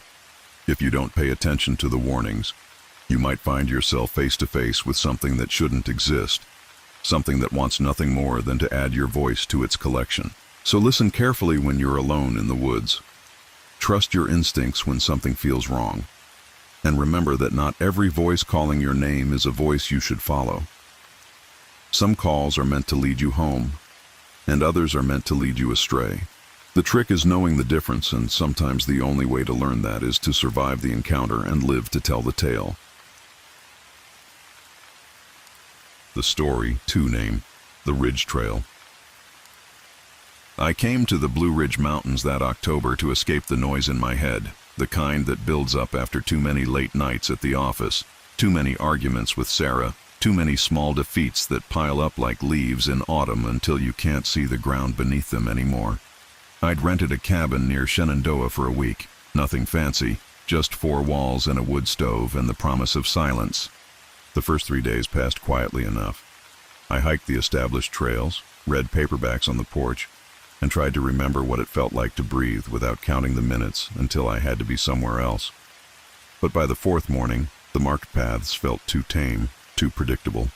if you don't pay attention to the warnings, you might find yourself face to face with something that shouldn't exist, something that wants nothing more than to add your voice to its collection. So listen carefully when you're alone in the woods. Trust your instincts when something feels wrong. And remember that not every voice calling your name is a voice you should follow. Some calls are meant to lead you home, and others are meant to lead you astray. The trick is knowing the difference, and sometimes the only way to learn that is to survive the encounter and live to tell the tale. The story, to name, The Ridge Trail. I came to the Blue Ridge Mountains that October to escape the noise in my head, the kind that builds up after too many late nights at the office, too many arguments with Sarah, too many small defeats that pile up like leaves in autumn until you can't see the ground beneath them anymore. I'd rented a cabin near Shenandoah for a week, nothing fancy, just 4 walls and a wood stove and the promise of silence. The first 3 days passed quietly enough. I hiked the established trails, read paperbacks on the porch, and tried to remember what it felt like to breathe without counting the minutes until I had to be somewhere else. But by the 4th morning, the marked paths felt too tame, too predictable.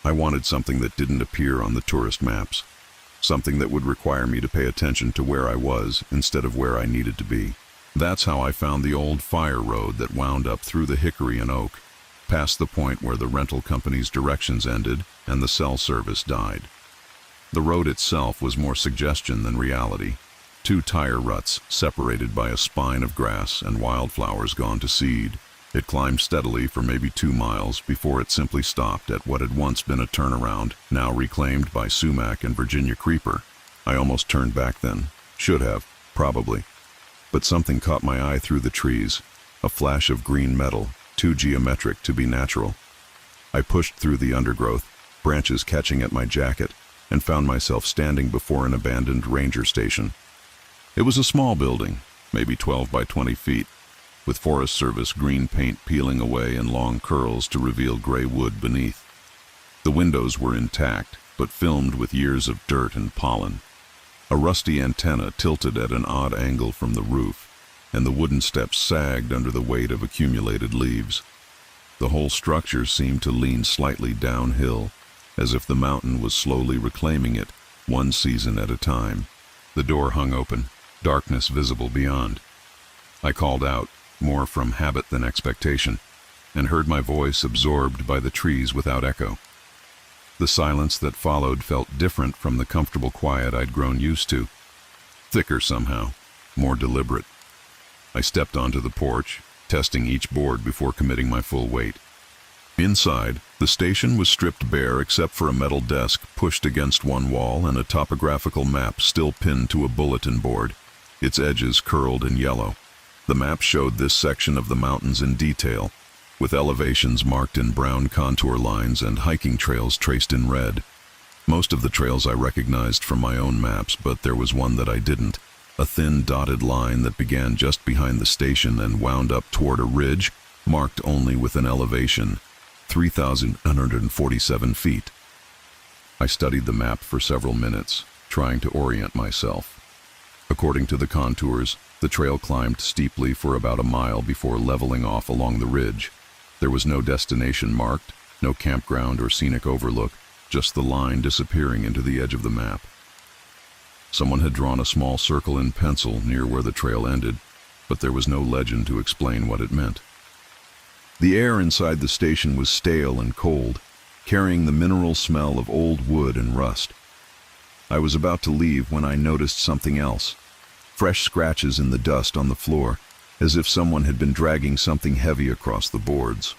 I wanted something that didn't appear on the tourist maps, something that would require me to pay attention to where I was instead of where I needed to be. That's how I found the old fire road that wound up through the hickory and oak, past the point where the rental company's directions ended and the cell service died. The road itself was more suggestion than reality. 2 tire ruts separated by a spine of grass and wildflowers gone to seed. It climbed steadily for maybe 2 miles before it simply stopped at what had once been a turnaround, now reclaimed by sumac and Virginia creeper. I almost turned back then. Should have, probably. But something caught my eye through the trees, a flash of green metal, too geometric to be natural. I pushed through the undergrowth, branches catching at my jacket, and found myself standing before an abandoned ranger station. It was a small building, maybe 12 by 20 feet, with Forest Service green paint peeling away in long curls to reveal gray wood beneath. The windows were intact, but filmed with years of dirt and pollen. A rusty antenna tilted at an odd angle from the roof, and the wooden steps sagged under the weight of accumulated leaves. The whole structure seemed to lean slightly downhill, as if the mountain was slowly reclaiming it, one season at a time. The door hung open, darkness visible beyond. I called out, more from habit than expectation, and heard my voice absorbed by the trees without echo. The silence that followed felt different from the comfortable quiet I'd grown used to. Thicker somehow, more deliberate. I stepped onto the porch, testing each board before committing my full weight. Inside, the station was stripped bare except for a metal desk pushed against one wall and a topographical map still pinned to a bulletin board, its edges curled in yellow. The map showed this section of the mountains in detail, with elevations marked in brown contour lines and hiking trails traced in red. Most of the trails I recognized from my own maps, but there was one that I didn't, a thin dotted line that began just behind the station and wound up toward a ridge, marked only with an elevation, 3,147 feet. I studied the map for several minutes, trying to orient myself. According to the contours, the trail climbed steeply for about a mile before leveling off along the ridge. There was no destination marked, no campground or scenic overlook, just the line disappearing into the edge of the map. Someone had drawn a small circle in pencil near where the trail ended, but there was no legend to explain what it meant. The air inside the station was stale and cold, carrying the mineral smell of old wood and rust. I was about to leave when I noticed something else. Fresh scratches in the dust on the floor, as if someone had been dragging something heavy across the boards.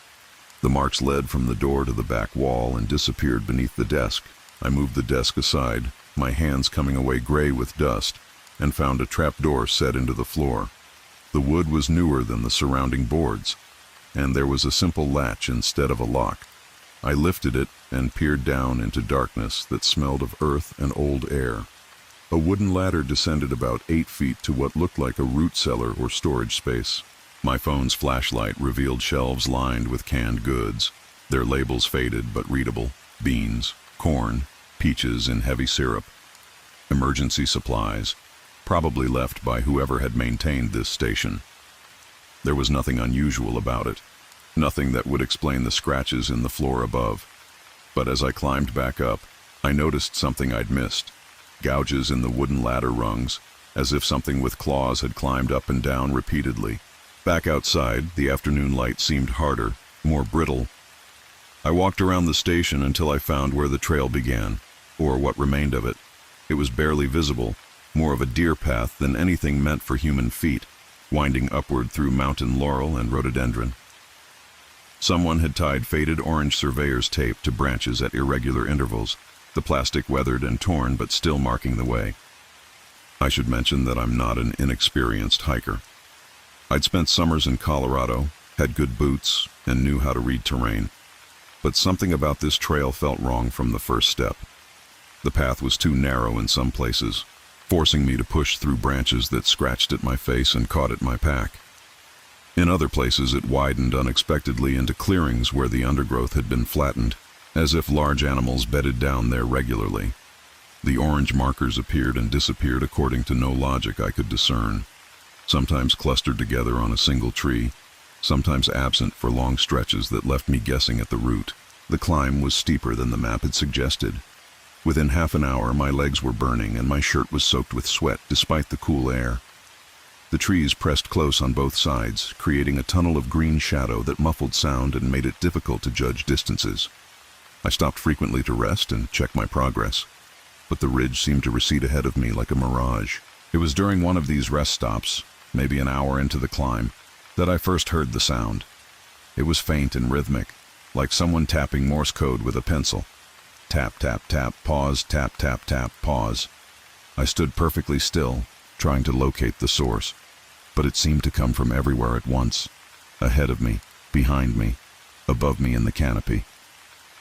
The marks led from the door to the back wall and disappeared beneath the desk. I moved the desk aside, my hands coming away gray with dust, and found a trapdoor set into the floor. The wood was newer than the surrounding boards, and there was a simple latch instead of a lock. I lifted it, and peered down into darkness that smelled of earth and old air. A wooden ladder descended about 8 feet to what looked like a root cellar or storage space. My phone's flashlight revealed shelves lined with canned goods, their labels faded but readable: beans, corn, peaches in heavy syrup. Emergency supplies, probably left by whoever had maintained this station. There was nothing unusual about it, nothing that would explain the scratches in the floor above. But as I climbed back up, I noticed something I'd missed: gouges in the wooden ladder rungs, as if something with claws had climbed up and down repeatedly. Back outside, the afternoon light seemed harder, more brittle. I walked around the station until I found where the trail began, or what remained of it. It was barely visible, more of a deer path than anything meant for human feet, winding upward through mountain laurel and rhododendron. Someone had tied faded orange surveyor's tape to branches at irregular intervals, the plastic weathered and torn but still marking the way. I should mention that I'm not an inexperienced hiker. I'd spent summers in Colorado, had good boots, and knew how to read terrain. But something about this trail felt wrong from the first step. The path was too narrow in some places, forcing me to push through branches that scratched at my face and caught at my pack. In other places it widened unexpectedly into clearings where the undergrowth had been flattened, as if large animals bedded down there regularly. The orange markers appeared and disappeared according to no logic I could discern, sometimes clustered together on a single tree, sometimes absent for long stretches that left me guessing at the route. The climb was steeper than the map had suggested. Within half an hour, my legs were burning and my shirt was soaked with sweat despite the cool air. The trees pressed close on both sides, creating a tunnel of green shadow that muffled sound and made it difficult to judge distances. I stopped frequently to rest and check my progress, but the ridge seemed to recede ahead of me like a mirage. It was during one of these rest stops, maybe an hour into the climb, that I first heard the sound. It was faint and rhythmic, like someone tapping Morse code with a pencil. Tap, tap, tap, pause, tap, tap, tap, pause. I stood perfectly still, trying to locate the source, but it seemed to come from everywhere at once. Ahead of me, behind me, above me in the canopy.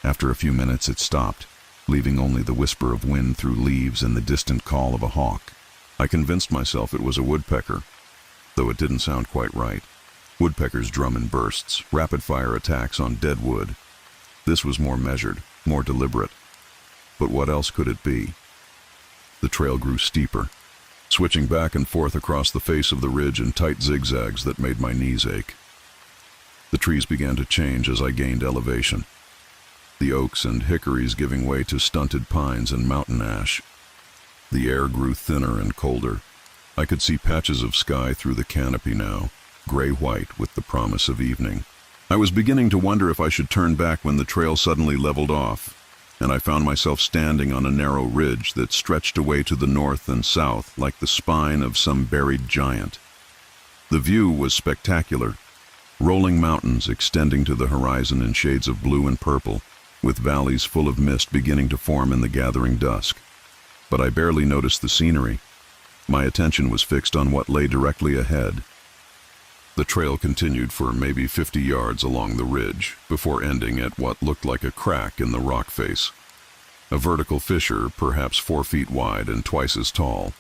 After a few minutes it stopped, leaving only the whisper of wind through leaves and the distant call of a hawk. I convinced myself it was a woodpecker, though it didn't sound quite right. Woodpeckers drum in bursts, rapid-fire attacks on dead wood. This was more measured, more deliberate. But what else could it be? The trail grew steeper, switching back and forth across the face of the ridge in tight zigzags that made my knees ache. The trees began to change as I gained elevation, the oaks and hickories giving way to stunted pines and mountain ash. The air grew thinner and colder. I could see patches of sky through the canopy now, gray-white with the promise of evening. I was beginning to wonder if I should turn back when the trail suddenly leveled off, and I found myself standing on a narrow ridge that stretched away to the north and south like the spine of some buried giant. The view was spectacular, rolling mountains extending to the horizon in shades of blue and purple, with valleys full of mist beginning to form in the gathering dusk. But I barely noticed the scenery. My attention was fixed on what lay directly ahead. The trail continued for maybe 50 yards along the ridge, before ending at what looked like a crack in the rock face. A vertical fissure, perhaps 4 feet wide and twice as tall.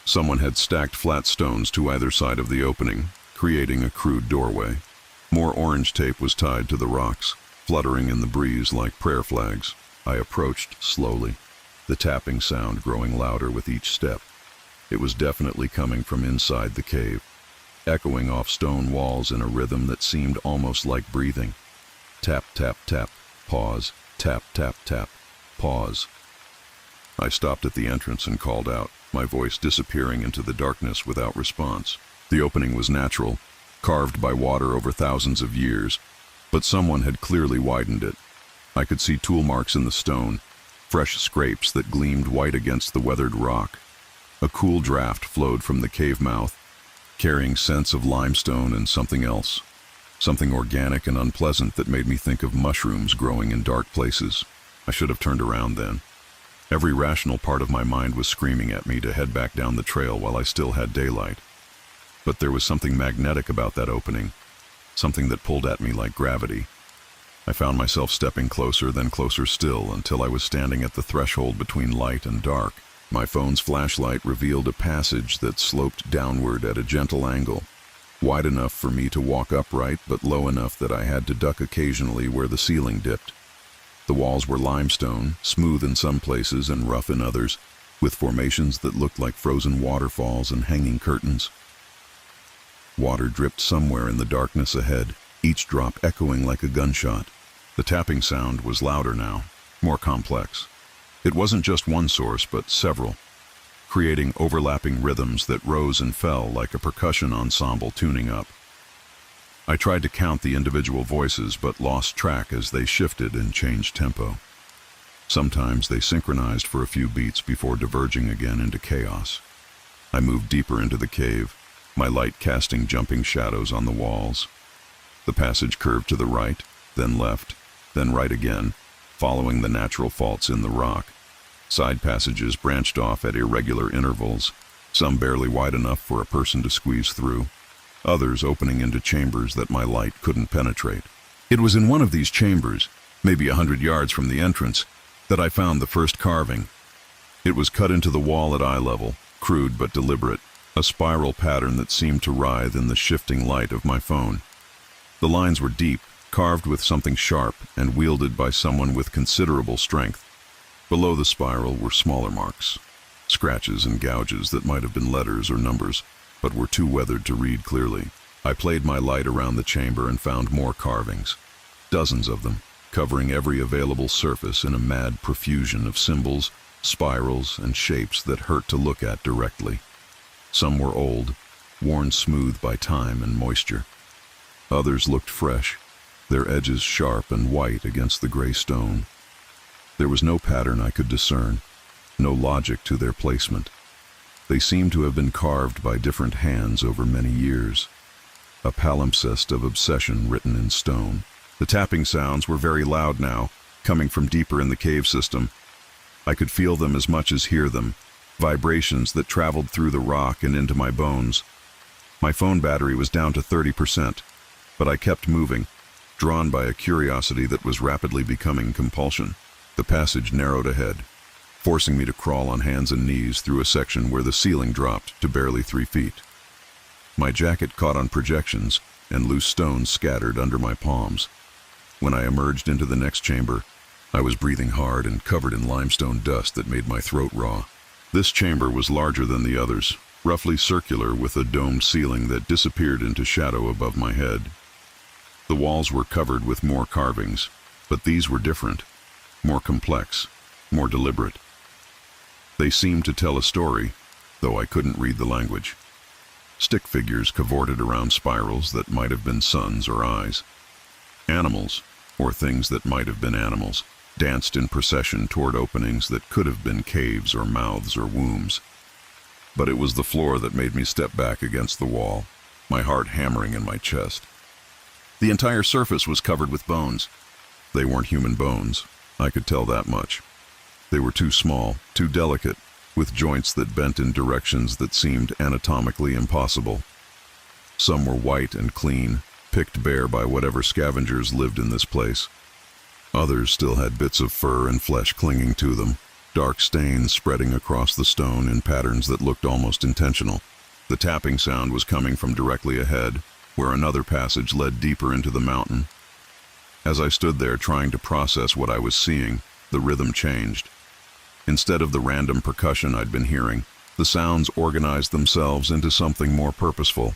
Someone had stacked flat stones to either side of the opening, creating a crude doorway. More orange tape was tied to the rocks, fluttering in the breeze like prayer flags. I approached slowly, the tapping sound growing louder with each step. It was definitely coming from inside the cave, echoing off stone walls in a rhythm that seemed almost like breathing. Tap, tap, tap, pause, tap, tap, tap, pause. I stopped at the entrance and called out, my voice disappearing into the darkness without response. The opening was natural, carved by water over thousands of years, but someone had clearly widened it. I could see tool marks in the stone, fresh scrapes that gleamed white against the weathered rock. A cool draft flowed from the cave mouth, carrying scents of limestone and something else, something organic and unpleasant that made me think of mushrooms growing in dark places. I should have turned around then. Every rational part of my mind was screaming at me to head back down the trail while I still had daylight. But there was something magnetic about that opening, something that pulled at me like gravity. I found myself stepping closer, then closer still, until I was standing at the threshold between light and dark. My phone's flashlight revealed a passage that sloped downward at a gentle angle, wide enough for me to walk upright, but low enough that I had to duck occasionally where the ceiling dipped. The walls were limestone, smooth in some places and rough in others, with formations that looked like frozen waterfalls and hanging curtains. Water dripped somewhere in the darkness ahead, each drop echoing like a gunshot. The tapping sound was louder now, more complex. It wasn't just one source, but several, creating overlapping rhythms that rose and fell like a percussion ensemble tuning up. I tried to count the individual voices, but lost track as they shifted and changed tempo. Sometimes they synchronized for a few beats before diverging again into chaos. I moved deeper into the cave, my light casting jumping shadows on the walls. The passage curved to the right, then left, then right again, following the natural faults in the rock. Side passages branched off at irregular intervals, some barely wide enough for a person to squeeze through, others opening into chambers that my light couldn't penetrate. It was in one of these chambers, maybe 100 yards from the entrance, that I found the first carving. It was cut into the wall at eye level, crude but deliberate, a spiral pattern that seemed to writhe in the shifting light of my phone. The lines were deep, carved with something sharp and wielded by someone with considerable strength. Below the spiral were smaller marks, scratches and gouges that might have been letters or numbers, but were too weathered to read clearly. I played my light around the chamber and found more carvings, dozens of them, covering every available surface in a mad profusion of symbols, spirals, and shapes that hurt to look at directly. Some were old, worn smooth by time and moisture. Others looked fresh, their edges sharp and white against the gray stone. There was no pattern I could discern, no logic to their placement. They seemed to have been carved by different hands over many years, a palimpsest of obsession written in stone. The tapping sounds were very loud now, coming from deeper in the cave system. I could feel them as much as hear them, vibrations that traveled through the rock and into my bones. My phone battery was down to 30%, but I kept moving, drawn by a curiosity that was rapidly becoming compulsion. The passage narrowed ahead, forcing me to crawl on hands and knees through a section where the ceiling dropped to barely 3 feet. My jacket caught on projections, and loose stones scattered under my palms. When I emerged into the next chamber, I was breathing hard and covered in limestone dust that made my throat raw. This chamber was larger than the others, roughly circular with a domed ceiling that disappeared into shadow above my head. The walls were covered with more carvings, but these were different, more complex, more deliberate. They seemed to tell a story, though I couldn't read the language. Stick figures cavorted around spirals that might have been suns or eyes. Animals, or things that might have been animals, danced in procession toward openings that could have been caves or mouths or wombs. But it was the floor that made me step back against the wall, my heart hammering in my chest. The entire surface was covered with bones. They weren't human bones, I could tell that much. They were too small, too delicate, with joints that bent in directions that seemed anatomically impossible. Some were white and clean, picked bare by whatever scavengers lived in this place. Others still had bits of fur and flesh clinging to them, dark stains spreading across the stone in patterns that looked almost intentional. The tapping sound was coming from directly ahead, where another passage led deeper into the mountain. As I stood there trying to process what I was seeing, the rhythm changed. Instead of the random percussion I'd been hearing, the sounds organized themselves into something more purposeful.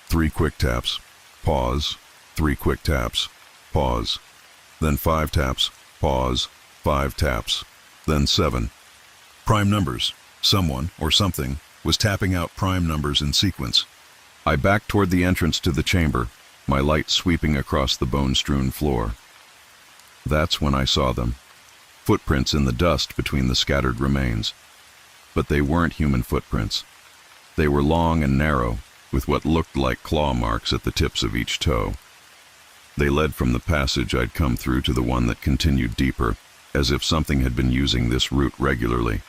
3 quick taps, pause, 3 quick taps, pause, then 5 taps, pause, 5 taps, then 7. Prime numbers. Someone, or something, was tapping out prime numbers in sequence. I backed toward the entrance to the chamber, my light sweeping across the bone-strewn floor. That's when I saw them. Footprints in the dust between the scattered remains. But they weren't human footprints. They were long and narrow, with what looked like claw marks at the tips of each toe. They led from the passage I'd come through to the one that continued deeper, as if something had been using this route regularly.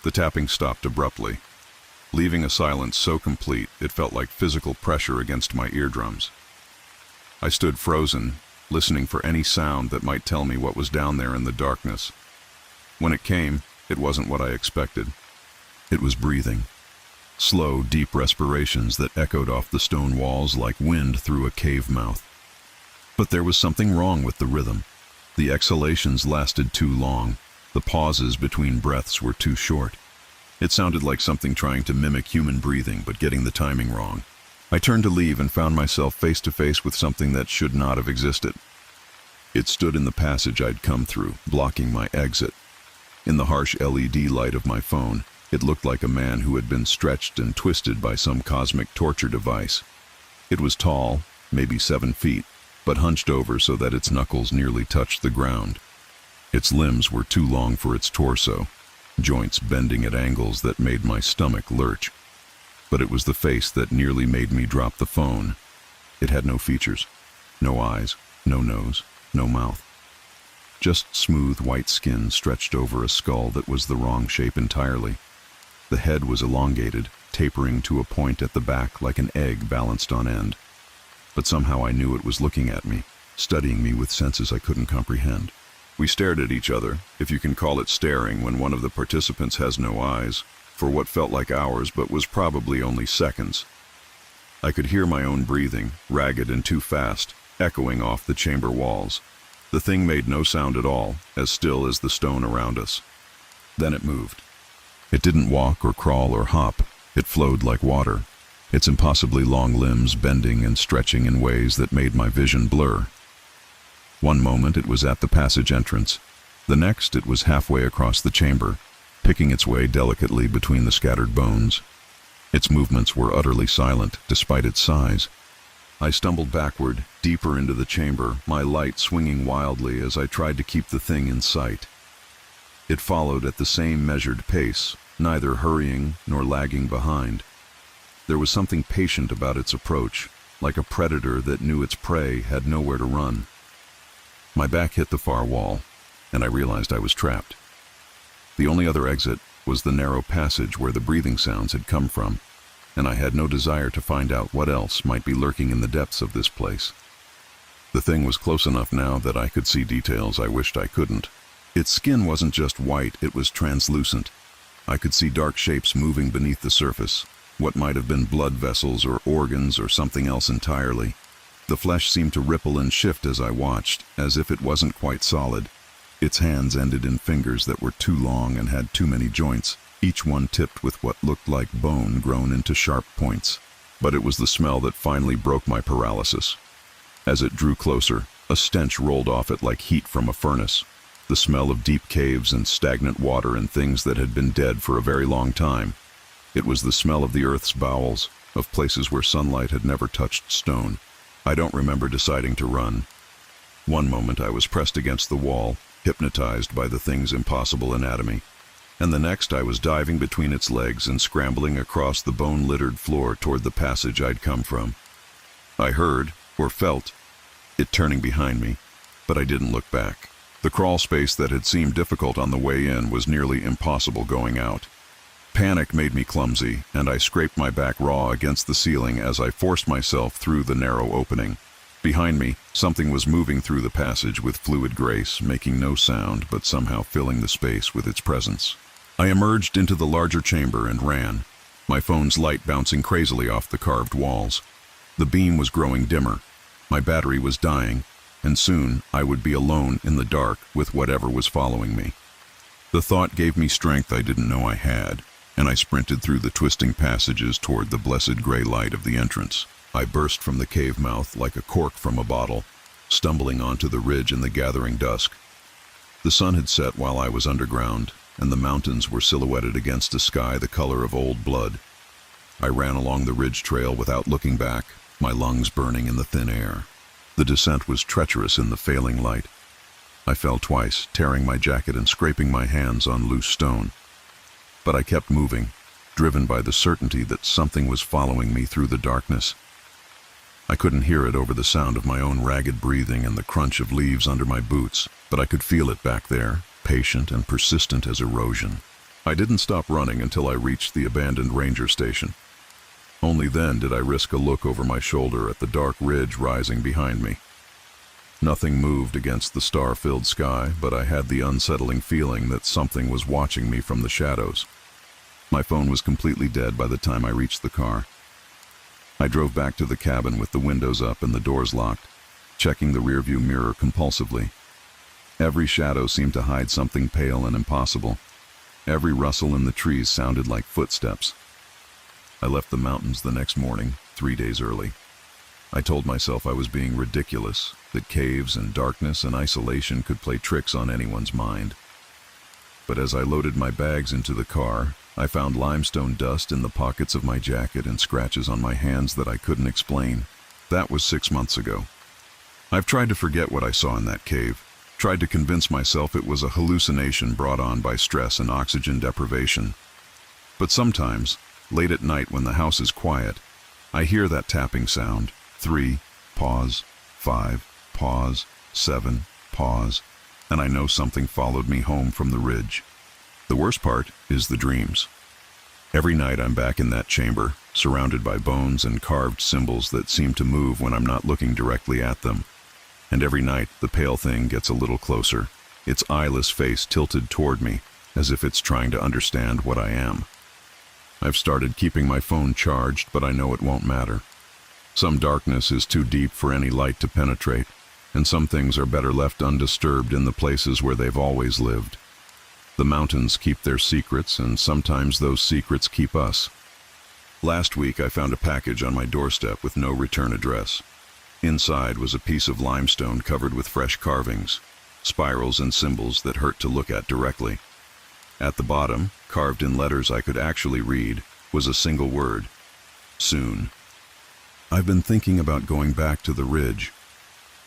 The tapping stopped abruptly, leaving a silence so complete it felt like physical pressure against my eardrums. I stood frozen, listening for any sound that might tell me what was down there in the darkness. When it came, it wasn't what I expected. It was breathing. Slow, deep respirations that echoed off the stone walls like wind through a cave mouth. But there was something wrong with the rhythm. The exhalations lasted too long. The pauses between breaths were too short. It sounded like something trying to mimic human breathing, but getting the timing wrong. I turned to leave and found myself face to face with something that should not have existed. It stood in the passage I'd come through, blocking my exit. In the harsh LED light of my phone, it looked like a man who had been stretched and twisted by some cosmic torture device. It was tall, maybe 7 feet, but hunched over so that its knuckles nearly touched the ground. Its limbs were too long for its torso, joints bending at angles that made my stomach lurch. But it was the face that nearly made me drop the phone. It had no features, no eyes, no nose, no mouth. Just smooth white skin stretched over a skull that was the wrong shape entirely. The head was elongated, tapering to a point at the back like an egg balanced on end. But somehow I knew it was looking at me, studying me with senses I couldn't comprehend. We stared at each other, if you can call it staring when one of the participants has no eyes, for what felt like hours but was probably only seconds. I could hear my own breathing, ragged and too fast, echoing off the chamber walls. The thing made no sound at all, as still as the stone around us. Then it moved. It didn't walk or crawl or hop. It flowed like water, its impossibly long limbs bending and stretching in ways that made my vision blur. One moment it was at the passage entrance. The next it was halfway across the chamber, picking its way delicately between the scattered bones. Its movements were utterly silent, despite its size. I stumbled backward, deeper into the chamber, my light swinging wildly as I tried to keep the thing in sight. It followed at the same measured pace, neither hurrying nor lagging behind. There was something patient about its approach, like a predator that knew its prey had nowhere to run. My back hit the far wall, and I realized I was trapped. The only other exit was the narrow passage where the breathing sounds had come from, and I had no desire to find out what else might be lurking in the depths of this place. The thing was close enough now that I could see details I wished I couldn't. Its skin wasn't just white, it was translucent. I could see dark shapes moving beneath the surface, what might have been blood vessels or organs or something else entirely. The flesh seemed to ripple and shift as I watched, as if it wasn't quite solid. Its hands ended in fingers that were too long and had too many joints, each one tipped with what looked like bone grown into sharp points. But it was the smell that finally broke my paralysis. As it drew closer, a stench rolled off it like heat from a furnace. The smell of deep caves and stagnant water and things that had been dead for a very long time. It was the smell of the earth's bowels, of places where sunlight had never touched stone. I don't remember deciding to run. One moment I was pressed against the wall, hypnotized by the thing's impossible anatomy, and the next I was diving between its legs and scrambling across the bone-littered floor toward the passage I'd come from. I heard, or felt, it turning behind me, but I didn't look back. The crawl space that had seemed difficult on the way in was nearly impossible going out. Panic made me clumsy, and I scraped my back raw against the ceiling as I forced myself through the narrow opening. Behind me, something was moving through the passage with fluid grace, making no sound but somehow filling the space with its presence. I emerged into the larger chamber and ran, my phone's light bouncing crazily off the carved walls. The beam was growing dimmer. My battery was dying, and soon I would be alone in the dark with whatever was following me. The thought gave me strength I didn't know I had, and I sprinted through the twisting passages toward the blessed gray light of the entrance. I burst from the cave mouth like a cork from a bottle, stumbling onto the ridge in the gathering dusk. The sun had set while I was underground, and the mountains were silhouetted against a sky the color of old blood. I ran along the ridge trail without looking back, my lungs burning in the thin air. The descent was treacherous in the failing light. I fell twice, tearing my jacket and scraping my hands on loose stone. But I kept moving, driven by the certainty that something was following me through the darkness. I couldn't hear it over the sound of my own ragged breathing and the crunch of leaves under my boots, but I could feel it back there, patient and persistent as erosion. I didn't stop running until I reached the abandoned ranger station. Only then did I risk a look over my shoulder at the dark ridge rising behind me. Nothing moved against the star-filled sky, but I had the unsettling feeling that something was watching me from the shadows. My phone was completely dead by the time I reached the car. I drove back to the cabin with the windows up and the doors locked, checking the rearview mirror compulsively. Every shadow seemed to hide something pale and impossible. Every rustle in the trees sounded like footsteps. I left the mountains the next morning, 3 days early. I told myself I was being ridiculous, that caves and darkness and isolation could play tricks on anyone's mind. But as I loaded my bags into the car, I found limestone dust in the pockets of my jacket and scratches on my hands that I couldn't explain. That was 6 months ago. I've tried to forget what I saw in that cave, tried to convince myself it was a hallucination brought on by stress and oxygen deprivation. But sometimes, late at night when the house is quiet, I hear that tapping sound. 3, pause, 5, pause, 7, pause, and I know something followed me home from the ridge. The worst part is the dreams. Every night I'm back in that chamber, surrounded by bones and carved symbols that seem to move when I'm not looking directly at them. And every night the pale thing gets a little closer, its eyeless face tilted toward me, as if it's trying to understand what I am. I've started keeping my phone charged, but I know it won't matter. Some darkness is too deep for any light to penetrate, and some things are better left undisturbed in the places where they've always lived. The mountains keep their secrets, and sometimes those secrets keep us. Last week I found a package on my doorstep with no return address. Inside was a piece of limestone covered with fresh carvings, spirals and symbols that hurt to look at directly. At the bottom, carved in letters I could actually read, was a single word: soon. I've been thinking about going back to the ridge,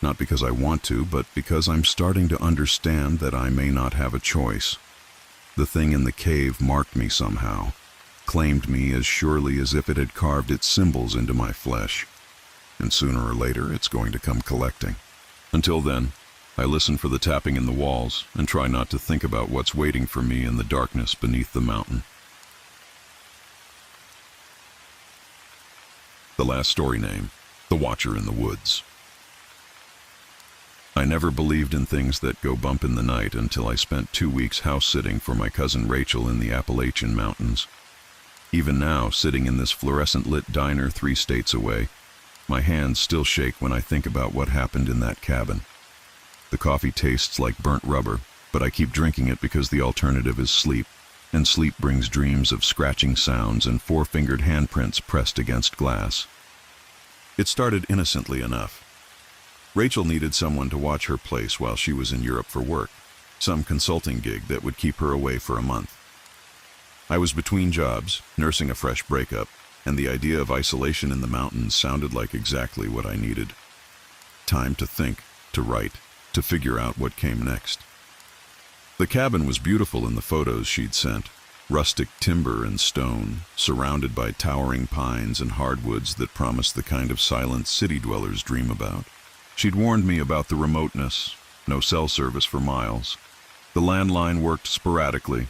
not because I want to, but because I'm starting to understand that I may not have a choice. The thing in the cave marked me somehow, claimed me as surely as if it had carved its symbols into my flesh, and sooner or later it's going to come collecting. Until then, I listen for the tapping in the walls and try not to think about what's waiting for me in the darkness beneath the mountain. The last story name, The Watcher in the Woods. I never believed in things that go bump in the night until I spent 2 weeks house-sitting for my cousin Rachel in the Appalachian Mountains. Even now, sitting in this fluorescent-lit diner 3 states away, my hands still shake when I think about what happened in that cabin. The coffee tastes like burnt rubber, but I keep drinking it because the alternative is sleep, and sleep brings dreams of scratching sounds and 4-fingered handprints pressed against glass. It started innocently enough. Rachel needed someone to watch her place while she was in Europe for work, some consulting gig that would keep her away for a month. I was between jobs, nursing a fresh breakup, and the idea of isolation in the mountains sounded like exactly what I needed. Time to think, to write, to figure out what came next. The cabin was beautiful in the photos she'd sent, rustic timber and stone, surrounded by towering pines and hardwoods that promised the kind of silence city dwellers dream about. She'd warned me about the remoteness, no cell service for miles. The landline worked sporadically.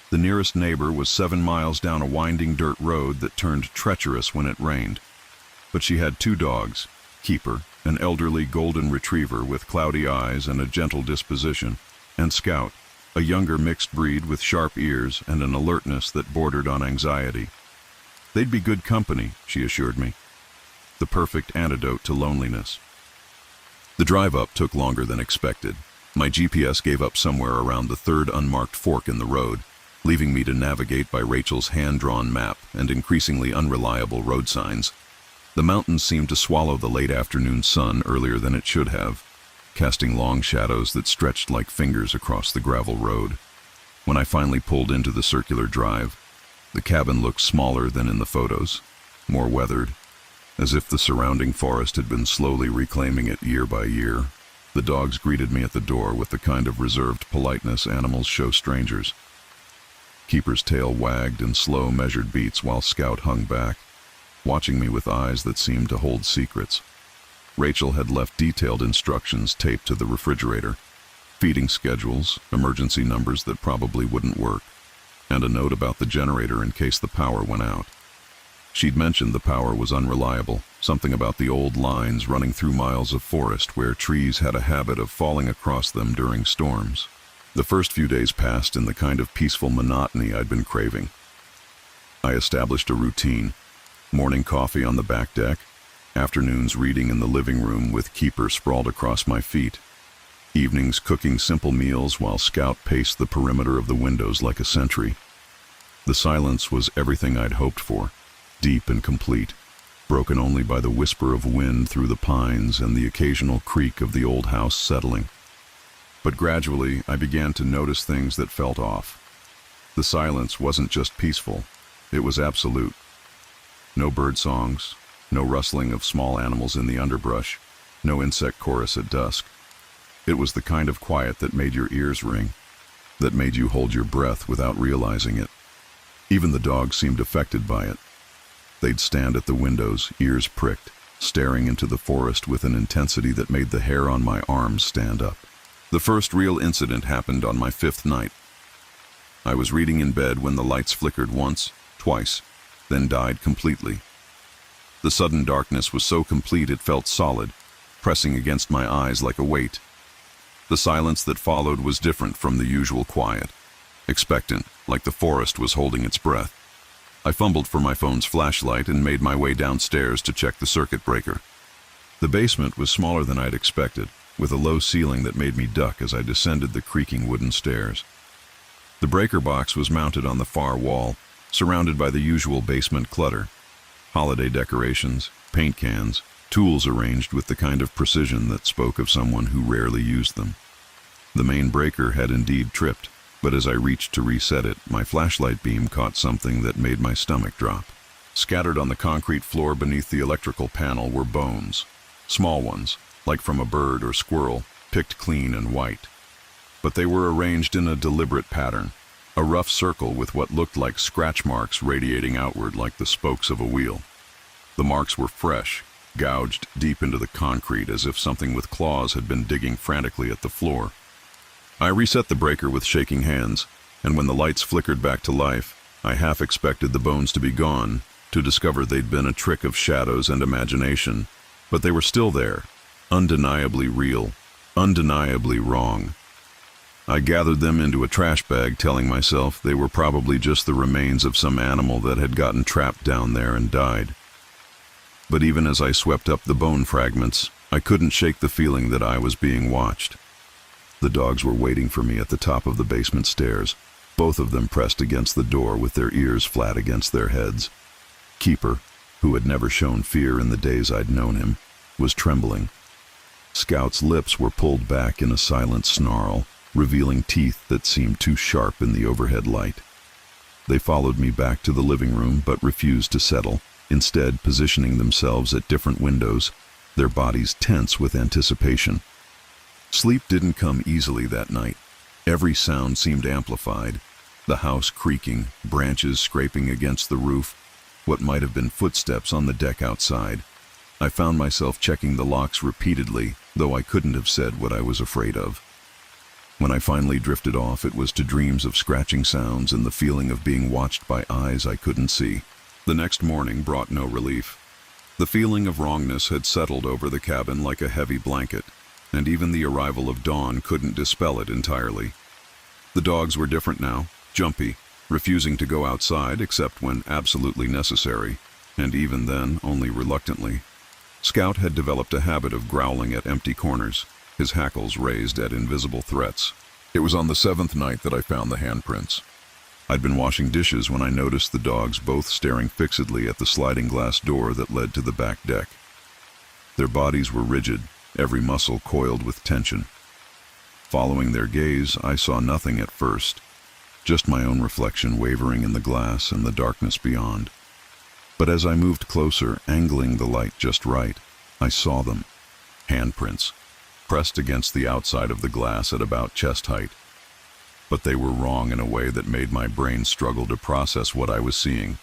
The nearest neighbor was 7 miles down a winding dirt road that turned treacherous when it rained. But she had 2 dogs, Keeper, an elderly golden retriever with cloudy eyes and a gentle disposition, and Scout, a younger mixed breed with sharp ears and an alertness that bordered on anxiety. They'd be good company, she assured me. The perfect antidote to loneliness. The drive up took longer than expected. My GPS gave up somewhere around the 3rd unmarked fork in the road, leaving me to navigate by Rachel's hand-drawn map and increasingly unreliable road signs. The mountains seemed to swallow the late afternoon sun earlier than it should have, casting long shadows that stretched like fingers across the gravel road. When I finally pulled into the circular drive, the cabin looked smaller than in the photos, more weathered, as if the surrounding forest had been slowly reclaiming it year by year. The dogs greeted me at the door with the kind of reserved politeness animals show strangers. Keeper's tail wagged in slow, measured beats while Scout hung back, watching me with eyes that seemed to hold secrets. Rachel had left detailed instructions taped to the refrigerator, feeding schedules, emergency numbers that probably wouldn't work, and a note about the generator in case the power went out. She'd mentioned the power was unreliable, something about the old lines running through miles of forest where trees had a habit of falling across them during storms. The first few days passed in the kind of peaceful monotony I'd been craving. I established a routine: morning coffee on the back deck, afternoons reading in the living room with Keeper sprawled across my feet, evenings cooking simple meals while Scout paced the perimeter of the windows like a sentry. The silence was everything I'd hoped for, deep and complete, broken only by the whisper of wind through the pines and the occasional creak of the old house settling. But gradually, I began to notice things that felt off. The silence wasn't just peaceful, it was absolute. No bird songs, no rustling of small animals in the underbrush, no insect chorus at dusk. It was the kind of quiet that made your ears ring, that made you hold your breath without realizing it. Even the dogs seemed affected by it. They'd stand at the windows, ears pricked, staring into the forest with an intensity that made the hair on my arms stand up. The first real incident happened on my 5th night. I was reading in bed when the lights flickered once, twice, then died completely. The sudden darkness was so complete it felt solid, pressing against my eyes like a weight. The silence that followed was different from the usual quiet, expectant, like the forest was holding its breath. I fumbled for my phone's flashlight and made my way downstairs to check the circuit breaker. The basement was smaller than I'd expected, with a low ceiling that made me duck as I descended the creaking wooden stairs. The breaker box was mounted on the far wall, surrounded by the usual basement clutter: holiday decorations, paint cans, tools arranged with the kind of precision that spoke of someone who rarely used them. The main breaker had indeed tripped, but as I reached to reset it, my flashlight beam caught something that made my stomach drop. Scattered on the concrete floor beneath the electrical panel were bones, small ones, like from a bird or squirrel, picked clean and white. But they were arranged in a deliberate pattern, a rough circle with what looked like scratch marks radiating outward like the spokes of a wheel. The marks were fresh, gouged deep into the concrete as if something with claws had been digging frantically at the floor. I reset the breaker with shaking hands, and when the lights flickered back to life, I half expected the bones to be gone, to discover they'd been a trick of shadows and imagination. But they were still there, undeniably real, undeniably wrong. I gathered them into a trash bag, telling myself they were probably just the remains of some animal that had gotten trapped down there and died. But even as I swept up the bone fragments, I couldn't shake the feeling that I was being watched. The dogs were waiting for me at the top of the basement stairs, both of them pressed against the door with their ears flat against their heads. Keeper, who had never shown fear in the days I'd known him, was trembling. Scout's lips were pulled back in a silent snarl, revealing teeth that seemed too sharp in the overhead light. They followed me back to the living room but refused to settle, instead positioning themselves at different windows, their bodies tense with anticipation. Sleep didn't come easily that night. Every sound seemed amplified: the house creaking, branches scraping against the roof, what might have been footsteps on the deck outside. I found myself checking the locks repeatedly, though I couldn't have said what I was afraid of. When I finally drifted off, it was to dreams of scratching sounds and the feeling of being watched by eyes I couldn't see. The next morning brought no relief. The feeling of wrongness had settled over the cabin like a heavy blanket, and even the arrival of dawn couldn't dispel it entirely. The dogs were different now, jumpy, refusing to go outside except when absolutely necessary, and even then only reluctantly. Scout had developed a habit of growling at empty corners, his hackles raised at invisible threats. It was on the 7th night that I found the handprints. I'd been washing dishes when I noticed the dogs both staring fixedly at the sliding glass door that led to the back deck. Their bodies were rigid, every muscle coiled with tension. Following their gaze, I saw nothing at first, just my own reflection wavering in the glass and the darkness beyond. But as I moved closer, angling the light just right, I saw them. Handprints, pressed against the outside of the glass at about chest height. But they were wrong in a way that made my brain struggle to process what I was seeing.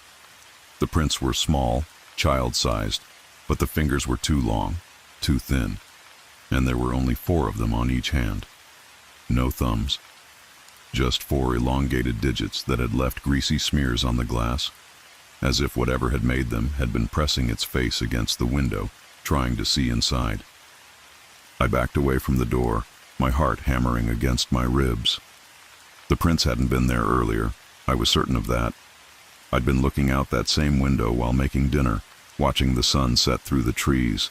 The prints were small, child-sized, but the fingers were too long, too thin, and there were only 4 of them on each hand. No thumbs. Just 4 elongated digits that had left greasy smears on the glass. as if whatever had made them had been pressing its face against the window, trying to see inside. I backed away from the door, my heart hammering against my ribs. The prints hadn't been there earlier, I was certain of that. I'd been looking out that same window while making dinner, watching the sun set through the trees.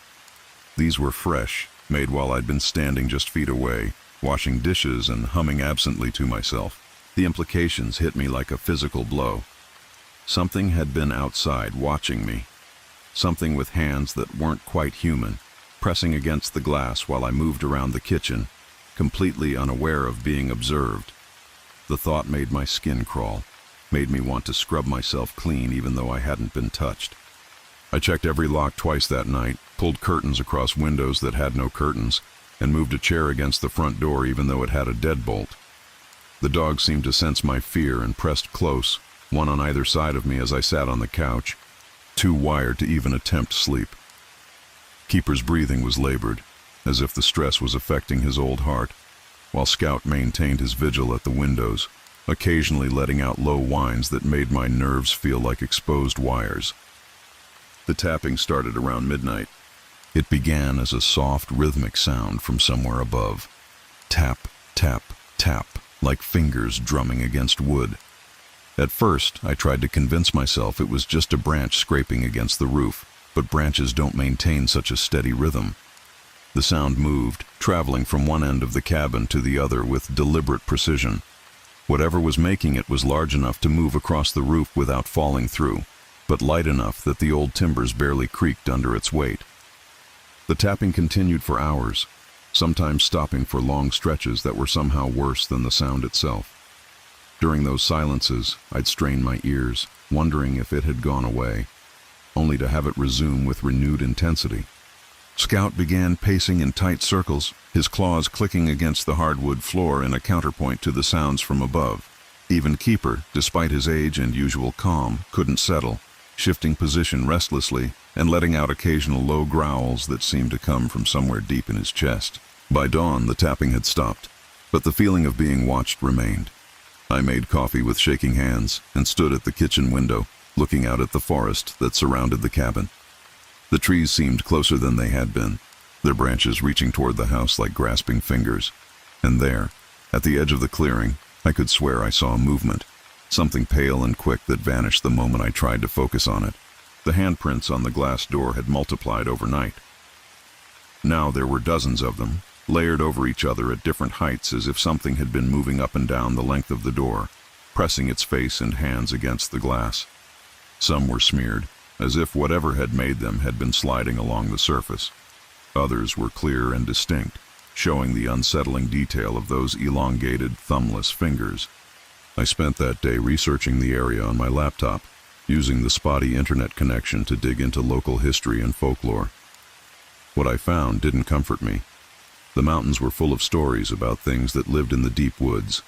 These were fresh, made while I'd been standing just feet away, washing dishes and humming absently to myself. The implications hit me like a physical blow. Something had been outside watching me. Something with hands that weren't quite human, pressing against the glass while I moved around the kitchen, completely unaware of being observed. The thought made my skin crawl, made me want to scrub myself clean even though I hadn't been touched. I checked every lock twice that night, pulled curtains across windows that had no curtains, and moved a chair against the front door even though it had a deadbolt. The dog seemed to sense my fear and pressed close, one on either side of me as I sat on the couch, too wired to even attempt sleep. Keeper's breathing was labored, as if the stress was affecting his old heart, while Scout maintained his vigil at the windows, occasionally letting out low whines that made my nerves feel like exposed wires. The tapping started around midnight. It began as a soft, rhythmic sound from somewhere above. Tap, tap, tap, like fingers drumming against wood. At first, I tried to convince myself it was just a branch scraping against the roof, but branches don't maintain such a steady rhythm. The sound moved, traveling from one end of the cabin to the other with deliberate precision. Whatever was making it was large enough to move across the roof without falling through, but light enough that the old timbers barely creaked under its weight. The tapping continued for hours, sometimes stopping for long stretches that were somehow worse than the sound itself. During those silences, I'd strain my ears, wondering if it had gone away, only to have it resume with renewed intensity. Scout began pacing in tight circles, his claws clicking against the hardwood floor in a counterpoint to the sounds from above. Even Keeper, despite his age and usual calm, couldn't settle, shifting position restlessly and letting out occasional low growls that seemed to come from somewhere deep in his chest. By dawn, the tapping had stopped, but the feeling of being watched remained. I made coffee with shaking hands and stood at the kitchen window, looking out at the forest that surrounded the cabin. The trees seemed closer than they had been, their branches reaching toward the house like grasping fingers. And there, at the edge of the clearing, I could swear I saw movement, something pale and quick that vanished the moment I tried to focus on it. The handprints on the glass door had multiplied overnight. Now there were dozens of them, layered over each other at different heights as if something had been moving up and down the length of the door, pressing its face and hands against the glass. Some were smeared, as if whatever had made them had been sliding along the surface. Others were clear and distinct, showing the unsettling detail of those elongated, thumbless fingers. I spent that day researching the area on my laptop, using the spotty internet connection to dig into local history and folklore. What I found didn't comfort me. The mountains were full of stories about things that lived in the deep woods,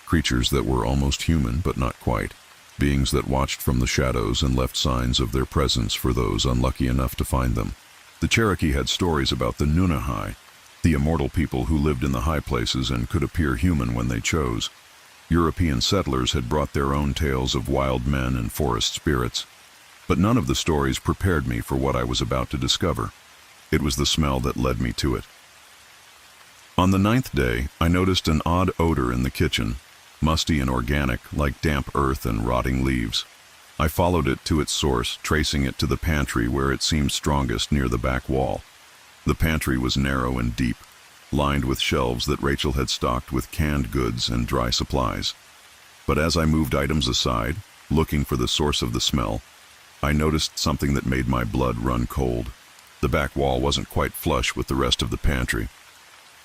creatures that were almost human but not quite, beings that watched from the shadows and left signs of their presence for those unlucky enough to find them. The Cherokee had stories about the Nunahai, the immortal people who lived in the high places and could appear human when they chose. European settlers had brought their own tales of wild men and forest spirits, but none of the stories prepared me for what I was about to discover. It was the smell that led me to it. On the 9th day, I noticed an odd odor in the kitchen, musty and organic, like damp earth and rotting leaves. I followed it to its source, tracing it to the pantry where it seemed strongest near the back wall. The pantry was narrow and deep, lined with shelves that Rachel had stocked with canned goods and dry supplies. But as I moved items aside, looking for the source of the smell, I noticed something that made my blood run cold. The back wall wasn't quite flush with the rest of the pantry.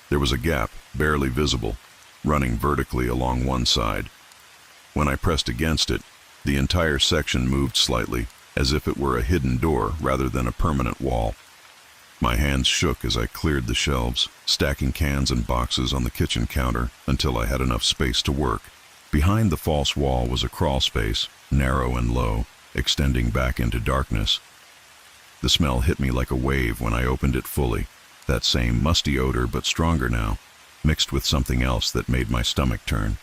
There was a gap, barely visible, running vertically along one side. When I pressed against it, the entire section moved slightly, as if it were a hidden door rather than a permanent wall. My hands shook as I cleared the shelves, stacking cans and boxes on the kitchen counter until I had enough space to work. Behind the false wall was a crawl space, narrow and low, extending back into darkness. The smell hit me like a wave when I opened it fully, that same musty odor but stronger now, mixed with something else that made my stomach turn.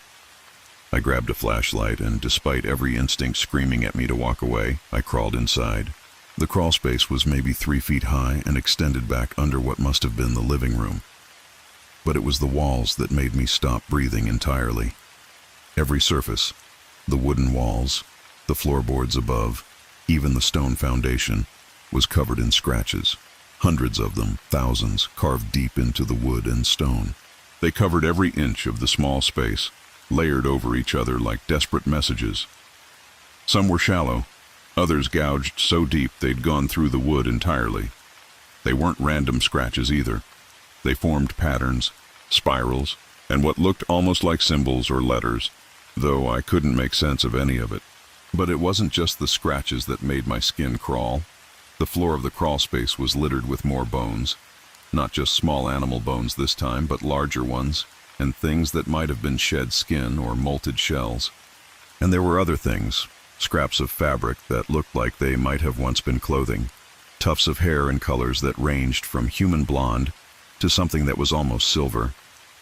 I grabbed a flashlight and, despite every instinct screaming at me to walk away, I crawled inside. The crawl space was maybe 3 feet high and extended back under what must have been the living room. But it was the walls that made me stop breathing entirely. Every surface, the wooden walls, the floorboards above, even the stone foundation, was covered in scratches. Hundreds of them, thousands, carved deep into the wood and stone. They covered every inch of the small space, layered over each other like desperate messages. Some were shallow, others gouged so deep they'd gone through the wood entirely. They weren't random scratches either. They formed patterns, spirals, and what looked almost like symbols or letters, though I couldn't make sense of any of it. But it wasn't just the scratches that made my skin crawl. The floor of the crawl space was littered with more bones. Not just small animal bones this time, but larger ones, and things that might have been shed skin or molted shells. And there were other things, scraps of fabric that looked like they might have once been clothing, tufts of hair in colors that ranged from human blonde to something that was almost silver,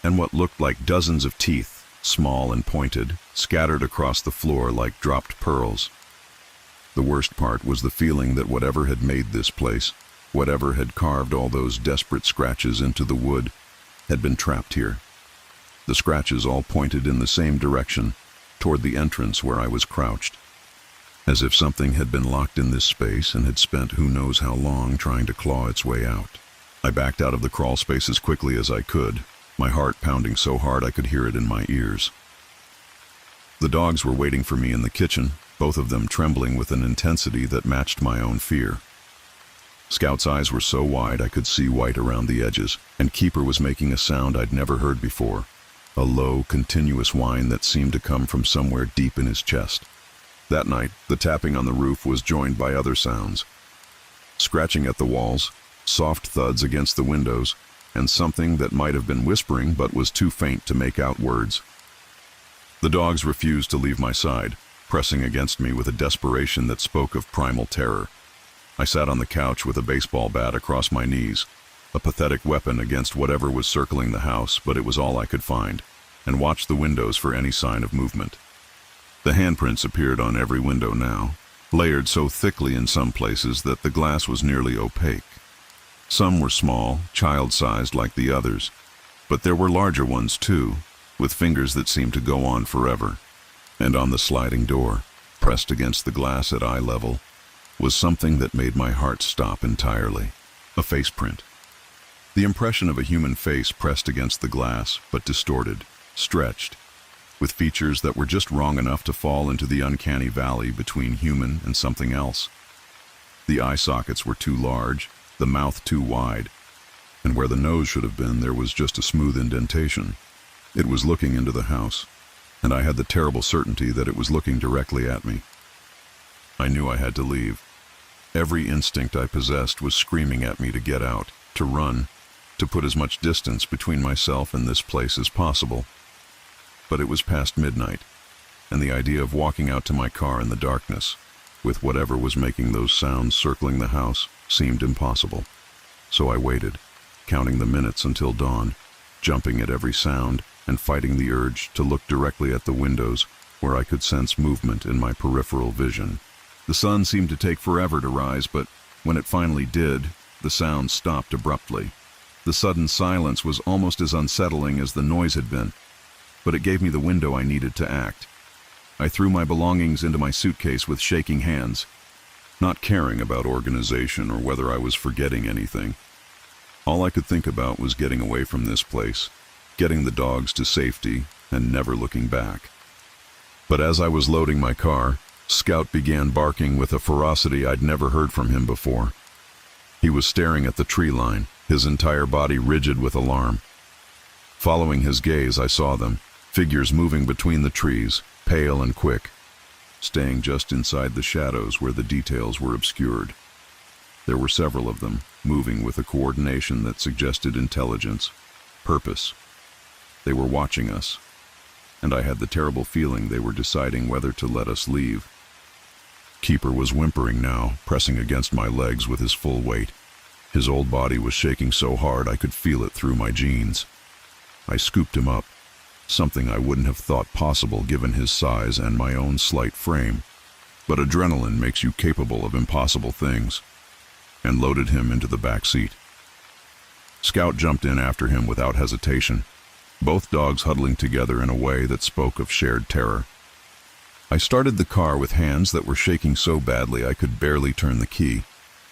and what looked like dozens of teeth, small and pointed, scattered across the floor like dropped pearls. The worst part was the feeling that whatever had made this place, whatever had carved all those desperate scratches into the wood, had been trapped here. The scratches all pointed in the same direction, toward the entrance where I was crouched. As if something had been locked in this space and had spent who knows how long trying to claw its way out. I backed out of the crawl space as quickly as I could, my heart pounding so hard I could hear it in my ears. The dogs were waiting for me in the kitchen, both of them trembling with an intensity that matched my own fear. Scout's eyes were so wide I could see white around the edges, and Keeper was making a sound I'd never heard before, a low, continuous whine that seemed to come from somewhere deep in his chest. That night, the tapping on the roof was joined by other sounds. Scratching at the walls, soft thuds against the windows, and something that might have been whispering but was too faint to make out words. The dogs refused to leave my side, pressing against me with a desperation that spoke of primal terror. I sat on the couch with a baseball bat across my knees, a pathetic weapon against whatever was circling the house, but it was all I could find, and watched the windows for any sign of movement. The handprints appeared on every window now, layered so thickly in some places that the glass was nearly opaque. Some were small, child-sized like the others, but there were larger ones too, with fingers that seemed to go on forever. And on the sliding door, pressed against the glass at eye level, was something that made my heart stop entirely. A face print. The impression of a human face pressed against the glass, but distorted, stretched, with features that were just wrong enough to fall into the uncanny valley between human and something else. The eye sockets were too large, the mouth too wide, and where the nose should have been there was just a smooth indentation. It was looking into the house, and I had the terrible certainty that it was looking directly at me. I knew I had to leave. Every instinct I possessed was screaming at me to get out, to run, to put as much distance between myself and this place as possible. But it was past midnight, and the idea of walking out to my car in the darkness, with whatever was making those sounds circling the house, seemed impossible. So I waited, counting the minutes until dawn, jumping at every sound and fighting the urge to look directly at the windows where I could sense movement in my peripheral vision. The sun seemed to take forever to rise, but when it finally did, the sound stopped abruptly. The sudden silence was almost as unsettling as the noise had been, but it gave me the window I needed to act. I threw my belongings into my suitcase with shaking hands, not caring about organization or whether I was forgetting anything. All I could think about was getting away from this place, getting the dogs to safety, and never looking back. But as I was loading my car, Scout began barking with a ferocity I'd never heard from him before. He was staring at the tree line, his entire body rigid with alarm. Following his gaze, I saw them, figures moving between the trees, pale and quick, staying just inside the shadows where the details were obscured. There were several of them, moving with a coordination that suggested intelligence, purpose. They were watching us, and I had the terrible feeling they were deciding whether to let us leave. Keeper was whimpering now, pressing against my legs with his full weight. His old body was shaking so hard I could feel it through my jeans. I scooped him up, something I wouldn't have thought possible given his size and my own slight frame. But adrenaline makes you capable of impossible things, and loaded him into the back seat. Scout jumped in after him without hesitation, both dogs huddling together in a way that spoke of shared terror. I started the car with hands that were shaking so badly I could barely turn the key.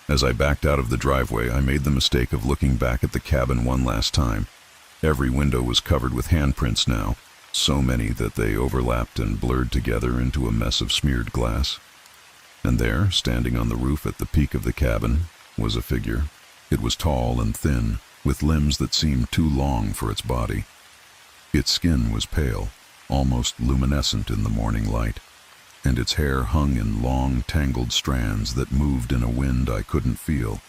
As I backed out of the driveway, I made the mistake of looking back at the cabin one last time. Every window was covered with handprints now, so many that they overlapped and blurred together into a mess of smeared glass. And there, standing on the roof at the peak of the cabin, was a figure. It was tall and thin, with limbs that seemed too long for its body. Its skin was pale, almost luminescent in the morning light, and its hair hung in long, tangled strands that moved in a wind I couldn't feel.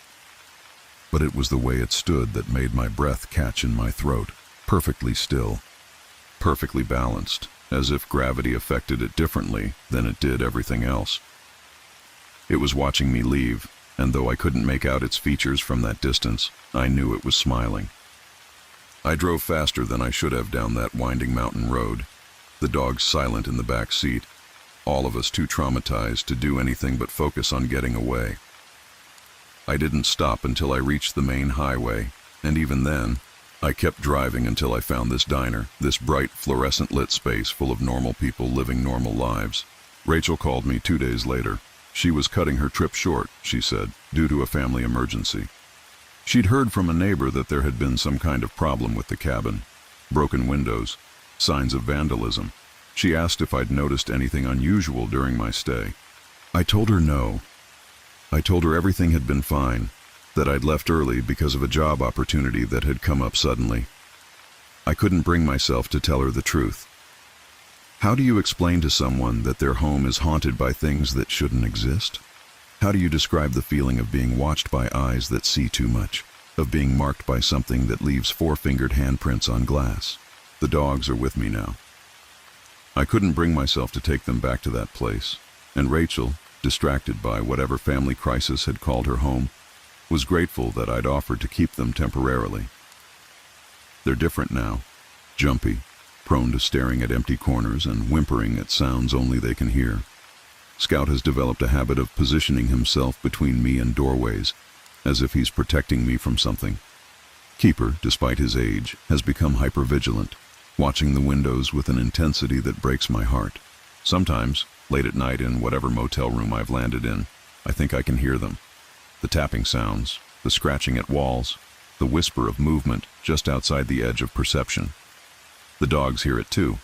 But it was the way it stood that made my breath catch in my throat, perfectly still, perfectly balanced, as if gravity affected it differently than it did everything else. It was watching me leave, and though I couldn't make out its features from that distance, I knew it was smiling. I drove faster than I should have down that winding mountain road, the dogs silent in the back seat, all of us too traumatized to do anything but focus on getting away. I didn't stop until I reached the main highway, and even then, I kept driving until I found this diner, this bright, fluorescent lit space full of normal people living normal lives. Rachel called me 2 days later. She was cutting her trip short, she said, due to a family emergency. She'd heard from a neighbor that there had been some kind of problem with the cabin. Broken windows, signs of vandalism. She asked if I'd noticed anything unusual during my stay. I told her no. I told her everything had been fine, that I'd left early because of a job opportunity that had come up suddenly. I couldn't bring myself to tell her the truth. How do you explain to someone that their home is haunted by things that shouldn't exist? How do you describe the feeling of being watched by eyes that see too much, of being marked by something that leaves four-fingered handprints on glass? The dogs are with me now. I couldn't bring myself to take them back to that place, and Rachel, distracted by whatever family crisis had called her home, was grateful that I'd offered to keep them temporarily. They're different now, jumpy, prone to staring at empty corners and whimpering at sounds only they can hear. Scout has developed a habit of positioning himself between me and doorways, as if he's protecting me from something. Keeper, despite his age, has become hypervigilant, watching the windows with an intensity that breaks my heart. Sometimes, late at night in whatever motel room I've landed in, I think I can hear them. The tapping sounds, the scratching at walls, the whisper of movement just outside the edge of perception. The dogs hear it too.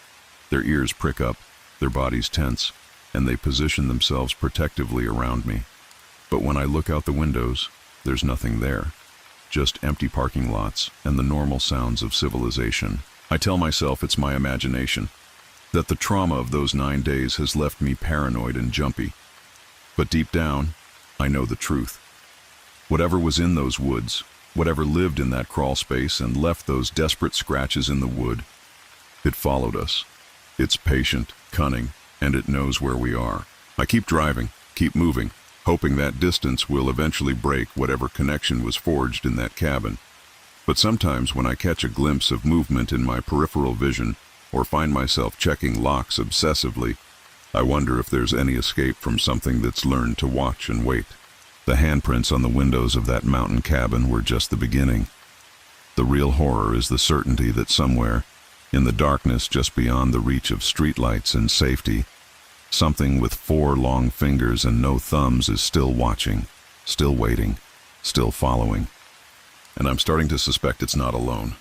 Their ears prick up, their bodies tense, and they position themselves protectively around me. But when I look out the windows, there's nothing there. Just empty parking lots and the normal sounds of civilization. I tell myself it's my imagination, that the trauma of those 9 days has left me paranoid and jumpy. But deep down, I know the truth. Whatever was in those woods, whatever lived in that crawl space and left those desperate scratches in the wood, it followed us. It's patient, cunning, and it knows where we are. I keep driving, keep moving, hoping that distance will eventually break whatever connection was forged in that cabin. But sometimes when I catch a glimpse of movement in my peripheral vision, or find myself checking locks obsessively, I wonder if there's any escape from something that's learned to watch and wait. The handprints on the windows of that mountain cabin were just the beginning. The real horror is the certainty that somewhere, in the darkness just beyond the reach of streetlights and safety, something with 4 long fingers and no thumbs is still watching, still waiting, still following. And I'm starting to suspect it's not alone.